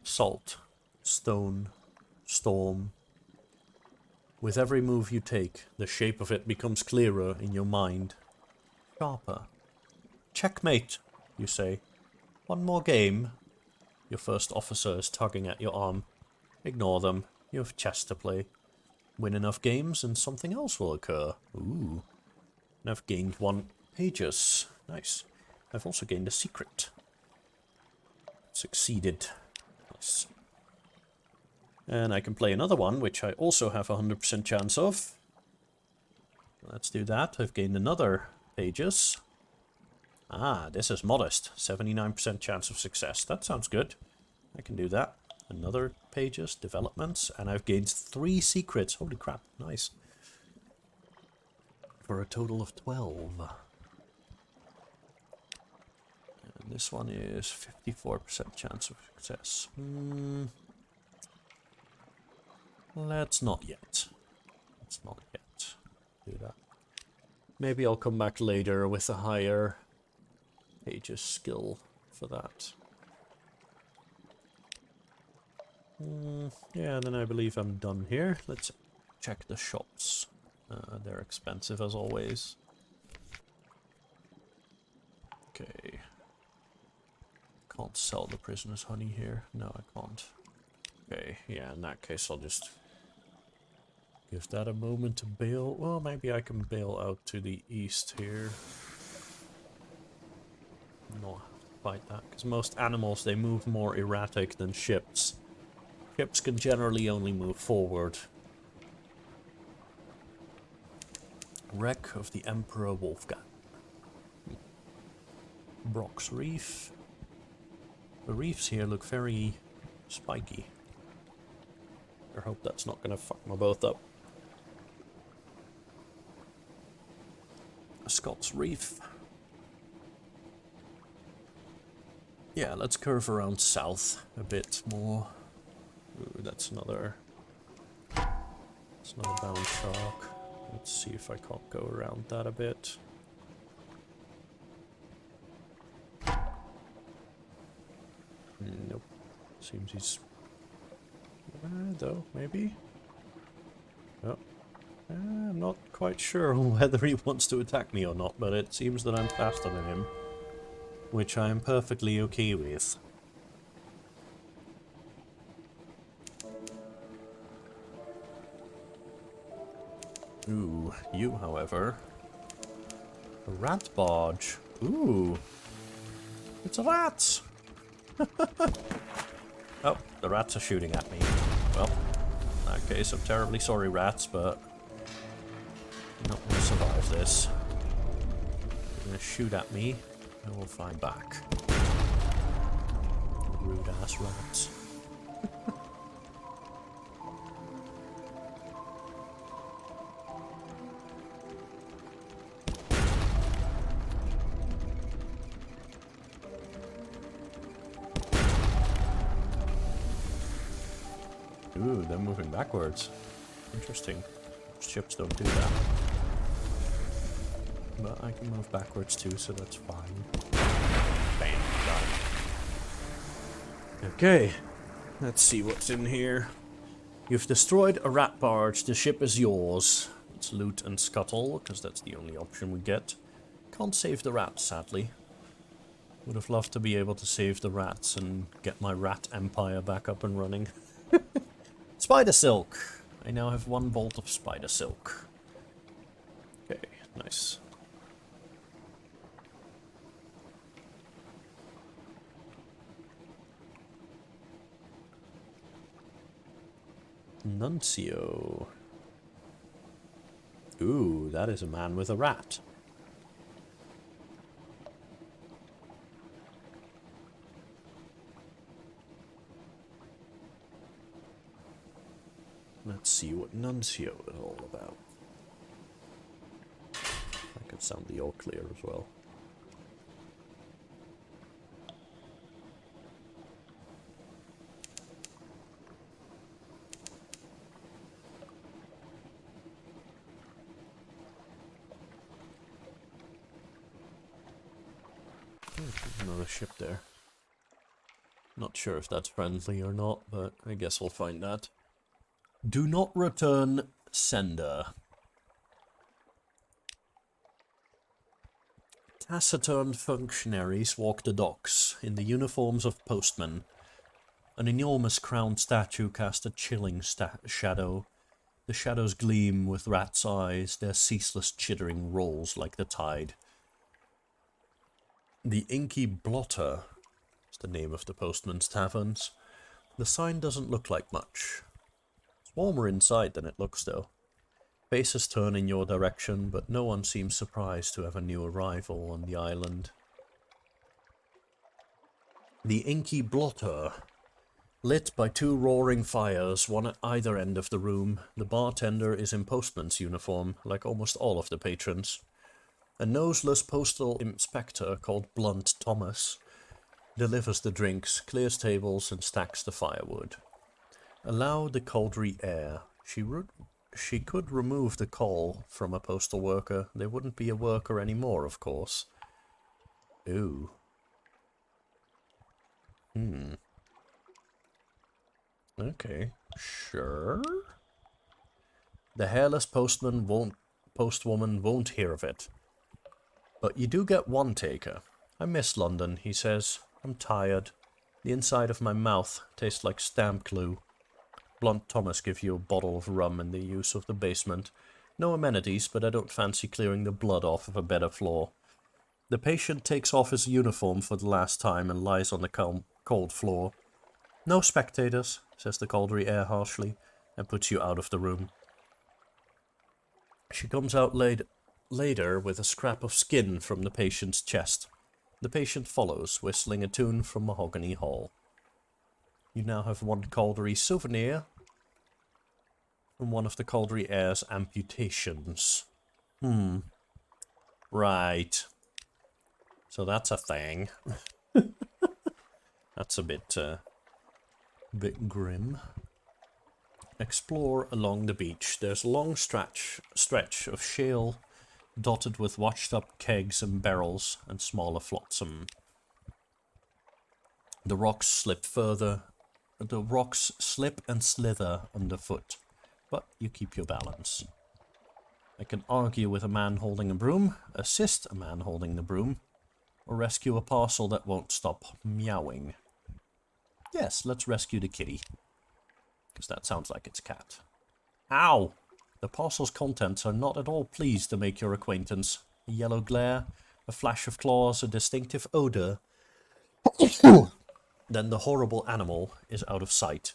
salt, stone, storm. With every move you take, the shape of it becomes clearer in your mind, sharper. Checkmate, you say. One more game. Your first officer is tugging at your arm. Ignore them. You have chess to play. Win enough games and something else will occur. Ooh. And I've gained 1 pages. Nice. I've also gained a secret. Succeeded. Nice. And I can play another one, which I also have a 100% chance of. Let's do that. I've gained another pages. Ah, this is modest. 79% chance of success. That sounds good. I can do that. Another pages, developments, and I've gained 3 secrets. Holy crap, nice. For a total of 12. And this one is 54% chance of success. Let's not yet. Let's not yet do that. Maybe I'll come back later with a higher pages skill for that. Yeah, then I believe I'm done here. Let's check the shops. They're expensive as always. Okay. Can't sell the prisoner's honey here. No, I can't. Okay, yeah, in that case I'll just give that a moment to bail. Well, maybe I can bail out to the east here. Not have to fight that, because most animals, they move more erratic than ships. Ships can generally only move forward. Wreck of the Emperor Wolfgang. Brock's Reef. The reefs here look very spiky. I hope that's not going to fuck my boat up. Scott's Reef. Yeah, let's curve around south a bit more. Ooh, that's another bound shark. Let's see if I can't go around that a bit. Nope. Seems he's... though, maybe? Oh. I'm not quite sure whether he wants to attack me or not, but it seems that I'm faster than him. Which I am perfectly okay with. Ooh, you, however. A rat barge. Ooh. It's a rat! Oh, the rats are shooting at me. Well, in that case, I'm terribly sorry, rats, but I'm not going to survive this. You're going to shoot at me, and we'll fly back. Rude-ass rats. Ooh, they're moving backwards. Interesting. Ships don't do that. But I can move backwards too, so that's fine. Bam, got it. Okay, let's see what's in here. You've destroyed a rat barge. The ship is yours. Let's loot and scuttle, because that's the only option we get. Can't save the rats, sadly. Would have loved to be able to save the rats and get my rat empire back up and running. Spider silk. I now have 1 bolt of spider silk. Okay, nice. Nuncio. Ooh, that is a man with a rat. Let's see what Nuncio is all about. I can sound the all clear as well. There's another ship there. Not sure if that's friendly or not, but I guess we'll find that. Do not return sender. Taciturn functionaries walk the docks in the uniforms of postmen. An enormous crowned statue casts a chilling shadow. The shadows gleam with rats' eyes, their ceaseless chittering rolls like the tide. The Inky Blotter is the name of the postman's taverns. The sign doesn't look like much. It's warmer inside than it looks, though. Faces turn in your direction, but no one seems surprised to have a new arrival on the island. The inky blotter, lit by 2 roaring fires, one at either end of the room. The bartender is in postman's uniform, like almost all of the patrons. A noseless postal inspector called Blunt Thomas delivers the drinks, clears tables, and stacks the firewood. Allow the cauldry air. She could remove the coal from a postal worker. They wouldn't be a worker anymore, of course. Ooh. Okay, sure. The hairless postwoman won't hear of it. But you do get one taker. I miss London, he says. I'm tired. The inside of my mouth tastes like stamp glue. Blunt Thomas gives you a bottle of rum in the use of the basement. No amenities, but I don't fancy clearing the blood off of a better floor. The patient takes off his uniform for the last time and lies on the cold floor. No spectators, says the cauldry air harshly, and puts you out of the room. She comes out later with a scrap of skin from the patient's chest. The patient follows, whistling a tune from Mahogany Hall. You now have one cauldry souvenir from one of the cauldry air's amputations. Right. So that's a thing. That's a bit grim. Explore along the beach. There's a long stretch of shale dotted with washed-up kegs and barrels and smaller flotsam. The rocks slip and slither underfoot, but you keep your balance. I can argue with a man holding a broom, assist a man holding the broom, or rescue a parcel that won't stop meowing. Yes, let's rescue the kitty, because that sounds like it's a cat. Ow! The parcel's contents are not at all pleased to make your acquaintance. A yellow glare, a flash of claws, a distinctive odor. Then the horrible animal is out of sight.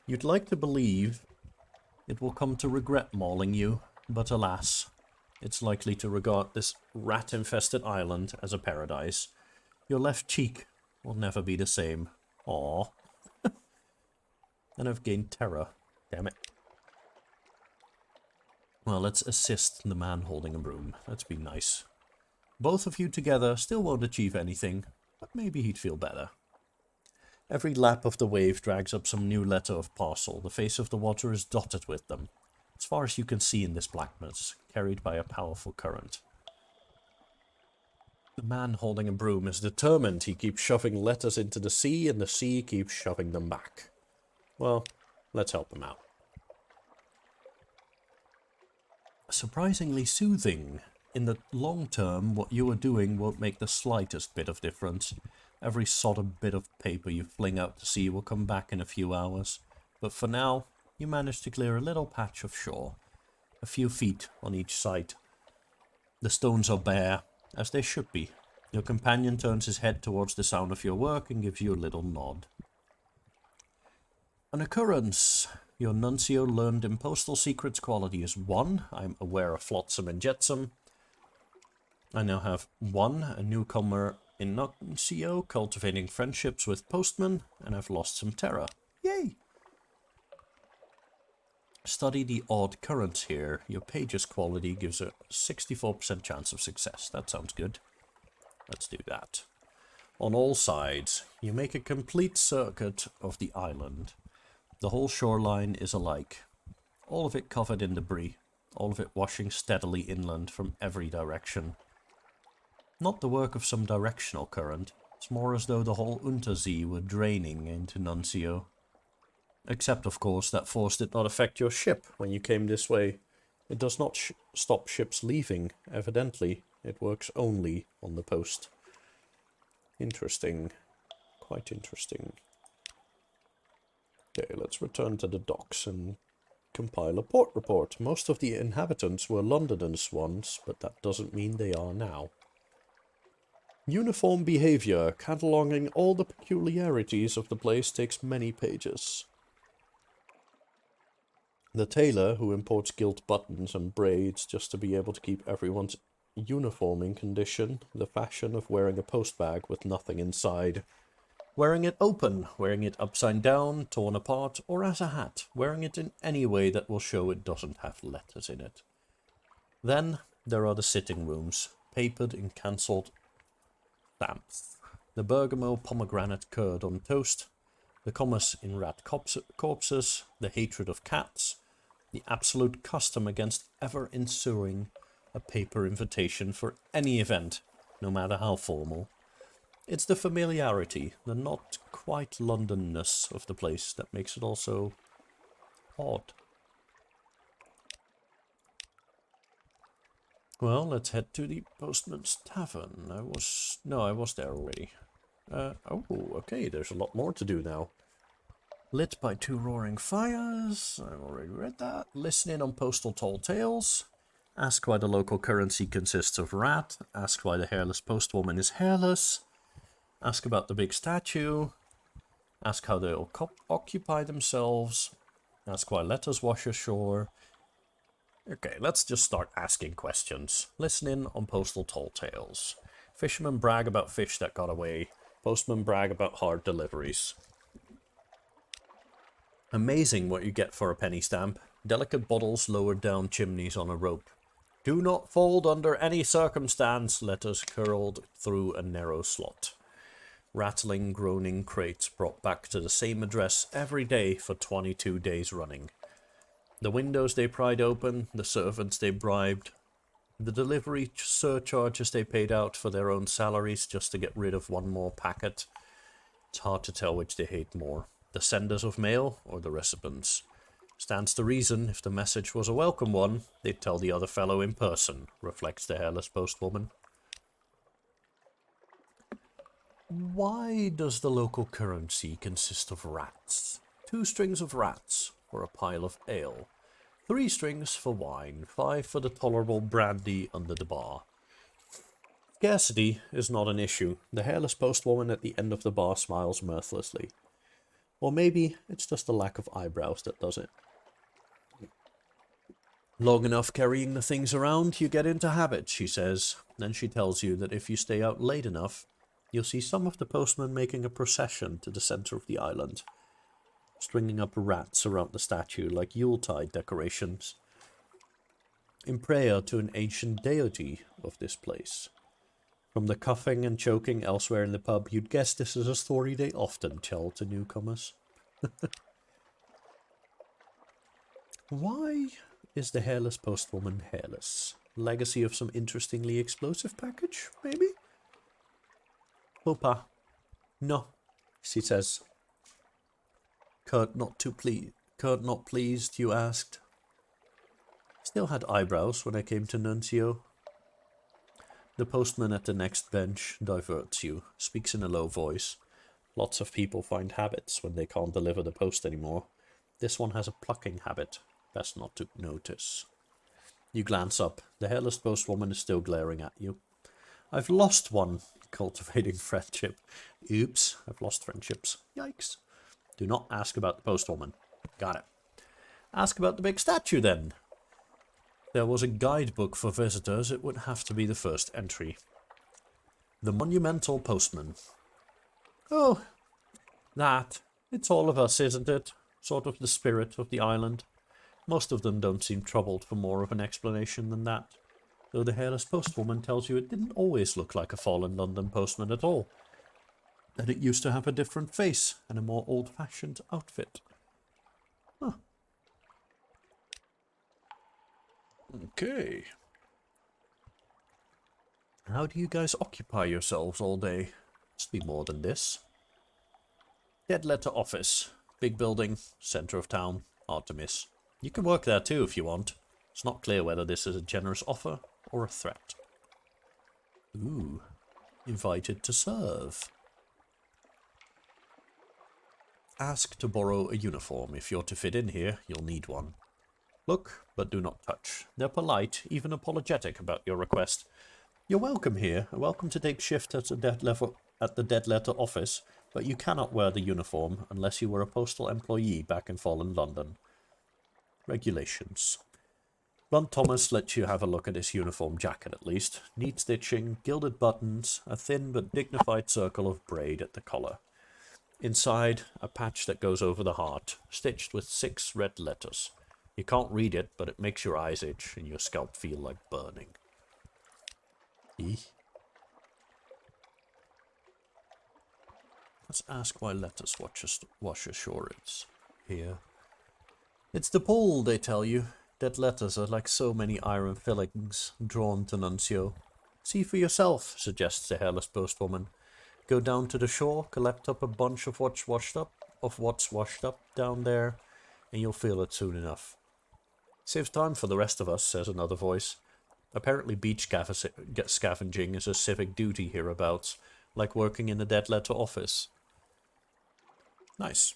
You'd like to believe it will come to regret mauling you, but alas, it's likely to regard this rat-infested island as a paradise. Your left cheek will never be the same. Aww. And I've gained terror. Damn it. Well, let's assist the man holding a broom. Let's be nice. Both of you together still won't achieve anything, but maybe he'd feel better. Every lap of the wave drags up some new letter of parcel. The face of the water is dotted with them, as far as you can see in this blackness, carried by a powerful current. The man holding a broom is determined. He keeps shoving letters into the sea, and the sea keeps shoving them back. Well, let's help him out. Surprisingly soothing. In the long term, what you are doing won't make the slightest bit of difference. Every sodden bit of paper you fling out to sea will come back in a few hours. But for now, you manage to clear a little patch of shore. A few feet on each side. The stones are bare, as they should be. Your companion turns his head towards the sound of your work and gives you a little nod. An occurrence. Your nuncio learned in postal secrets quality is 1. I'm aware of flotsam and jetsam. I now have 1, a newcomer in nuncio, cultivating friendships with postmen, and I've lost some terror. Yay! Study the odd currents here. Your page's quality gives a 64% chance of success. That sounds good. Let's do that. On all sides, you make a complete circuit of the island. The whole shoreline is alike, all of it covered in debris, all of it washing steadily inland from every direction. Not the work of some directional current, it's more as though the whole Untersee were draining into Nuncio. Except, of course, that force did not affect your ship when you came this way. It does not stop ships leaving, evidently. It works only on the post. Interesting. Quite interesting. Okay, let's return to the docks and compile a port report. Most of the inhabitants were Londoners once, but that doesn't mean they are now. Uniform behavior, cataloging all the peculiarities of the place, takes many pages. The tailor who imports gilt buttons and braids just to be able to keep everyone's uniform in condition, the fashion of wearing a post bag with nothing inside. Wearing it open, wearing it upside down, torn apart, or as a hat, wearing it in any way that will show it doesn't have letters in it. Then there are the sitting rooms, papered in cancelled stamps. The bergamot pomegranate curd on toast, the commerce in rat corpses, the hatred of cats, the absolute custom against ever ensuing a paper invitation for any event, no matter how formal. It's the familiarity, the not quite Londonness of the place that makes it also odd. Well, let's head to the Postman's Tavern. I was there already. Oh, okay, there's a lot more to do now. Lit by 2 roaring fires. I've already read that. Listen in on postal tall tales. Ask why the local currency consists of rat. Ask why the hairless postwoman is hairless. Ask about the big statue. Ask how they'll occupy themselves. Ask why letters wash ashore. Okay, let's just start asking questions. Listen in on postal tall tales. Fishermen brag about fish that got away. Postmen brag about hard deliveries. Amazing what you get for a penny stamp. Delicate bottles lowered down chimneys on a rope. Do not fold under any circumstance. Letters curled through a narrow slot. Rattling, groaning crates brought back to the same address every day for 22 days running. The windows they pried open, the servants they bribed, the delivery surcharges they paid out for their own salaries just to get rid of one more packet. It's hard to tell which they hate more, the senders of mail or the recipients. Stands to reason, if the message was a welcome one, they'd tell the other fellow in person, reflects the hairless postwoman. Why does the local currency consist of rats? 2 strings of rats for a pile of ale. 3 strings for wine, 5 for the tolerable brandy under the bar. Scarcity is not an issue. The hairless postwoman at the end of the bar smiles mirthlessly. Or maybe it's just a lack of eyebrows that does it. Long enough carrying the things around, you get into habit, she says. Then she tells you that if you stay out late enough, you'll see some of the postmen making a procession to the center of the island, stringing up rats around the statue like Yuletide decorations, in prayer to an ancient deity of this place. From the coughing and choking elsewhere in the pub, you'd guess this is a story they often tell to newcomers. Why is the hairless postwoman hairless? Legacy of some interestingly explosive package, maybe? Opa. No, she says. Kurt not pleased, you asked. Still had eyebrows when I came to Nuncio. The postman at the next bench diverts you, speaks in a low voice. Lots of people find habits when they can't deliver the post anymore. This one has a plucking habit. Best not to notice. You glance up. The hairless postwoman is still glaring at you. I've lost one. Cultivating friendship. Oops, I've lost friendships. Yikes. Do not ask about the postwoman. Got it. Ask about the big statue then. There was a guidebook for visitors. It would have to be the first entry. The monumental postman. Oh, that. It's all of us, isn't it? Sort of the spirit of the island. Most of them don't seem troubled for more of an explanation than that. Though the hairless postwoman tells you it didn't always look like a fallen London postman at all. That it used to have a different face and a more old-fashioned outfit. Huh. Okay. How do you guys occupy yourselves all day? Must be more than this. Dead letter office. Big building, center of town, hard to miss. You can work there too if you want. It's not clear whether this is a generous offer or a threat. Ooh. Invited to serve. Ask to borrow a uniform. If you're to fit in here, you'll need one. Look, but do not touch. They're polite, even apologetic about your request. You're welcome here, welcome to take shift at the dead letter office, but you cannot wear the uniform unless you were a postal employee back in fallen London. Regulations. Blunt Thomas lets you have a look at his uniform jacket at least. Neat stitching, gilded buttons, a thin but dignified circle of braid at the collar. Inside, a patch that goes over the heart, stitched with 6 red letters. You can't read it, but it makes your eyes itch and your scalp feel like burning. Eeh. Let's ask why Letters wash ashore is here. It's the pull, they tell you. Dead letters are like so many iron fillings drawn to Nuncio. See for yourself, suggests the hairless postwoman. Go down to the shore, collect up a bunch of what's washed up down there, and you'll feel it soon enough. Saves time for the rest of us, says another voice. Apparently beach scavenging is a civic duty hereabouts, like working in the dead letter office. Nice.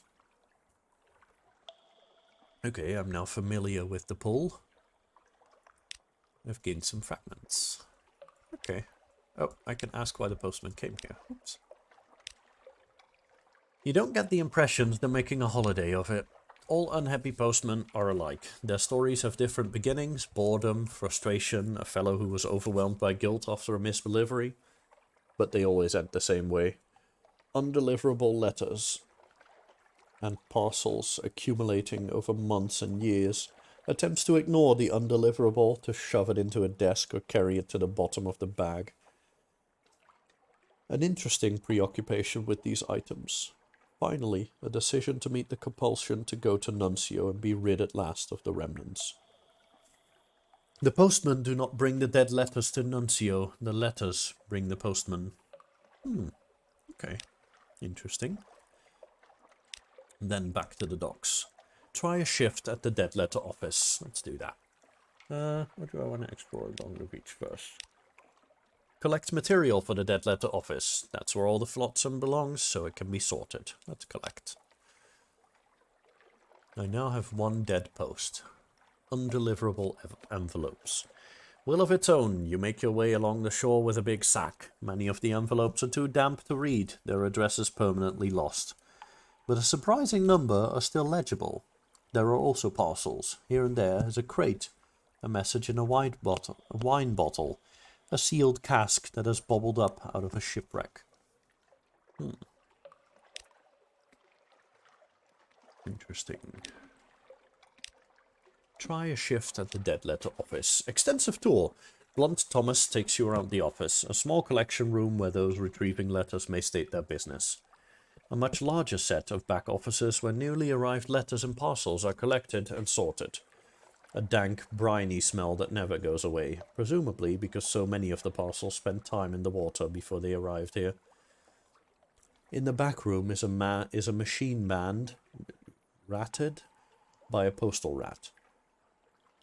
Okay, I'm now familiar with the pull. I've gained some fragments. Okay. Oh, I can ask why the postman came here. Oops. You don't get the impression they're making a holiday of it. All unhappy postmen are alike. Their stories have different beginnings: boredom, frustration, a fellow who was overwhelmed by guilt after a misdelivery. But they always end the same way. Undeliverable letters and parcels accumulating over months and years. Attempts to ignore the undeliverable, to shove it into a desk or carry it to the bottom of the bag. An interesting preoccupation with these items. Finally, a decision to meet the compulsion to go to Nuncio and be rid at last of the remnants. The postmen do not bring the dead letters to Nuncio. The letters bring the postman. Okay. Interesting. And then back to the docks. Try a shift at the dead letter office. Let's do that. Or do I want to explore along the beach first? Collect material for the dead letter office. That's where all the flotsam belongs, so it can be sorted. Let's collect. I now have 1 dead post. Undeliverable envelopes. Will of its own, you make your way along the shore with a big sack. Many of the envelopes are too damp to read, their addresses permanently lost. But a surprising number are still legible. There are also parcels. Here and there is a crate, a message in a wine bottle, a sealed cask that has bubbled up out of a shipwreck. Interesting. Try a shift at the dead letter office. Extensive tour. Blunt Thomas takes you around the office, a small collection room where those retrieving letters may state their business. A much larger set of back offices where newly arrived letters and parcels are collected and sorted. A dank, briny smell that never goes away, presumably because so many of the parcels spent time in the water before they arrived here. In the back room is a machine manned, ratted, by a postal rat.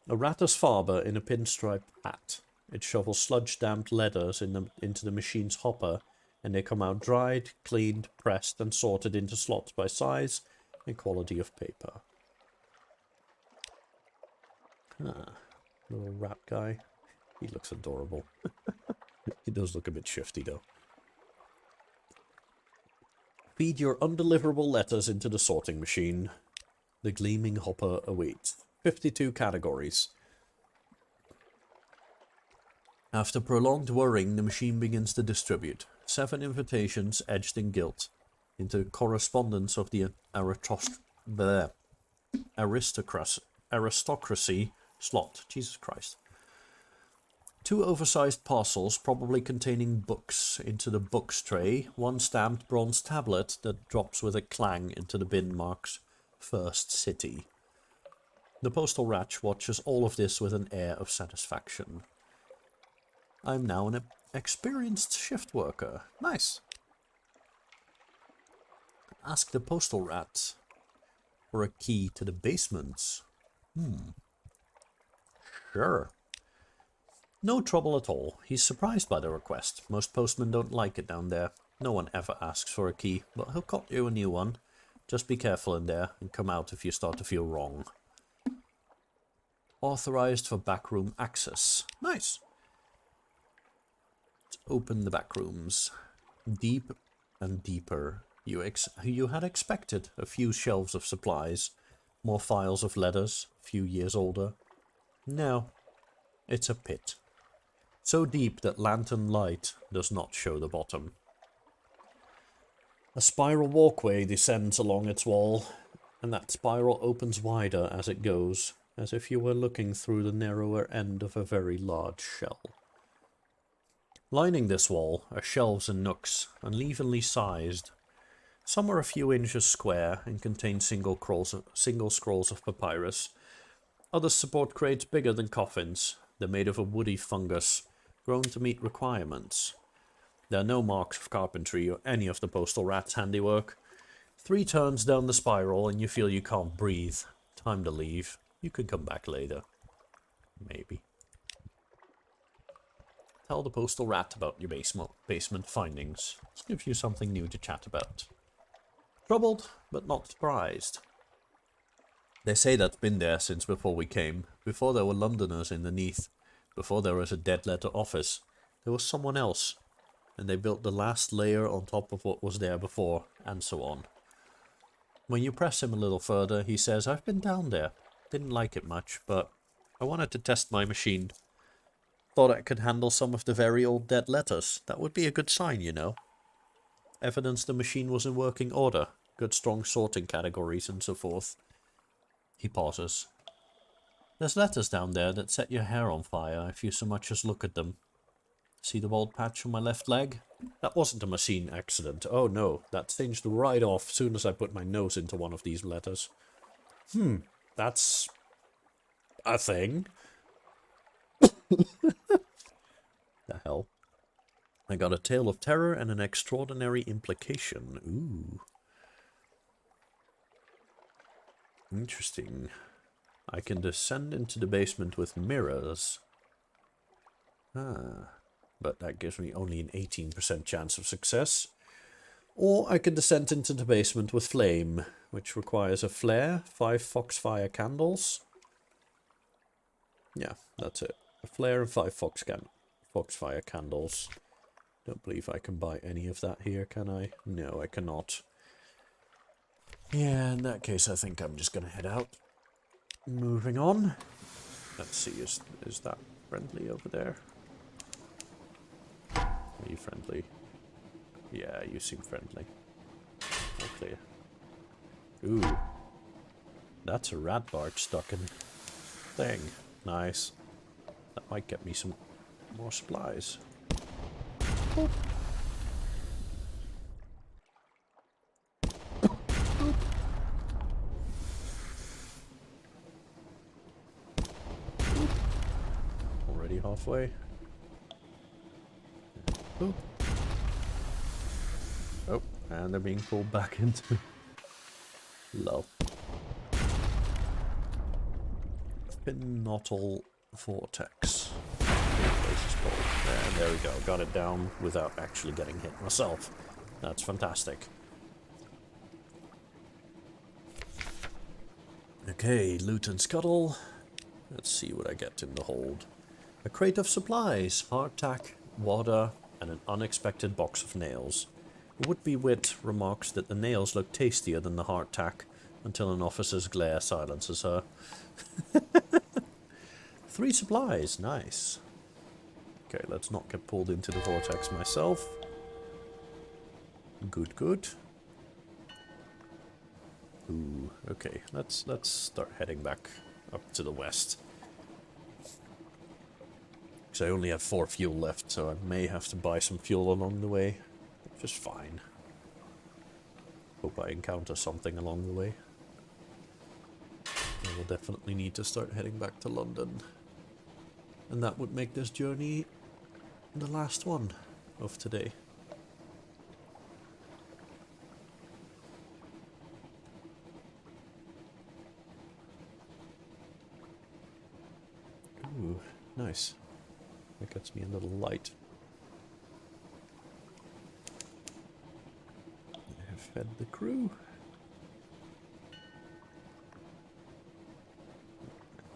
A ratter's farber in a pinstripe hat. It shovels sludge-damped letters into the machine's hopper, and they come out dried, cleaned, pressed, and sorted into slots by size and quality of paper. Little rat guy. He looks adorable. He does look a bit shifty, though. Feed your undeliverable letters into the sorting machine. The gleaming hopper awaits. 52 categories. After prolonged whirring, the machine begins to distribute. 7 invitations etched in gilt into correspondence of the aristocracy slot. Jesus Christ. 2 oversized parcels, probably containing books, into the books tray. 1 stamped bronze tablet that drops with a clang into the bin marked First City. The postal rat watches all of this with an air of satisfaction. I'm now an experienced shift worker. Nice. Ask the postal rat for a key to the basements. Sure. No trouble at all. He's surprised by the request. Most postmen don't like it down there. No one ever asks for a key, but he'll cut you a new one. Just be careful in there and come out if you start to feel wrong. Authorized for backroom access. Nice. Let's open the backrooms. Deep and deeper. You had expected a few shelves of supplies. More files of letters, a few years older. No, it's a pit. So deep that lantern light does not show the bottom. A spiral walkway descends along its wall, and that spiral opens wider as it goes, as if you were looking through the narrower end of a very large shell. Lining this wall are shelves and nooks, unevenly sized. Some are a few inches square and contain single scrolls of papyrus. Others support crates bigger than coffins. They're made of a woody fungus, grown to meet requirements. There are no marks of carpentry or any of the postal rat's handiwork. 3 turns down the spiral and you feel you can't breathe. Time to leave. You can come back later. Maybe. Tell the postal rat about your basement findings. It gives you something new to chat about. Troubled, but not surprised. They say that's been there since before we came. Before there were Londoners underneath. Before there was a dead letter office. There was someone else. And they built the last layer on top of what was there before, and so on. When you press him a little further, he says, I've been down there. Didn't like it much, but I wanted to test my machine. Thought I could handle some of the very old dead letters. That would be a good sign, you know. Evidence the machine was in working order. Good strong sorting categories and so forth. He pauses. There's letters down there that set your hair on fire if you so much as look at them. See the bald patch on my left leg? That wasn't a machine accident. Oh no, that singed right off as soon as I put my nose into one of these letters. That's a thing. The hell? I got a tale of terror and an extraordinary implication. Ooh. Interesting. I can descend into the basement with mirrors. But that gives me only an 18% chance of success. Or I can descend into the basement with flame, which requires a flare, 5 foxfire candles. Yeah, that's it. A flare and 5 foxfire candles. Don't believe I can buy any of that here, can I? No, I cannot. Yeah, in that case, I think I'm just going to head out. Moving on. Let's see, is that friendly over there? Are you friendly? Yeah, you seem friendly. All clear. Ooh. That's a rat bark stuck in thing. Nice. That might get me some more supplies. Boop. Boop. Boop. Already halfway. Boop. Oh, and they're being pulled back into low. Pinottle vortex. And there we go. Got it down without actually getting hit myself. That's fantastic. Okay, loot and scuttle. Let's see what I get in the hold. A crate of supplies, hardtack, water, and an unexpected box of nails. Would-be wit remarks that the nails look tastier than the hardtack until an officer's glare silences her. 3 supplies, nice. Okay, let's not get pulled into the vortex myself. Good, good. Ooh, okay, let's start heading back up to the west. Because I only have 4 fuel left, so I may have to buy some fuel along the way. Just fine. Hope I encounter something along the way. I will definitely need to start heading back to London. And that would make this journey the last one of today. Ooh, nice. That gets me a little light. I have fed the crew.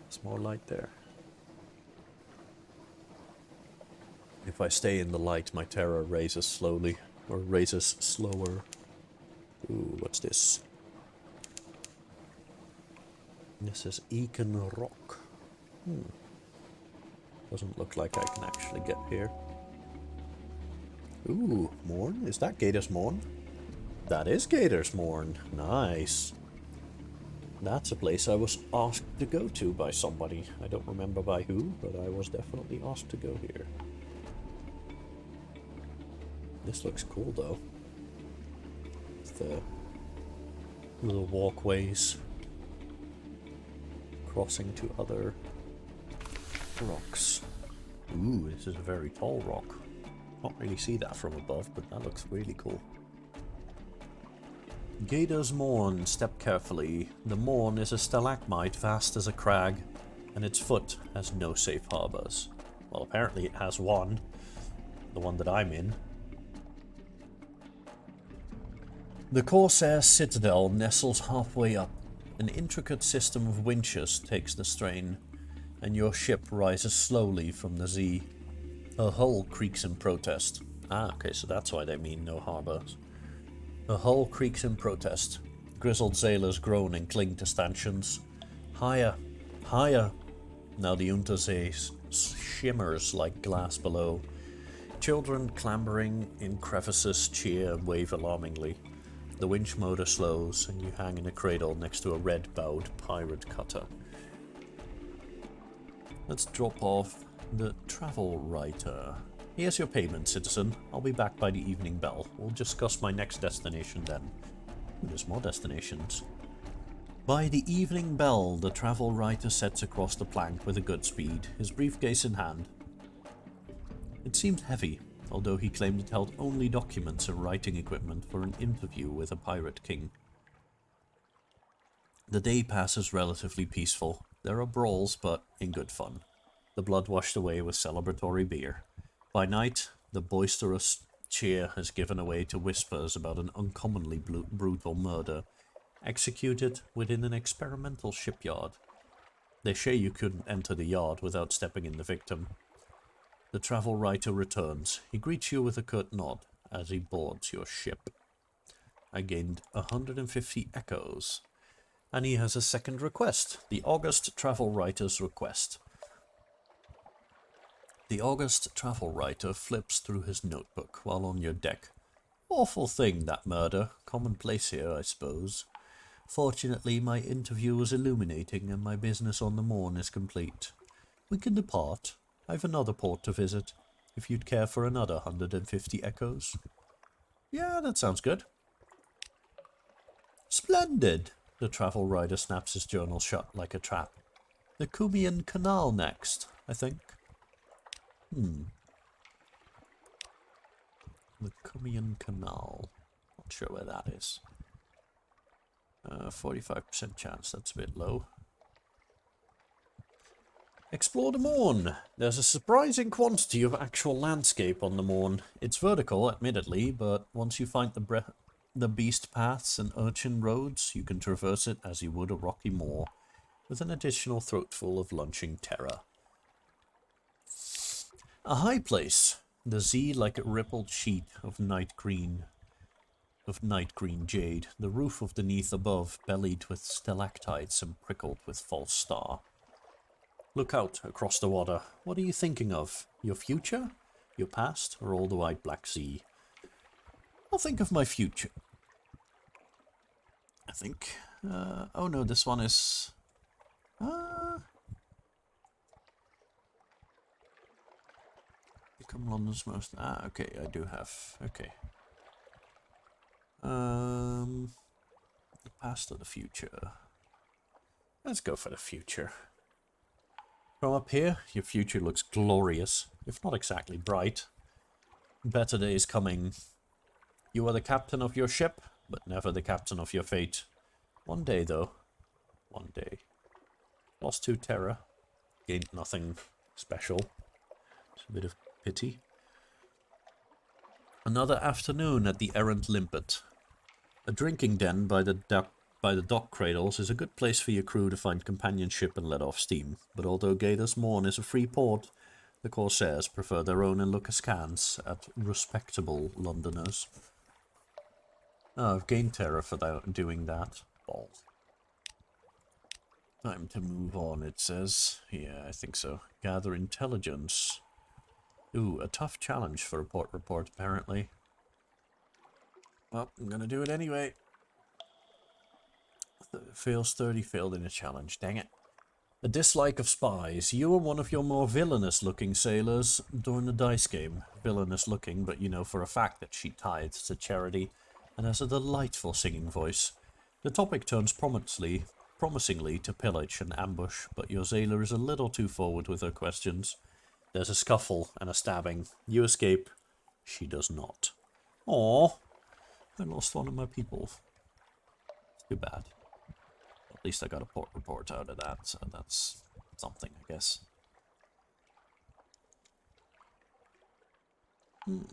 There's more light there. If I stay in the light, my terror raises slowly, or raises slower. Ooh, what's this? This is Eakin Rock. Doesn't look like I can actually get here. Ooh, Morn? Is that Gator's Morn? That is Gator's Morn. Nice. That's a place I was asked to go to by somebody. I don't remember by who, but I was definitely asked to go here. This looks cool though. The little walkways crossing to other rocks. Ooh, this is a very tall rock. Can't really see that from above, but that looks really cool. Gator's Morn, step carefully. The Morn is a stalagmite vast as a crag, and its foot has no safe harbors. Well, apparently it has one. The one that I'm in. The Corsair Citadel nestles halfway up. An intricate system of winches takes the strain, and your ship rises slowly from the sea. Her hull creaks in protest. Ah, okay, so that's why they mean no harbors. Her hull creaks in protest. Grizzled sailors groan and cling to stanchions. Higher, higher. Now the Untersee shimmers like glass below. Children clambering in crevices cheer and wave alarmingly. The winch motor slows, and you hang in a cradle next to a red-bowed pirate cutter. Let's drop off the travel writer. Here's your payment, citizen. I'll be back by the evening bell. We'll discuss my next destination then. Ooh, there's more destinations. By the evening bell, the travel writer sets across the plank with a good speed, his briefcase in hand. It seemed heavy, although he claimed it held only documents and writing equipment for an interview with a pirate king. The day passes relatively peaceful. There are brawls, but in good fun. The blood washed away with celebratory beer. By night, the boisterous cheer has given way to whispers about an uncommonly brutal murder, executed within an experimental shipyard. They say you couldn't enter the yard without stepping in the victim. The travel writer returns. He greets you with a curt nod as he boards your ship. I gained 150 echoes. And he has a second request. The August travel writer's request. The August travel writer flips through his notebook while on your deck. Awful thing, that murder. Commonplace here, I suppose. Fortunately, my interview was illuminating and my business on the morn is complete. We can depart. I've another port to visit, if you'd care for another 150 echoes. Yeah, that sounds good. Splendid! The travel writer snaps his journal shut like a trap. The Cumian Canal next, I think. The Cumian Canal. Not sure where that is. 45% chance, that's a bit low. Explore the Morn. There's a surprising quantity of actual landscape on the Morn. It's vertical, admittedly, but once you find the beast paths and urchin roads, you can traverse it as you would a rocky moor, with an additional throatful of lunching terror. A high place, the sea like a rippled sheet of night green jade, the roof of the neath above bellied with stalactites and prickled with false star. Look out across the water. What are you thinking of? Your future? Your past? Or all the wide black sea? I'll think of my future. I think. Oh no, this one is... Become London's most... okay, I do have... Okay. The past or the future? Let's go for the future. From up here, your future looks glorious, if not exactly bright. Better days coming. You are the captain of your ship, but never the captain of your fate. One day, though. One day. Lost 2 terror. Gained nothing special. It's a bit of pity. Another afternoon at the Errant Limpet. A drinking den by the dock cradles is a good place for your crew to find companionship and let off steam, but although Gator's Morn is a free port, the Corsairs prefer their own and look askance at respectable Londoners. Oh, I've gained terror for doing that. Balls. Time to move on, it says. Yeah, I think so. Gather intelligence. Ooh, a tough challenge for a port report, apparently. Well, I'm gonna do it anyway. Fails 30, failed in a challenge. Dang it. A dislike of spies. You are one of your more villainous-looking sailors during the dice game. Villainous-looking, but you know for a fact that she tithes to charity and has a delightful singing voice. The topic turns promisingly to pillage and ambush, but your sailor is a little too forward with her questions. There's a scuffle and a stabbing. You escape. She does not. Aww. I lost one of my people. It's too bad. At least I got a port report out of that, so that's something, I guess. Okay.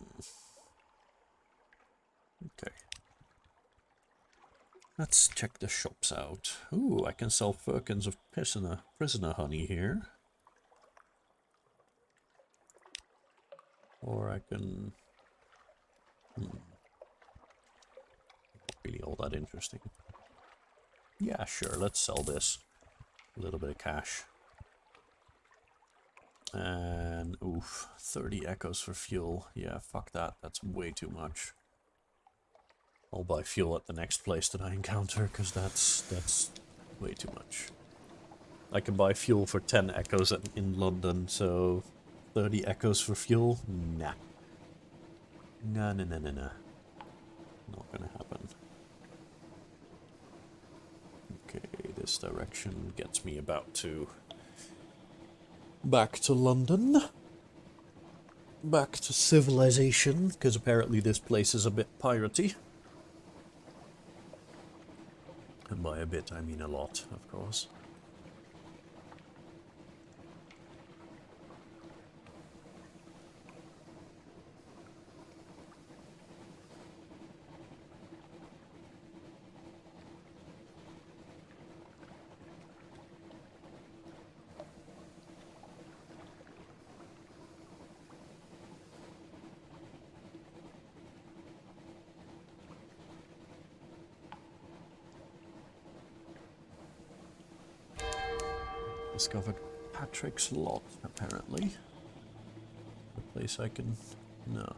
Let's check the shops out. Ooh, I can sell firkins of prisoner honey here. Or I can... Not really all that interesting. Yeah, sure, let's sell this. A little bit of cash. And, oof, 30 echoes for fuel. Yeah, fuck that, that's way too much. I'll buy fuel at the next place that I encounter, because that's way too much. I can buy fuel for 10 echoes in London, so 30 echoes for fuel? Nah. Nah. Not gonna happen. Okay, this direction gets me back to London. Back to civilization, because apparently this place is a bit piratey. And by a bit, I mean a lot, of course. Discovered Patrick's Lot, apparently. A place I can... No,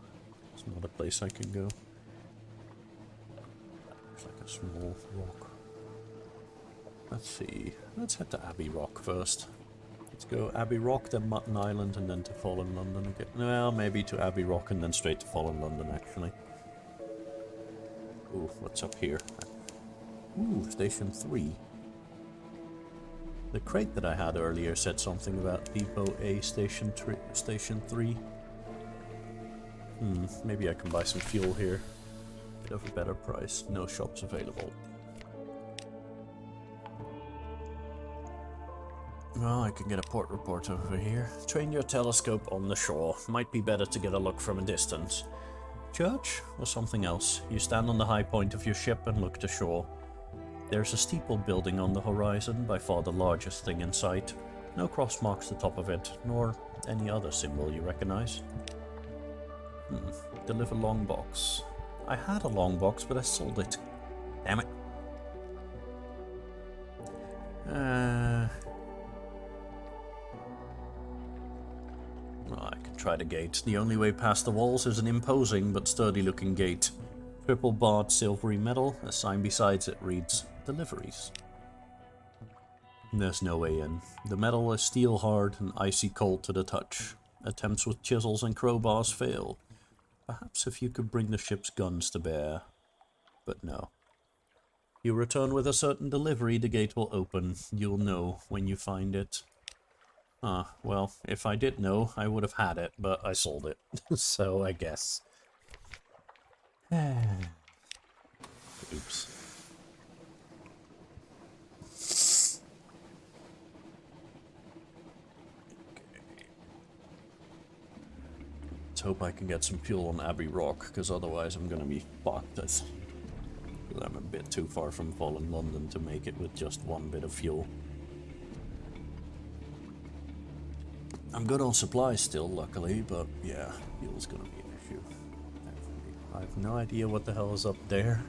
it's not a place I can go. Looks like a small rock. Let's see. Let's head to Abbey Rock first. Let's go Abbey Rock, then Mutton Island, and then to Fallen London again. Well, maybe to Abbey Rock and then straight to Fallen London, actually. Ooh, what's up here? Ooh, Station 3. The crate that I had earlier said something about Depot A Station 3. Maybe I can buy some fuel here. Bit of a better price. No shops available. Well, I can get a port report over here. Train your telescope on the shore. Might be better to get a look from a distance. Church or something else? You stand on the high point of your ship and look to shore. There's a steeple building on the horizon, by far the largest thing in sight. No cross marks the top of it, nor any other symbol you recognize. Deliver long box. I had a long box, but I sold it. Damn it. Well, I can try the gate. The only way past the walls is an imposing but sturdy looking gate. Triple barred silvery metal, a sign besides it reads, Deliveries. There's no way in. The metal is steel hard and icy cold to the touch. Attempts with chisels and crowbars fail. Perhaps if you could bring the ship's guns to bear. But no. You return with a certain delivery, the gate will open. You'll know when you find it. Well, if I did know, I would have had it, but I sold it. So, I guess. Oops. Let's hope I can get some fuel on Abbey Rock, because otherwise I'm gonna be fucked. I'm a bit too far from Fallen London to make it with just one bit of fuel. I'm good on supplies still, luckily, but yeah, fuel's gonna be an issue. I have no idea what the hell is up there,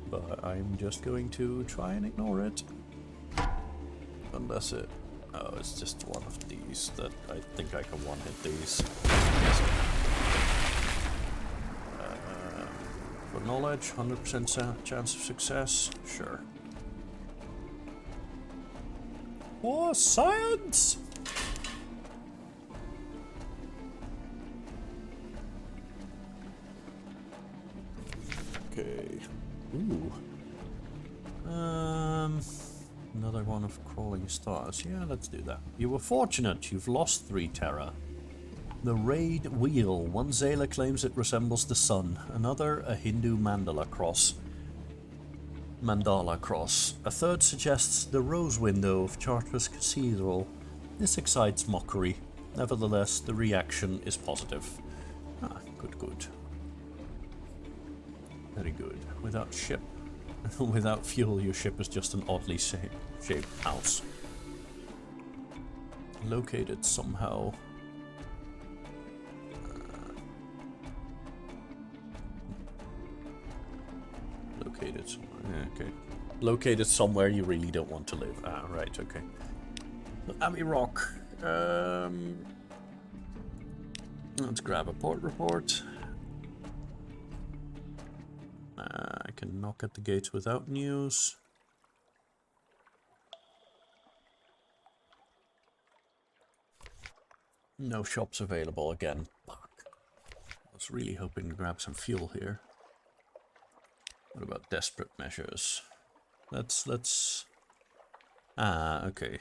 but I'm just going to try and ignore it. Unless it... Oh, it's just one of these that I think I can one-hit these. For knowledge, 100% chance of success. Sure. Oh, science! Okay. Ooh. Another one of crawling stars. Yeah, let's do that. You were fortunate. You've lost 3 terror. The Raid Wheel. One Zayla claims it resembles the sun. Another, a Hindu mandala cross. A third suggests the Rose Window of Chartres Cathedral. This excites mockery. Nevertheless, the reaction is positive. Ah, good. Very good. Without ship. Without fuel, your ship is just an oddly shaped house. Located somehow. Located somewhere. Okay. Located somewhere you really don't want to live. Ah, right, okay. Abbey Rock. Let's grab a port report. I can knock at the gates without news. No shops available again. Fuck. I was really hoping to grab some fuel here. What about desperate measures? Let's... Ah, okay.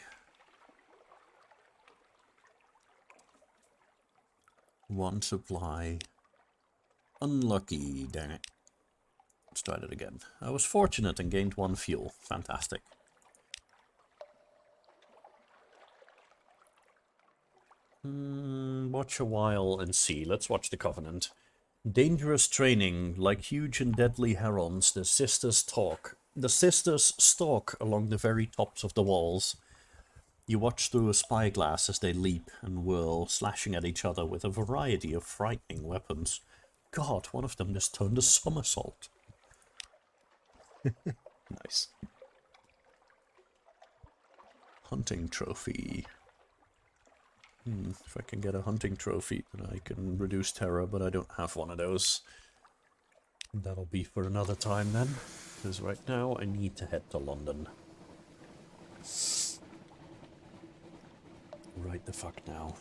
One supply. Unlucky, dang it. Let's try that again. I was fortunate and gained 1 fuel. Fantastic. Watch a while and see. Let's watch the Covenant. Dangerous training. Like huge and deadly herons, the sisters talk. The sisters stalk along the very tops of the walls. You watch through a spyglass as they leap and whirl, slashing at each other with a variety of frightening weapons. God, one of them just turned a somersault. Nice. Hunting trophy. If I can get a hunting trophy, then I can reduce terror, but I don't have one of those. That'll be for another time then, because right now I need to head to London. Right the fuck now.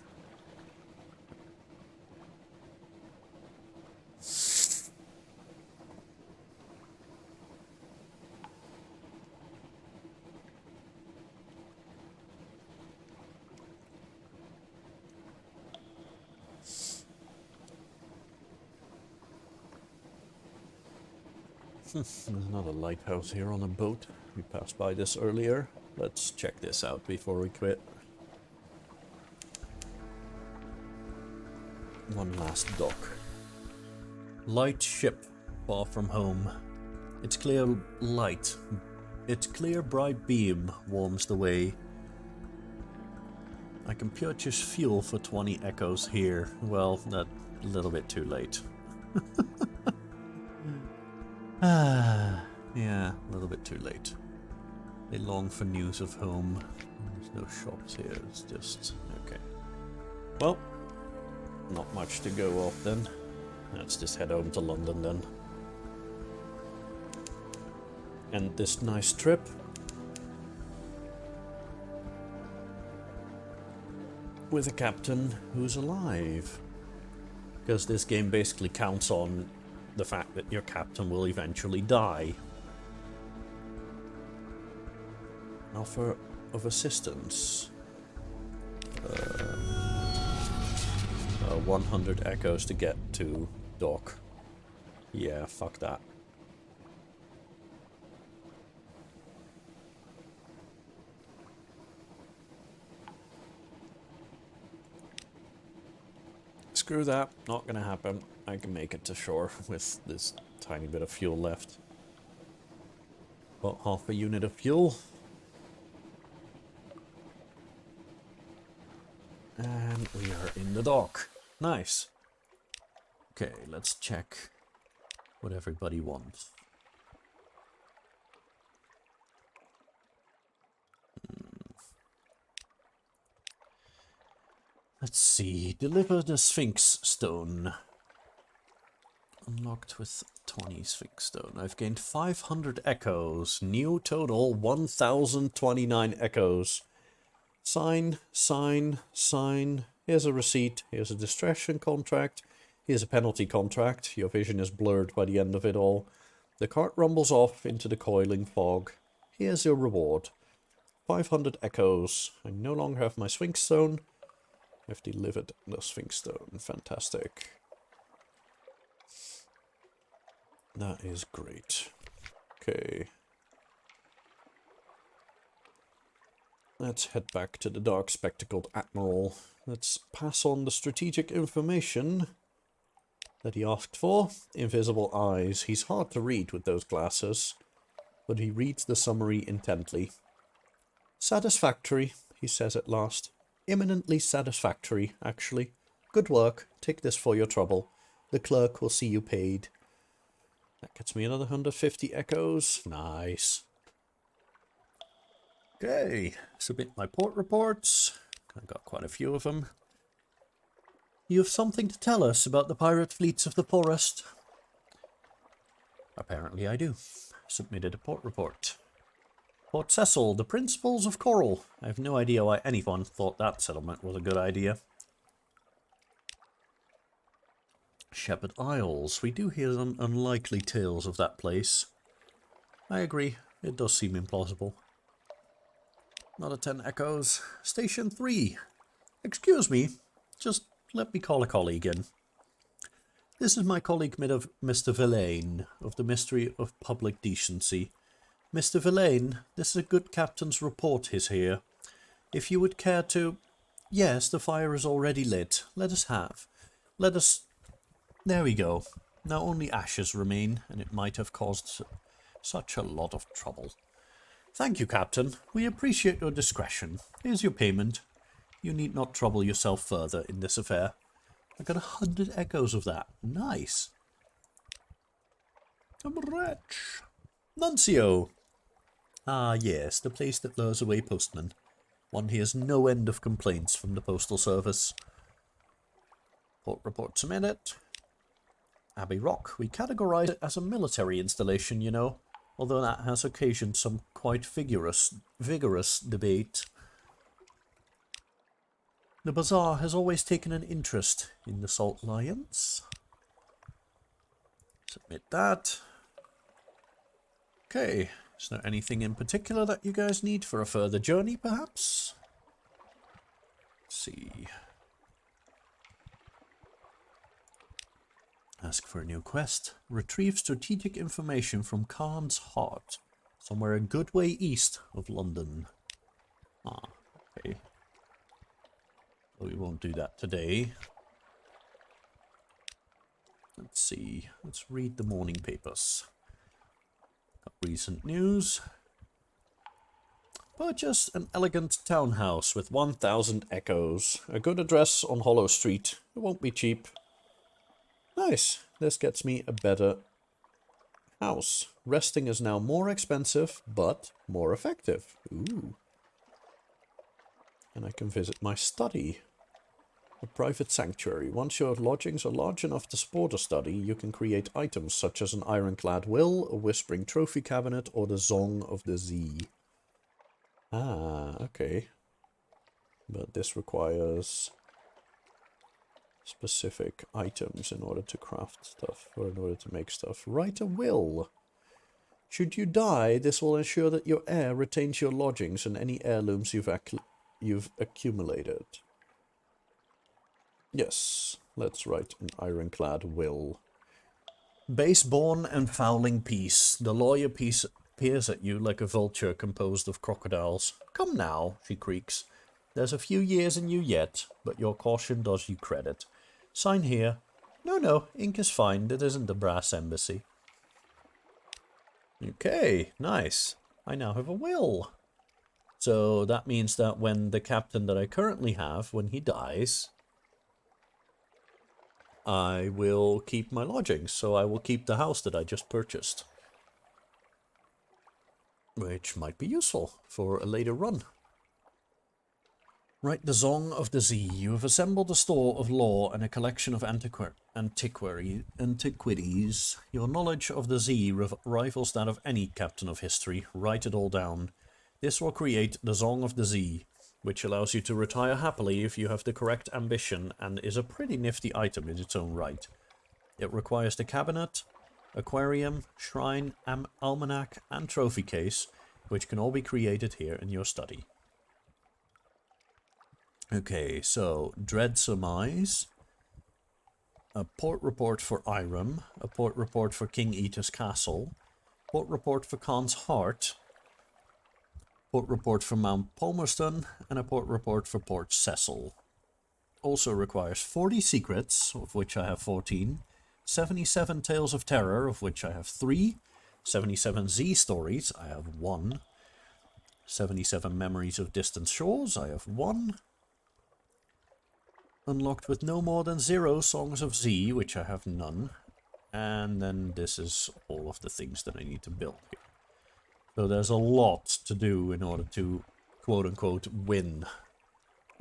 There's another lighthouse here on a boat. We passed by this earlier. Let's check this out before we quit. One last dock. Light ship, far from home. Its clear light, its clear bright beam warms the way. I can purchase fuel for 20 echoes here. Well, that's a little bit too late. Yeah, a little bit too late. They long for news of home. There's no shops here, it's just... okay. Well, not much to go off then. Let's just head home to London then. End this nice trip. With a captain who's alive. Because this game basically counts on the fact that your captain will eventually die. Offer of assistance. 100 echoes to get to dock. Yeah, fuck that. Screw that, not gonna happen. I can make it to shore with this tiny bit of fuel left. About half a unit of fuel. And we are in the dock. Nice. Okay, let's check what everybody wants. Let's see. Deliver the Sphinx Stone. Unlocked with 20 Sphinx Stone. I've gained 500 echoes. New total 1029 echoes. Sign, sign, sign. Here's a receipt. Here's a distraction contract. Here's a penalty contract. Your vision is blurred by the end of it all. The cart rumbles off into the coiling fog. Here's your reward. 500 echoes. I no longer have my Sphinx Stone. I've delivered the Sphinx Stone. Fantastic. That is great. Okay. Let's head back to the Dark Spectacled Admiral. Let's pass on the strategic information that he asked for. Invisible eyes. He's hard to read with those glasses, but he reads the summary intently. Satisfactory, he says at last. Imminently satisfactory, actually. Good work. Take this for your trouble. The clerk will see you paid. That gets me another 150 echoes. Nice. Okay, submit my port reports. I've got quite a few of them. You have something to tell us about the pirate fleets of the forest? Apparently I do. Submitted a port report. Port Cecil, the principles of coral. I have no idea why anyone thought that settlement was a good idea. Shepherd Isles. We do hear some unlikely tales of that place. I agree. It does seem implausible. Another 10 echoes. Station 3. Excuse me. Just let me call a colleague in. This is my colleague Mr. Villain of the Mystery of Public Decency. Mr. Villain, this is a good captain's report is here. If you would care to... Yes, the fire is already lit. Let us... There we go. Now only ashes remain, and it might have caused such a lot of trouble. Thank you, Captain. We appreciate your discretion. Here's your payment. You need not trouble yourself further in this affair. I got 100 echoes of that. Nice. I'm rich. Nuncio. Ah, yes, the place that lures away postmen. One hears no end of complaints from the postal service. Port report submitted. Abbey Rock. We categorize it as a military installation, you know, although that has occasioned some quite vigorous debate. The Bazaar has always taken an interest in the Salt Lions. Submit that. Okay, is there anything in particular that you guys need for a further journey, perhaps? Let's see. Ask for a new quest. Retrieve strategic information from Khan's Heart, somewhere a good way east of London. Ah, okay. Well, we won't do that today. Let's see. Let's read the morning papers. Got recent news. Purchase an elegant townhouse with 1,000 echoes. A good address on Hollow Street. It won't be cheap. Nice. This gets me a better house. Resting is now more expensive, but more effective. Ooh. And I can visit my study. A private sanctuary. Once your lodgings are large enough to support a study, you can create items such as an ironclad will, a whispering trophy cabinet, or the Song of the Sea. Ah, okay. But this requires specific items in order to craft stuff, or in order to make stuff. Write a will. Should you die, this will ensure that your heir retains your lodgings and any heirlooms you've accumulated. Yes, let's write an ironclad will. Base-born and fouling peace. The lawyer peers at you like a vulture composed of crocodiles. Come now, she creaks. There's a few years in you yet, but your caution does you credit. Sign here. No, ink is fine. It isn't the brass embassy. Okay, nice. I now have a will. So that means that when the captain that I currently have, when he dies, I will keep my lodgings. So I will keep the house that I just purchased. Which might be useful for a later run. Right, the Song of the Sea. You have assembled a store of lore and a collection of antiquities. Your knowledge of the sea rivals that of any captain of history. Write it all down. This will create the Song of the Sea, which allows you to retire happily if you have the correct ambition and is a pretty nifty item in its own right. It requires the cabinet, aquarium, shrine, almanac and trophy case, which can all be created here in your study. Okay, so Dread Surmise, a port report for Irem, a port report for King Eater's Castle, port report for Khan's Heart, port report for Mount Palmerston, and a port report for Port Cecil. Also requires 40 secrets, of which I have 14, 77 Tales of Terror, of which I have 3, 77 Z stories, I have 1, 77 Memories of Distant Shores, I have 1, unlocked with no more than 0 Songs of Z, which I have none, and then this is all of the things that I need to build here. So there's a lot to do in order to, quote-unquote, win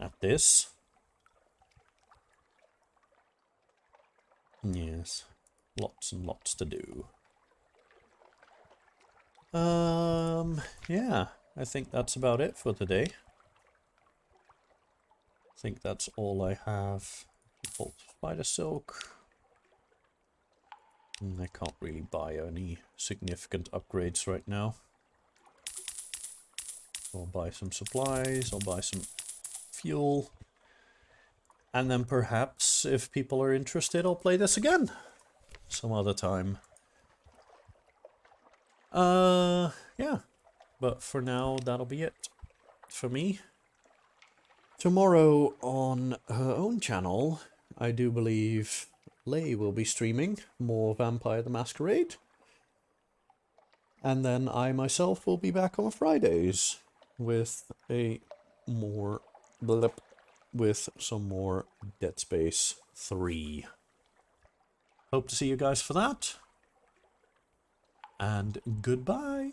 at this. Yes, lots and lots to do. Yeah, I think that's about it for today. I think that's all I have. Bolt spider silk. And I can't really buy any significant upgrades right now. I'll buy some supplies, I'll buy some fuel. And then perhaps, if people are interested, I'll play this again some other time. Yeah. But for now, that'll be it for me. Tomorrow on her own channel, I do believe Lay will be streaming more Vampire the Masquerade. And then I myself will be back on Fridays with with some more Dead Space 3. Hope to see you guys for that. And goodbye.